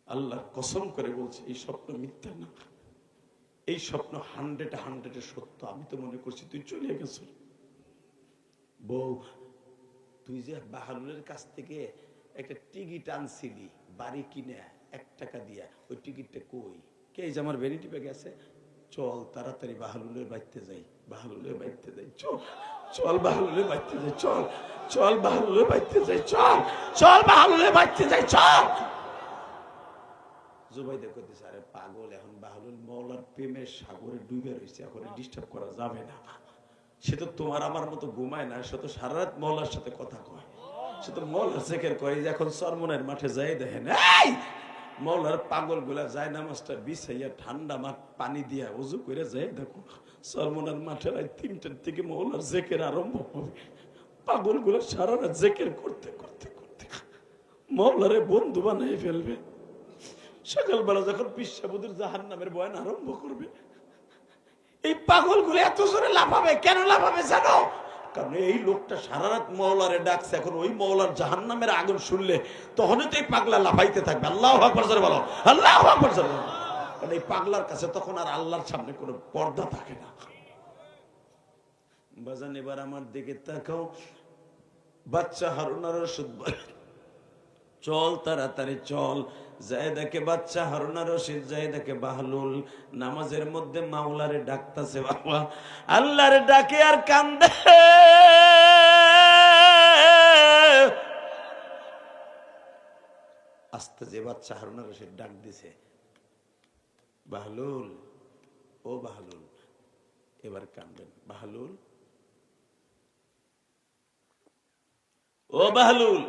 আল্লাহর কসম করে বলছি এই স্বপ্ন মিথ্যা না, এই স্বপ্ন 100 সত্য। আমি তো মনে করছি তুই চলে গেছ। বউ, তুই যে বাহালুলের কাছ থেকে একটা টিকিট আনছিলি বাড়ি কিনে 1 টাকা দিয়া, ওই টিকিটটা কই? কে যে আমার ভ্যানিটি ব্যাগে আছে। চল তাড়াতাড়ি বাহালুলের বাড়িতে যাই, বাহালুলের বাড়িতে যাই, চল চল বাহালুলের বাড়িতে যাই, চল চল বাহালুলের বাড়িতে যাই, চল চল বাহালুলের বাড়িতে যাই, চল। জুবাইদা কইতেছে, আরে পাগল, এখন বাহালুল মওলার প্রেমের সাগরে ডুবে রয়েছে, এখন ডিস্টার্ব করা যাবে না। সে তো তোমার আমার মতো ঘুমায় না, সে তো সারা রাত মওলার সাথে কথা কয়, সে তো মওলার জিকির করে। এখন সরমনের মাঠে যাই দেখেন, এই মওলার পাগল গুলা যায় নামাজটা বিছাইয়া ঠান্ডা পানি দিয়া ওযু করে যায়, দেখো সরমনের মাঠে রাত 3টার থেকে মওলার জিকির আরম্ভ হবে। পাগল গুলা সারা রাত জিকির করতে করতে করতে মওলারে বন্ধু বানাই ফেলবে। সকালবেলা যখন পিসাবুদের জাহান্নামের বয়ান আরম্ভ করবে, এই পাগলগুলো এত জোরে লাফাবে। কেন লাফাবে জানো? কারণ এই লোকটা সারা রাত মওলারে ডাকছে, এখন ওই মওলার জাহান্নামের আগুন শুনলে তখনই তো এই পাগলা লাফাইতে থাকবে। আল্লাহু আকবার জোরে বলো, আল্লাহু আকবার জোরে বলো। কারণ এই পাগলার কাছে তখন আর আল্লাহর সামনে কোনো পর্দা থাকে না। বাজান, এবার আমার দিকে তাকাও। বাচ্চা হারুন আর রশিদ চল তাড়াতাড়ি চল। জায়দাকে বাচ্চা হারুন আর রশিদ, জায়দাকে বাহলুল নামাজের মধ্যে মাওলারে ডাকতাছে। বাবা আল্লাহরে ডাকে আর কান্দে। আস্তে যে বাচ্চা হারুন আর রশিদ ডাক দিছে, বাহলুল, ও বাহলুল, এবার কান্দবেন। বাহলুল, ও বাহলুল।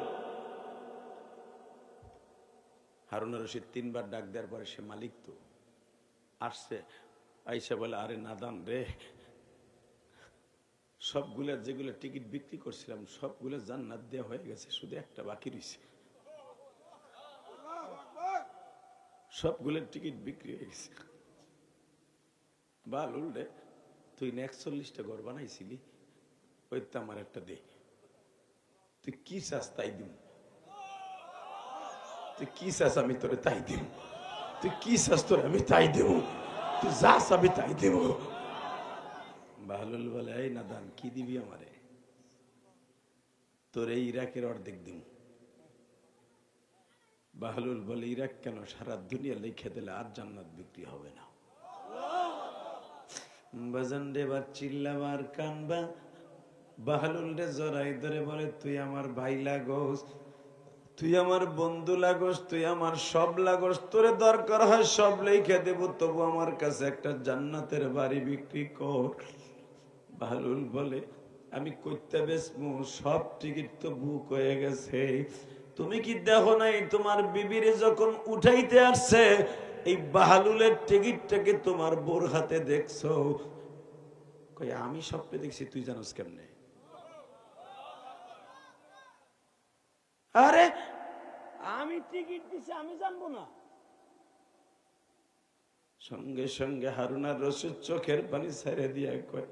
হারুন আর রশিদ 3 বার ডাক দেওয়ার পরে সে মালিক তো আসছে, আইসা বলে, আরে নাদান রে, সবগুলা যেগুলো টিকিট বিক্রি করছিলাম সবগুলো জান্নাত দেওয়া হয়ে গেছে, শুধু একটা বাকি রয়েছে। সবগুলোর টিকিট বিক্রি হয়ে গেছে। বাহলুল রে, তুই না 41টা ঘর বানাইছিলি, ওই তো আমার একটা দে। তুই কি চাস তাই দিব, তুই কি চাস আমি তোরে তাই দিব, তুই কি চাস তোরে আমি তাই দেব, তুই যা চাবি তাই দেব। বাহলুল বলে, এই নাদান কি দিবি আমারে? তোর এই ইরাকের অর্ধেক দিব। বাহলুল বলে, ইরাক কেন, সারা দুনিয়া লিখে দিলে আর জান্নাত বিক্রি হবে না। বাজান রে, এবার চিল্লাবার কানবা। বাহলুল রে জড়াই ধরে বলে, তুই আমার ভাই লাগোস, তুই আমার বন্ধু লাগোস, তুই আমার সব লাগোস, তোরে দরকার হয় সব লিখে দেব, তবু আমার কাছে একটা জান্নাতের বাড়ি বিক্রি কর। বাহলুল বলে, আমি কইতে বেসমু, সব টিকিট তো বুক হয়ে গেছে। তুমি কি দেখো নাই তোমার বিবিরে যখন উঠাইতে আসছে এই বাহলুলের টিকিটটাকে তোমার বোর হাতে দেখছো? কই, আমি স্বপ্নে দেখছি, তুই জানোস কেমনে? আরে আমি টিকিট দিছি, আমি জানবো না? সঙ্গে সঙ্গে হারুন আর রশিদ চোখের পানি ছেড়ে দিয়ে কয়,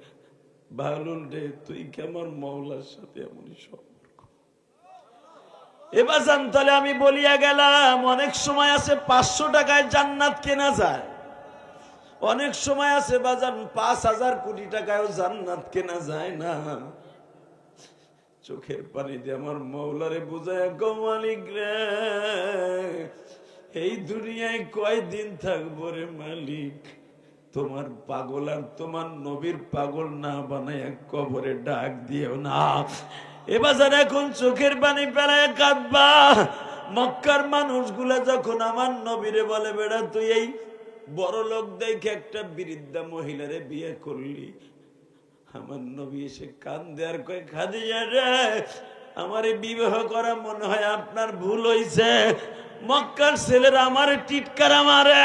বাহলুল রে, তুই কেমন মওলার সাথে এমনই সম্পর্ক। এবার জান, তাহলে আমি বলিয়া গেলাম, অনেক সময় আছে 500 টাকায় জান্নাত কেনা যায়, অনেক সময় আছে বাজান 5000 কোটি টাকায়ও জান্নাত কেনা যায় না। চোখের পানি দিয়ে আমার মওলারে বুঝায়, গো মালিক রে, এই দুনিয়ায় কয়দিন থাকবো রে মালিক, তোমার পাগল আর তোমার নবীর পাগল না বানায় কবরে ডাক দিও না। এবার এখন চোখের পানি ফেলায় কাঁদবা। মক্কার মানুষগুলা যখন আমার নবীরে বলে, বেড়া তুই এই বড় লোক দেখে একটা বৃদ্ধা মহিলারে বিয়ে করলি, আমার নবী এসে কান্দে আর কয়, খাদিজা রে, আমারে বিবাহ করা মনে হয় আপনার ভুল হইছে। মক্কার ছেলেরা আমারে টিটকারা মারে।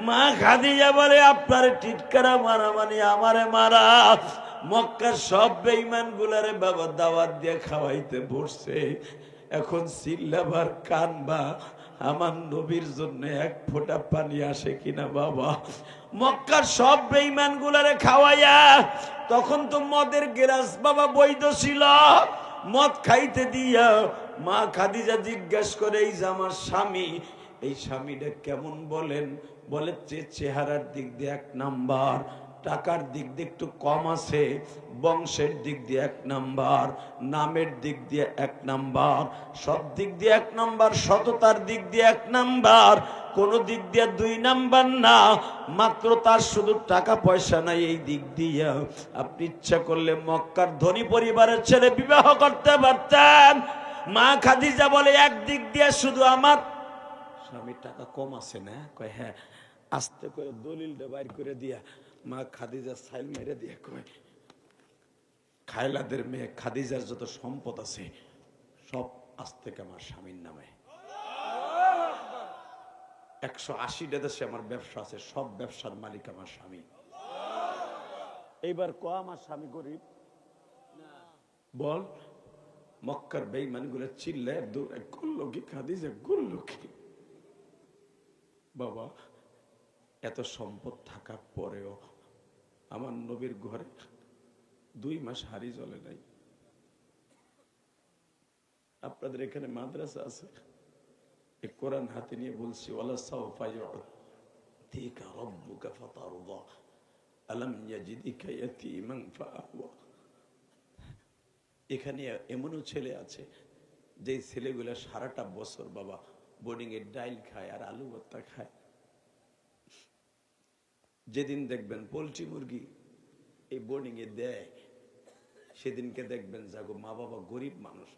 মা খাদিজা বলে, আপনার টিটকারা মারা মানে আমারে মারা। মক্কার সব বেঈমান গুলারে বাবা দাওয়াত দিয়ে খাওয়াইতে বসছে। এখন চিল্লাবার কানবা, আমার নবীর জন্য এক ফোঁটা পানি আসে কিনা বাবা। মক্কার সব বেঈমান গুলারে খাওয়াইয়া, তখন তো মদের গেলাস বাবা বৈধ ছিল, মদ খাইতে দিয়া মা খাদিজা জিজ্ঞেস করে, এই যে আমার স্বামী, এই স্বামীটা কেমন বলেন? বলে চেহারার দিক দিয়ে 1 নাম্বার, টাকার দিক দিয়ে একটু কম আছে, বংশের দিক দিয়ে 1 নাম্বার, নামের দিক দিয়ে 1 নাম্বার, সব দিক দিয়ে 1 নাম্বার, সততার দিক দিয়ে 1 নাম্বার, কোন দিক দিয়ে 2 নাম্বার না। মাত্র তার শুধু টাকা পয়সা নাই, এই দিক দিয়ে আপনি ইচ্ছা করলে মক্কার ধনী পরিবারের ছেলে বিবাহ করতে পারতেন। মা খাদিজা বলে, একদিক দিয়ে শুধু আমার স্বামীর টাকা কম আছে না? কয় হ্যাঁ। আস্তে করে দলিলটা বাইর করে দিয়া মা খাদিজা সাইল মেরে দিয়ে কয়, খায়লাদের মেয়ে খাদিজার যত সম্পদ আছে সব আজ থেকে আমার স্বামীর নামে। 180টা দেশে আমার ব্যবসা আছে, সব ব্যবসার মালিক আমার স্বামী। এইবার আমার স্বামী গরিব বল? মক্কার বেঈমানগুলো চিল্লায় দৌড়ে, করলো কি খাদিজা, করলো কি? বাবা, এত সম্পদ থাকার পরেও আমার নবীর ঘরে 2 মাস হাড়ি জ্বলে নাই। আপনাদের এখানে মাদ্রাসা আছে, এই কোরআন হাতে নিয়ে বলছি, ওয়ালা সাওফা ইউতিকা রাব্বুকা ফাতারদা আলাম ইয়াজিদিকা ইয়াতীমান ফাআওয়া। এখানে এমনও ছেলে আছে যে ছেলেগুলো সারাটা বছর বাবা বোর্ডিং এর ডাইল খায় আর আলু ভর্তা খায়। যেদিন দেখবেন পোল্ট্রি মুরগি এই বোর্ডিং এ দেয়, সেদিনকে দেখবেন যাগো মা বাবা গরিব মানুষ,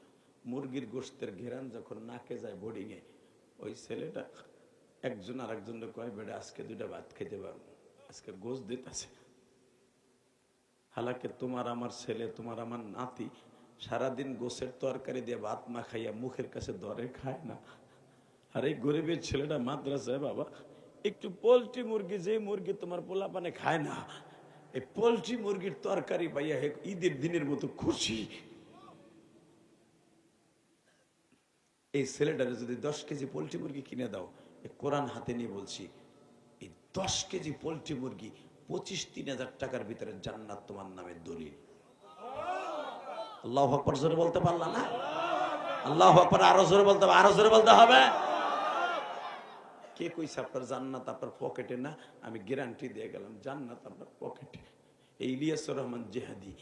মুরগির গোশতের ঘেরান যখন নাকে যায় বোর্ডিং এ, ওই ছেলেটা একজন আর একজনকে কয়, বেটা আজকে 2টা ভাত খেতে পারবো, আজকে গোশত দিতেছে। হালাকে তোমার আমার ছেলে, তোমার আমার নাতি সারাদিন গোশের তরকারি দিয়ে ভাত মা খাইয়া মুখের কাছে ধরে খায় না। আর এই গরিবের ছেলেটা মাদ্রাসায় বাবা একটু পোল্ট্রি মুরগি, যে মুরগি তোমার পোলাপানে খায় না, এই পোল্ট্রি মুরগির তরকারি পাইয়া ঈদের দিনের মতো খুশি। এই ছেলেটারে যদি 10 কেজি পোল্ট্রি মুরগি কিনে দাও, এই কোরআন হাতে নিয়ে বলছি, এই 10 কেজি পোল্ট্রি মুরগি 25-3000 টাকার ভিতরে জান্নাত তোমার নামে দলিল। আল্লাহু আকবার জোরে বলতে পারলা না? আল্লাহু আকবার আরো জোরে বলতে হবে, আরো জোরে বলতে হবে। কে কইছে আপনার জান্নাত আপনার পকেটে না? আমি গ্যারান্টি দিয়ে গেলাম, জান্নাত আপনার পকেটে। এই ইলিয়াসুর রহমান জিহাদি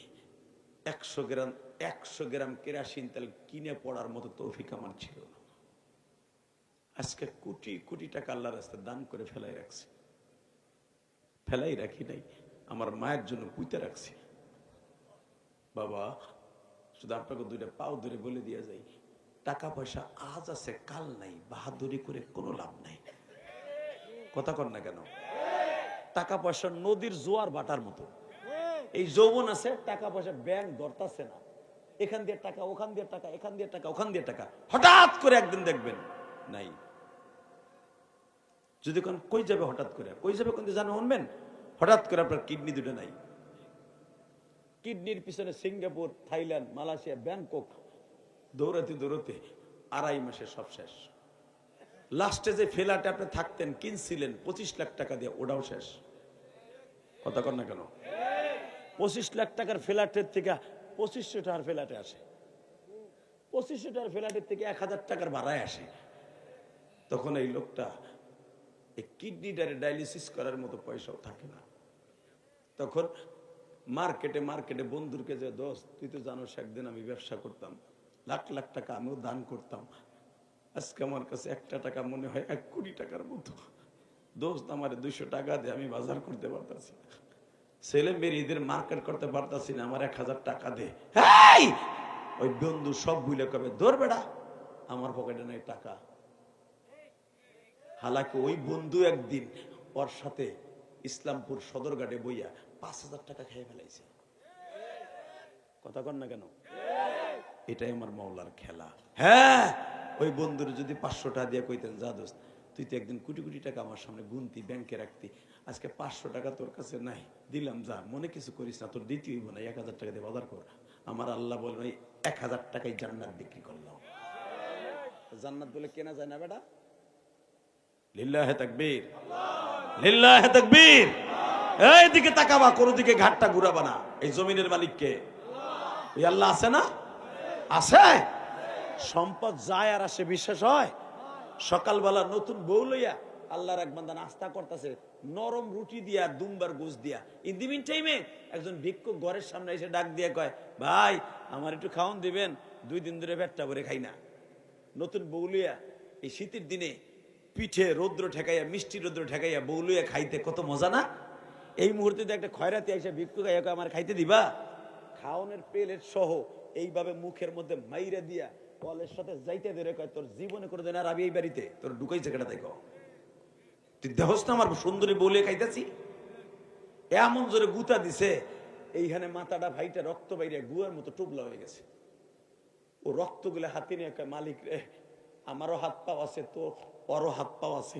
100 গ্রাম কেরাসিন তেল কিনে পড়ার মতো তৌফিক আমার ছিল না। আজকে কোটি কোটি টাকা আল্লাহর রাস্তায় দান করে ফেলাই রাখছি। ফেলাই রাখি নাই, আমার মায়ের জন্য পুঁতে রাখছি। বাবা, শুধু আপনাকে 2টা পাও ধরে বলে দিয়ে যাই, টাকা পয়সা আজ আছে কাল নাই, বাহাদুরি করে কোনো লাভ নাই। কথা কর না কেন? টাকা পয়সা নদীর জোয়ার বাটার মতো। এই যৌবন আছে, টাকা পয়সা ব্যাংক ধরতাছে না, এখান দিয়ে টাকা, ওখান দিয়ে টাকা, এখান দিয়ে টাকা, ওখান দিয়ে টাকা, হঠাৎ করে একদিন দেখবেন নাই। যদি কোন কই যাবে হঠাৎ করে, কই যাবে কোন জানো শুনবেন, হঠাৎ করে আপনার কিডনি 2টা নাই। কিডনির পিছনে সিঙ্গাপুর, থাইল্যান্ড, মালয়েশিয়া, ব্যাংকক দৌড়াতে দৌড়াতে 2.5 মাসে সব শেষ। লাস্টে যে ফ্ল্যাটে আপনি থাকতেন, কিনছিলেন 25 লাখ টাকা দিয়ে, ওটাও শেষ। কথা কর না কেন? 25 লাখ টাকার ফ্ল্যাটের থেকে 2500 টাকার ফ্ল্যাটে আসে, 2500 টাকার ফ্ল্যাটের থেকে 1000 টাকার ভাড়ায় আসে। তখন এই লোকটা এই কিডনিটারে ডায়ালিসিস করার মতো পয়সাও থাকে না। তখন মার্কেটে বন্ধুরকে যে, দোস্ত তুই তো জানোস একদিন আমি ব্যবসা করতাম, লাখ লাখ টাকা আমিও দান করতাম, আজকে আমার কাছে 1টা টাকা মনে হয় 1 কোটি টাকার মতো। দোস্ত আমার 200 টাকা দিয়ে আমি বাজার করতে পারতাছি না, ছেলে মেয়ে ঈদের মার্কেট করতে পারতাছি না, আমার 1000 টাকা দে। ওই বন্ধু সব বুঝলে কবে, ধর বেড়া আমার পকেটে নাই টাকা। হালাকি ওই বন্ধু একদিন ওর সাথে ইসলামপুর সদরঘাটে বইয়া 5000 টাকা খেয়ে ফেলাইছে। কথা কন না কেন? এটাই আমার মাওলার খেলা। হ্যাঁ, ওই বন্ধুর যদি 500 টাকা দিয়ে কইতেন, যা দোস্ত তুই তো একদিন কোটি কোটি টাকা আমার সামনে গুনতি, ব্যাংকে রাখতি, আজকে 500 টাকা তোর কাছে নাই, দিলাম, যা মনে কিছু করিস না, তোর দিতে হইব না, 1000 টাকা দিয়ে বাজার কর। আমার আল্লাহ বলেন ওই 1000 টাকায় জান্নাত বিক্রি করলাম। জান্নাত বলে কেনা যায় না বেটা? লিল্লাহে তাকবীর, লিল্লাহে তাকবীর। এইদিকে তাকাবা, কোন দিকে ঘাটটা ঘুরাবা না। এই জমিনের মালিক কে? ওই আল্লাহ আছে না? আছে। সম্পদ যায় আর আসে, বিশ্বাস হয়? সকালবেলা নতুন বউ লইয়া আল্লাহর এক বান্দা নাস্তা করতেছে, নরম রুটি দিয়া দুমবার গোস দিয়া। ইন দি মিন টাইমে একজন ভিক্ষুক ঘরের সামনে এসে ডাক দিয়ে কয়, ভাই আমার একটু খাওয়ান দিবেন, 2 দিন ধরে পেটটা ভরে খাই না। নতুন বউ লইয়া এই শীতের দিনে পিঠে রৌদ্র ঠেকাইয়া, মিষ্টি রৌদ্র ঠেকাইয়া বউ লইয়া খাইতে কত মজা না? এই মুহূর্তে একটা খয়রাতি এসে ভিক্ষুক আমার খাইতে দিবা? খাওয়ানোর প্লেট সহ এইভাবে মুখের মধ্যে মাইরা দিয়া কলের সাথে যাইতে ধরে কয়, তোর জীবনে করে দেন আর আমি এই বাড়িতে তোর ঢুকাইছে কেটা? তাই তুই দেহস না আমার সুন্দরী বলে খাইতেছি? এমন জোরে গুতা দিছে, এইখানে মাথাটা ভাইটা রক্ত বাইরে গুয়ার মতো টুবলা হয়ে গেছে। ও রক্তগুলো হাতে নিয়ে কয়, মালিক রে আমারও হাত পাও আছে, তো ওরও হাত পাও আছে,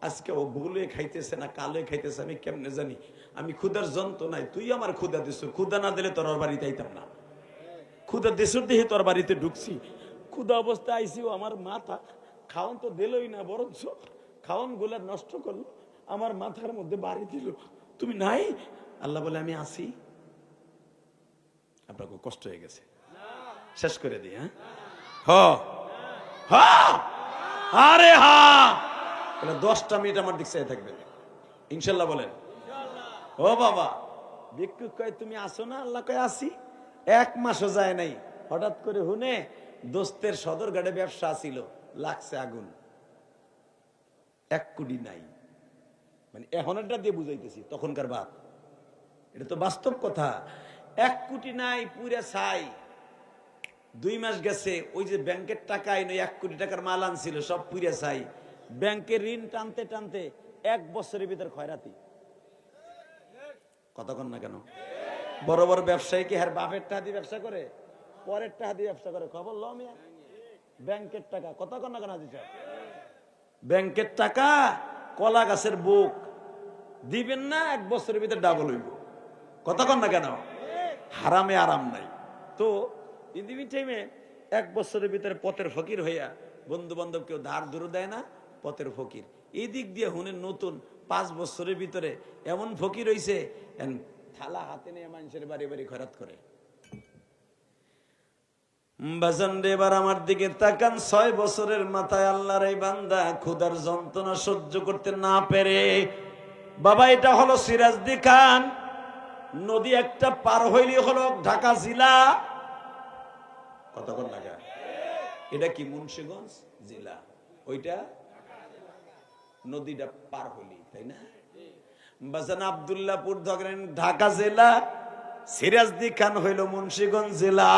আজকে ও ভুলে খাইতেছে না কালে খাইতেছে আমি কেমনে জানি? আমি ক্ষুধার যন্ত্রণায়, তুই আমার ক্ষুধা দিস, ক্ষুধা না দিলে তোর বাড়িতে আইতাম না। ক্ষুধা দেশের দেহে তোর বাড়িতে ঢুকছি, ক্ষুধা অবস্থায় আইসি, ও আমার মাথা খাওয়ান তো দিলই না, বরঞ্চ খাওয়ান গুলা নষ্ট করলো, আমার মাথার মধ্যে বাড়ি দিল। তুমি নাই? আল্লাহ বলে আমি আসি। আপনার কষ্ট হয়ে গেছে, শেষ করে দিই। হ্যাঁ, আরে হ্যাঁ, 10টা মিনিট আমার দিক চেয়ে থাকবেন ইনশাল্লাহ। বলেন ও বাবা। ভিক্ষুক কয় তুমি আসো না? আল্লাহ কয় আসি। 1 মাসও যায় নাই, হঠাৎ করে হুনে দোস্তের সদরঘাটে ব্যবসা ছিল, লাগছে আগুন, 1 কোটি নাই। মানে এখন এটা দিয়ে বুঝাইতেছি তখনকার বাদ, এটা তো বাস্তব কথা। 1 কোটি নাই, পুরা ছাই। 2 মাস গেছে, ওই যে ব্যাংকের টাকা আইন, 1 কোটি টাকার মাল আনছিল, সব পুরা ছাই। ব্যাংকের ঋণ টানতে টানতে 1 বছরের ভিতর খয়রাতি। কতক্ষণ না কেন? বড় বড় ব্যবসায়ী কি হ্যাঁ বাপের টাকা দিয়ে ব্যবসা করে, পরের টাকা দিয়ে ব্যবসা করে? খবর ল মিয়া। ব্যাংকের টাকা কতক্ষণ না কেন দিচ্ছ? ব্যাংকের টাকা কলা গাছের বুক দিবেন না, 1 বছরের ভিতরে ডাবল হইব। কতক্ষণ না কেন? হারামে আরাম নাই। তো ইন্দিমিন টাইমে 1 বছরের ভিতরে পথের ফকির হইয়া, বন্ধু বান্ধব কেউ ধার ধরে দেয় না, পথের ফকির। এই দিক দিয়ে হুনের নতুন 5 বছরের ভিতরে এমন ফকির হইছে, থালা হাতে নিয়ে মানুষের বাড়ি বাড়ি খয়রাত করে। বাজান রে, এবার আমার দিকে তাকান। 6 বছরের মাথায় আল্লাহর এই বান্দা ক্ষুধার যন্ত্রণা সহ্য করতে না পেরে, বাবা এটা হলো সিরাজদি খান, নদী একটা পার হইলে হলো ঢাকা জেলা। কতক্ষণ লাগা? এটা কি মুন্সিগঞ্জ জেলা, ওইটা নদীটা পার হইলি, তাই না? বাজান আব্দুল্লাহপুর ধরেন ঢাকা জেলা, সিরাজদি খান হইল মুন্সিগঞ্জ জেলা।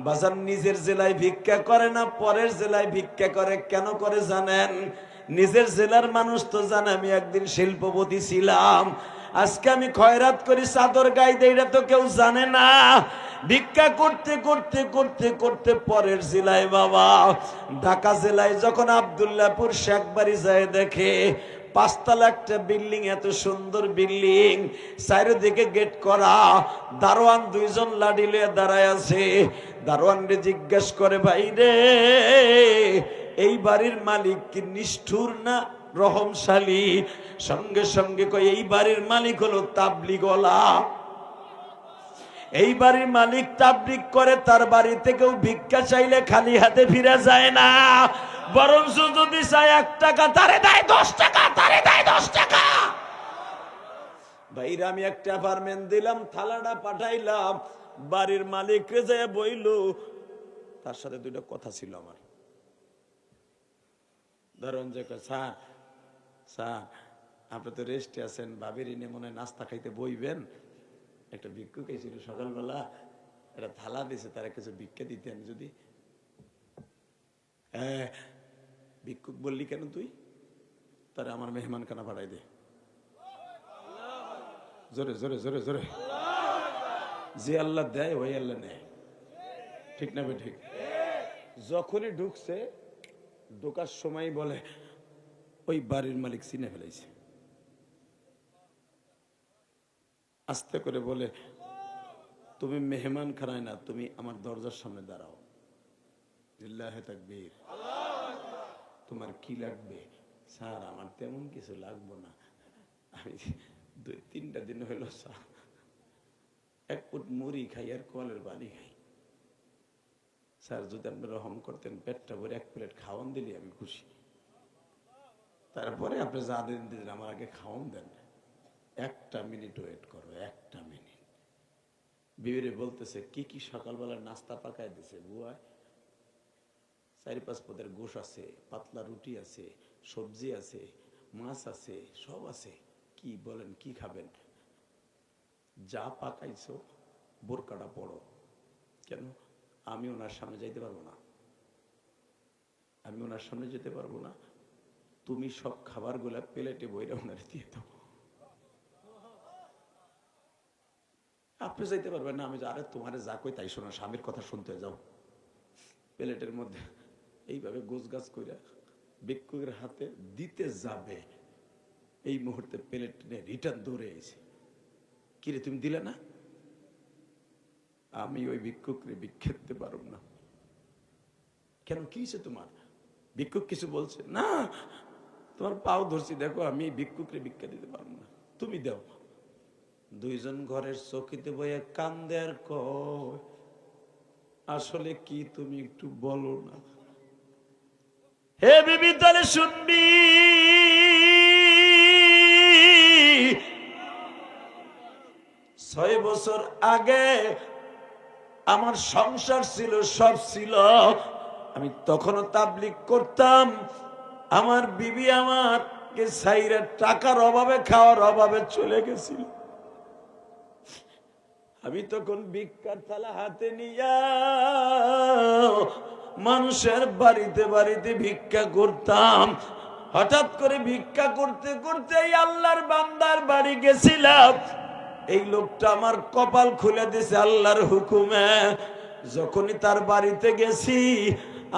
বাজান নিজের জেলায় ভিক্ষা করে না, পরের জেলায় ভিক্ষা করে। কেন করে জানেন? নিজের জেলার মানুষ তো জানে আমি একদিন শিল্পপতি ছিলাম, আজকে আমি খয়রাত করি, চাদর গাই দেই, এটা তো কেউ জানে না। ভিক্ষা করতে করতে করতে করতে পরের জেলায়, বাবা ঢাকা জেলায় যখন আব্দুল্লাহপুর শেখবাড়ি যায়, দেখে 5 তলা একটা বিল্ডিং, এত সুন্দর বিল্ডিং, চারিদিকে গেট করা, দারোয়ান 2 জন লাঠি লয়ে দাঁড়ায় আছে। দারোয়ান রে জিজ্ঞেস করে, ভাই রে এই বাড়ির মালিক কি নিষ্ঠুর না রহমশালী? সঙ্গে সঙ্গে কই, এই বাড়ির মালিক হলো তাবলিগওয়ালা। এই বাড়ির মালিক তাবলিগ করে, তার বাড়ি থেকেও ভিক্ষা চাইলে খালি হাতে ফিরে যায় না, বরঞ্চ যদি চায় 1 টাকা তারে দেয় 10 টাকা, তারে দেয় 10 টাকা। ভাইরা আমি একটা অ্যাপার্টমেন্ট দিলাম, থালাটা পাঠাইলাম, বাড়ির মালিক রে যায় বইল, তার সাথে 2টা কথা ছিল আমার। ধরুন যে স্যার স্যার আপনি তো রেস্টে আছেন, ভাবির নিয়ে মনে হয় নাস্তা খাইতে বইবেন, একটা ভিক্ষুক এসেছিল সকালবেলা, একটা থালা দিয়েছে, তারা কিছু ভিক্ষা দিতেন যদি। হ্যাঁ, ভিক্ষুক বললি কেন তুই? তারা আমার মেহমান খানা পাঠাই দে। জোরে জোরে জোরে জোরে। যে আল্লাহ দেয় ওই আল্লাহ নেয়, ঠিক না? ঠিক। যখনই ঢুকছে, ঢোকার সময় বলে ওই বাড়ির মালিক চিনে ফেলেছে। আস্তে করে বলে, তুমি মেহমান খানায় না, তুমি আমার দরজার সামনে দাঁড়াও। লিল্লাহে তাকবীর। তোমার কি লাগবে? স্যার আমার তেমন কিছু লাগবে না, আমি 2-3টা দিন হইল স্যার এক ফুট মুড়ি খাই আর কলের পানি খাই। স্যার যদি আপনি রহম করতেন, পেটটা ভরে 1 প্লেট খাওয়ান দিলে আমি খুশি। তারপরে আপনি যা দিন আমার আগে খাওয়ান দেন। 1টা মিনিট ওয়েট করো, 1টা মিনিট। বিবিরে বলতেছে কি কি সকালবেলা নাস্তা পাকায় দিছে বুয়া। 4-5 পদের গোশ আছে, পাতলা রুটি আছে, সবজি আছে, মাছ আছে, সব আছে। কি বলেন, কি খাবেন? যা পাকাইছো বোরকাটা পড়ো। কেন? আমি ওনার সামনে যাইতে পারবো না, আমি ওনার সামনে যেতে পারবো না। তুমি সব খাবারগুলা প্লেটে বইরা ওনারে দিয়ে দাও। আপনি যাইতে পারবেন না, আমি আরে তোমারে যা কই তাই শোনো, স্বামীর কথা শুনতে যাও। প্লেটের মধ্যে এইভাবে গোছগাছ করে ভিক্ষুকের হাতে দিতে যাবে, এই মুহূর্তে প্লেট নিয়ে রিটার্ন দৌড়ে এসে, কিরে তুমি দিলে না? আমি ওই ভিক্ষুকরে ভিক্ষা দিতে পারব না। কেন, কি হয়েছে তোমার? ভিক্ষুক কিছু বলছে না, তোমার পাও ধরছি, দেখো আমি ভিক্ষুকরে ভিক্ষা দিতে পারবো না, তুমি দাও। 2 জন ঘরের চৌকিতে বইয়ে কান্দে আর কয়, আসলে কি তুমি একটু বলো না। হে বিবি, তাহলে শুনবি, 6 বছর আগে আমার সংসার ছিল, সব ছিল, আমি তখনও তাবলীগ করতাম। আমার বিবি আমাকে সাইরা টাকার অভাবে, খাওয়ার অভাবে চলে গেছিল। আমি তখন ভিক্ষার থালা হাতে নিয়া মানুষের বাড়িতে বাড়িতে ভিক্ষা করতাম। হঠাৎ করে ভিক্ষা করতে করতে আল্লাহর বান্দার বাড়ি গেছিলাম। এই লোকটা আমার কপাল খুলে দিয়েছে আল্লাহর হুকুমে। যখনই তার বাড়িতে গেছি,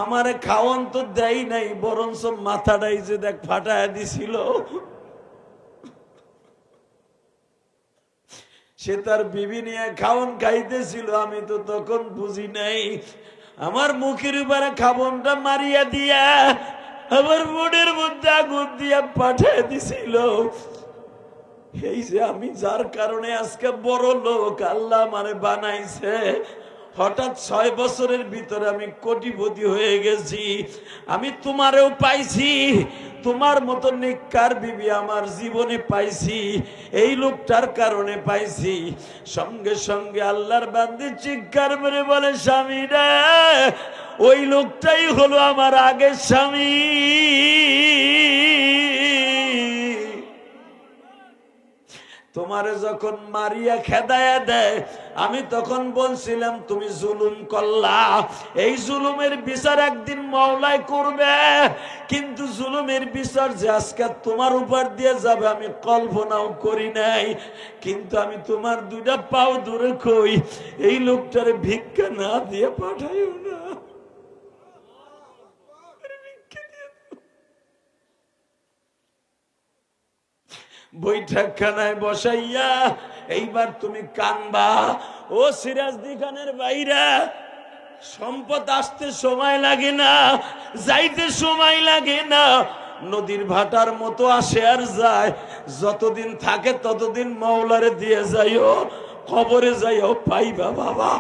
আমার খাওয়ান তো দেয় নাই, বরঞ্চ মাথাটাই যে দেখ ফাটায় দিছিল। সে তার বিবি নিয়ে খাওন খাইতেছিল, আমি তো তখন বুঝি নাই। আমার মুখের উপরে খাবনটা মারিয়া দিয়া আমার মনের মধ্যে আগুন দিয়া পাঠিয়ে দিছিল। এই যে আমি যার কারণে আজকে বড় লোক আল্লাহ মানে বানাইছে, হঠাৎ 6 বছরের ভিতরে আমি কোটিপতি হয়ে গেছি। আমি তোমারেও পাইছি, তোমার মতো নেককার বিবি আমার জীবনে পাইছি, এই লোকটার কারণে পাইছি। সঙ্গে সঙ্গে আল্লাহর বান্দী চিৎকার করে বলে, স্বামী রে, ওই লোকটাই হলো আমার আগের স্বামী। তোমারে যখন মারিয়া খেদায়া দেয়, আমি তখন বলছিলাম তুমি জুলুম করলা, এই জুলুমের বিচার একদিন মাওলাই করবে। কিন্তু জুলুমের বিচার যে আজকে তোমার উপর দিয়ে যাবে আমি কল্পনাও করি নাই। কিন্তু আমি তোমার 2টা পাও দূরে কই, এই লোকটারে ভিক্ষা না দিয়ে পাঠাইও না। বৈঠকখানায় বসাইয়া এইবার তুমি কানবা। ও সিরাজদি খানের বাইরা, সম্পদ আসতে সময় লাগে না, যাইতে সময় লাগে না, নদীর ভাটার মতো আসে আর যায়। যতদিন থাকে ততদিন মাওলারে দিয়ে যাইও, কবরে যাইও পাইবা বাবা।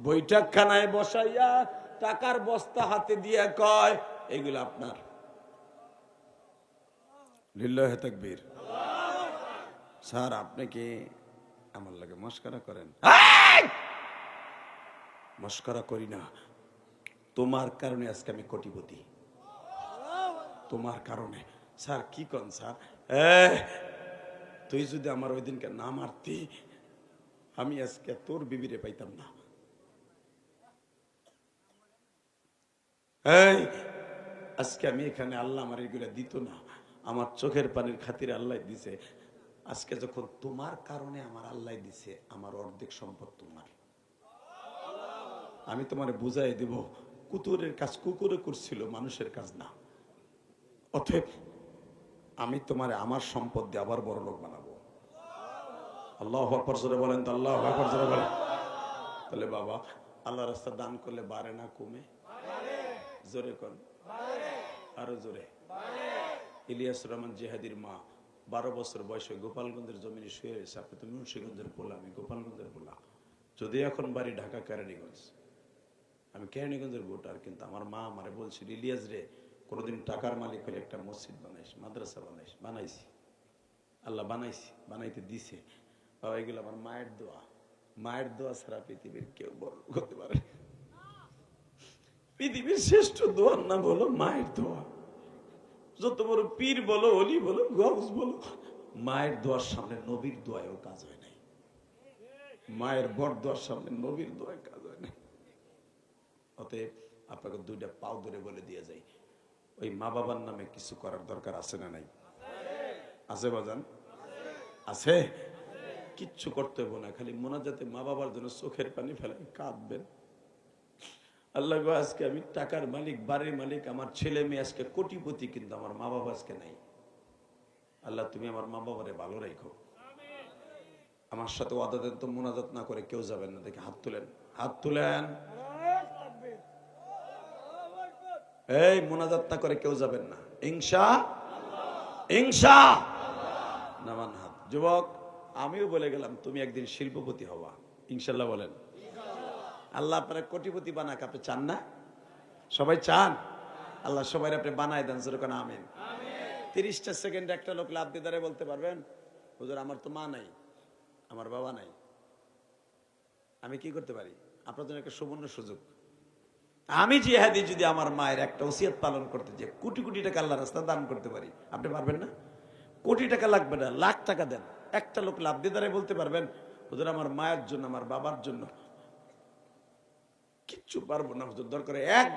বৈঠকখানায় বসাইয়া টাকার বস্তা হাতে দিয়া কয়, এগুলো আপনার। লিল্লাহে তাকবীর। স্যার আপনি কি আমার লাগে মস্করা করেন? মস্করা করি না, তোমার কারণে আজকে আমি কোটিপতি, তোমার কারণে। স্যার কি কন স্যার? তুই যদি আমার ওই দিনকে না মারতি, আমি আজকে তোর বিবিরে পাইতাম না। আজকে আমি এখানে, আল্লাহ আমার এগুলা দিত না, আমার চোখের পানির খাতিরে আল্লাহ দিছে। আজকে যখন তোমার কারণে আমার আল্লাহ দিছে, আমার অর্ধেক সম্পদ তোমার। আমি তোমারে বুঝাই দেব, কুকুরের কাজ কুকুরে করছিল, মানুষের কাজ না। অতএব আমি তোমারে আমার সম্পদ দিয়ে আবার বড় লোক বানাবো। আল্লাহু আকবার জোরে বলেন তো, আল্লাহু আকবার জোরে বলেন। তাহলে বাবা, আল্লাহ রাস্তা দান করলে বাড়ে না কমে? জোরে কর। আরো জোরে। ইলিয়াস রহমান জিহাদির মা 12 বছর বয়সে গোপালগঞ্জের জমিনে শুয়ে রয়েছে। আপনি তো মুন্সিগঞ্জের পোলা, আমি গোপালগঞ্জের পোলা। যদি এখন বাড়ি ঢাকা কেরানীগঞ্জ, আমি কেরানীগঞ্জের ভোটার, কিন্তু আমার মা আমারে বলছিল, ইলিয়াস রে কোনোদিন টাকার মালিক হলে একটা মসজিদ বানাইস, মাদ্রাসা বানাইস। বানাইছি, আল্লাহ বানাইছি, বানাইতে দিছে। বাবা, এগুলো আমার মায়ের দোয়া। মায়ের দোয়া ছাড়া পৃথিবীর কেউ বড় করতে পারে। পৃথিবীর শ্রেষ্ঠ দোয়ার নাম হলো মায়ের দোয়া। যত বড় পীর বলো, অলি বলো, গৌস বলো, মায়ের দোয়ার সামনে নবীর দোয়ায়ও কাজ হয় নাই। মায়ের বর দোয়ার সামনে নবীর দোয়ায় কাজ হয় নাই। অতএব আপনাকে দুইটা পাও ধরে বলে দিয়ে যাই, ওই মা বাবার নামে কিছু করার দরকার আছে না নাই? আছে বাজান? আছে। কিচ্ছু করতে হবে না, খালি মোনাজাতে মা বাবার জন্য চোখের পানি ফেলেন, কাঁদবেন। আল্লাহ গো, আজকে আমি টাকার মালিক, বাড়ির মালিক, আমার ছেলে মেয়ে আজকে কোটিপতি, কিন্তু আমার মা বাবা আজকে নাই। আল্লাহ তুমি আমার মা বাবারে ভালো রাখো। আমার সাথে ওয়াদা দেন তো, মোনাজাত না করে কেউ যাবেন না। দেখে হাত তুলেন, হাত তুলেন। এই মোনাজাত না করে কেউ যাবেন না, ইনশা নামান হাত। যুবক, আমিও বলে গেলাম তুমি একদিন শিল্পপতি হবা, ইনশাল্লাহ বলেন। আল্লাহ আপনারা কোটিপতি বানাক, আপনি চান না? সবাই চান? আল্লাহ সবাই আপনি বানায় দেন, যেরকম আমিন। 30টা সেকেন্ড একটা লোক লাভ দিয়ে দাঁড়িয়ে বলতে পারবেন, হুজুর আমার তো মা নাই, আমার বাবা নাই, আমি কি করতে পারি? আপনার জন্য একটা সুবর্ণ সুযোগ। আমি জিহাদি যদি আমার মায়ের একটা ওসিয়ত পালন করতে যে কোটি কোটি টাকা আল্লাহর রাস্তায় দান করতে পারি, আপনি পারবেন না? কোটি টাকা লাগবে না, লাখ টাকা দেন, একটা লোক লাভ দিয়ে দাঁড়িয়ে বলতে পারবেন, হুজুর আমার মায়ের জন্য, আমার বাবার জন্য কিচ্ছু পারবো না হুজুর, দরকার এক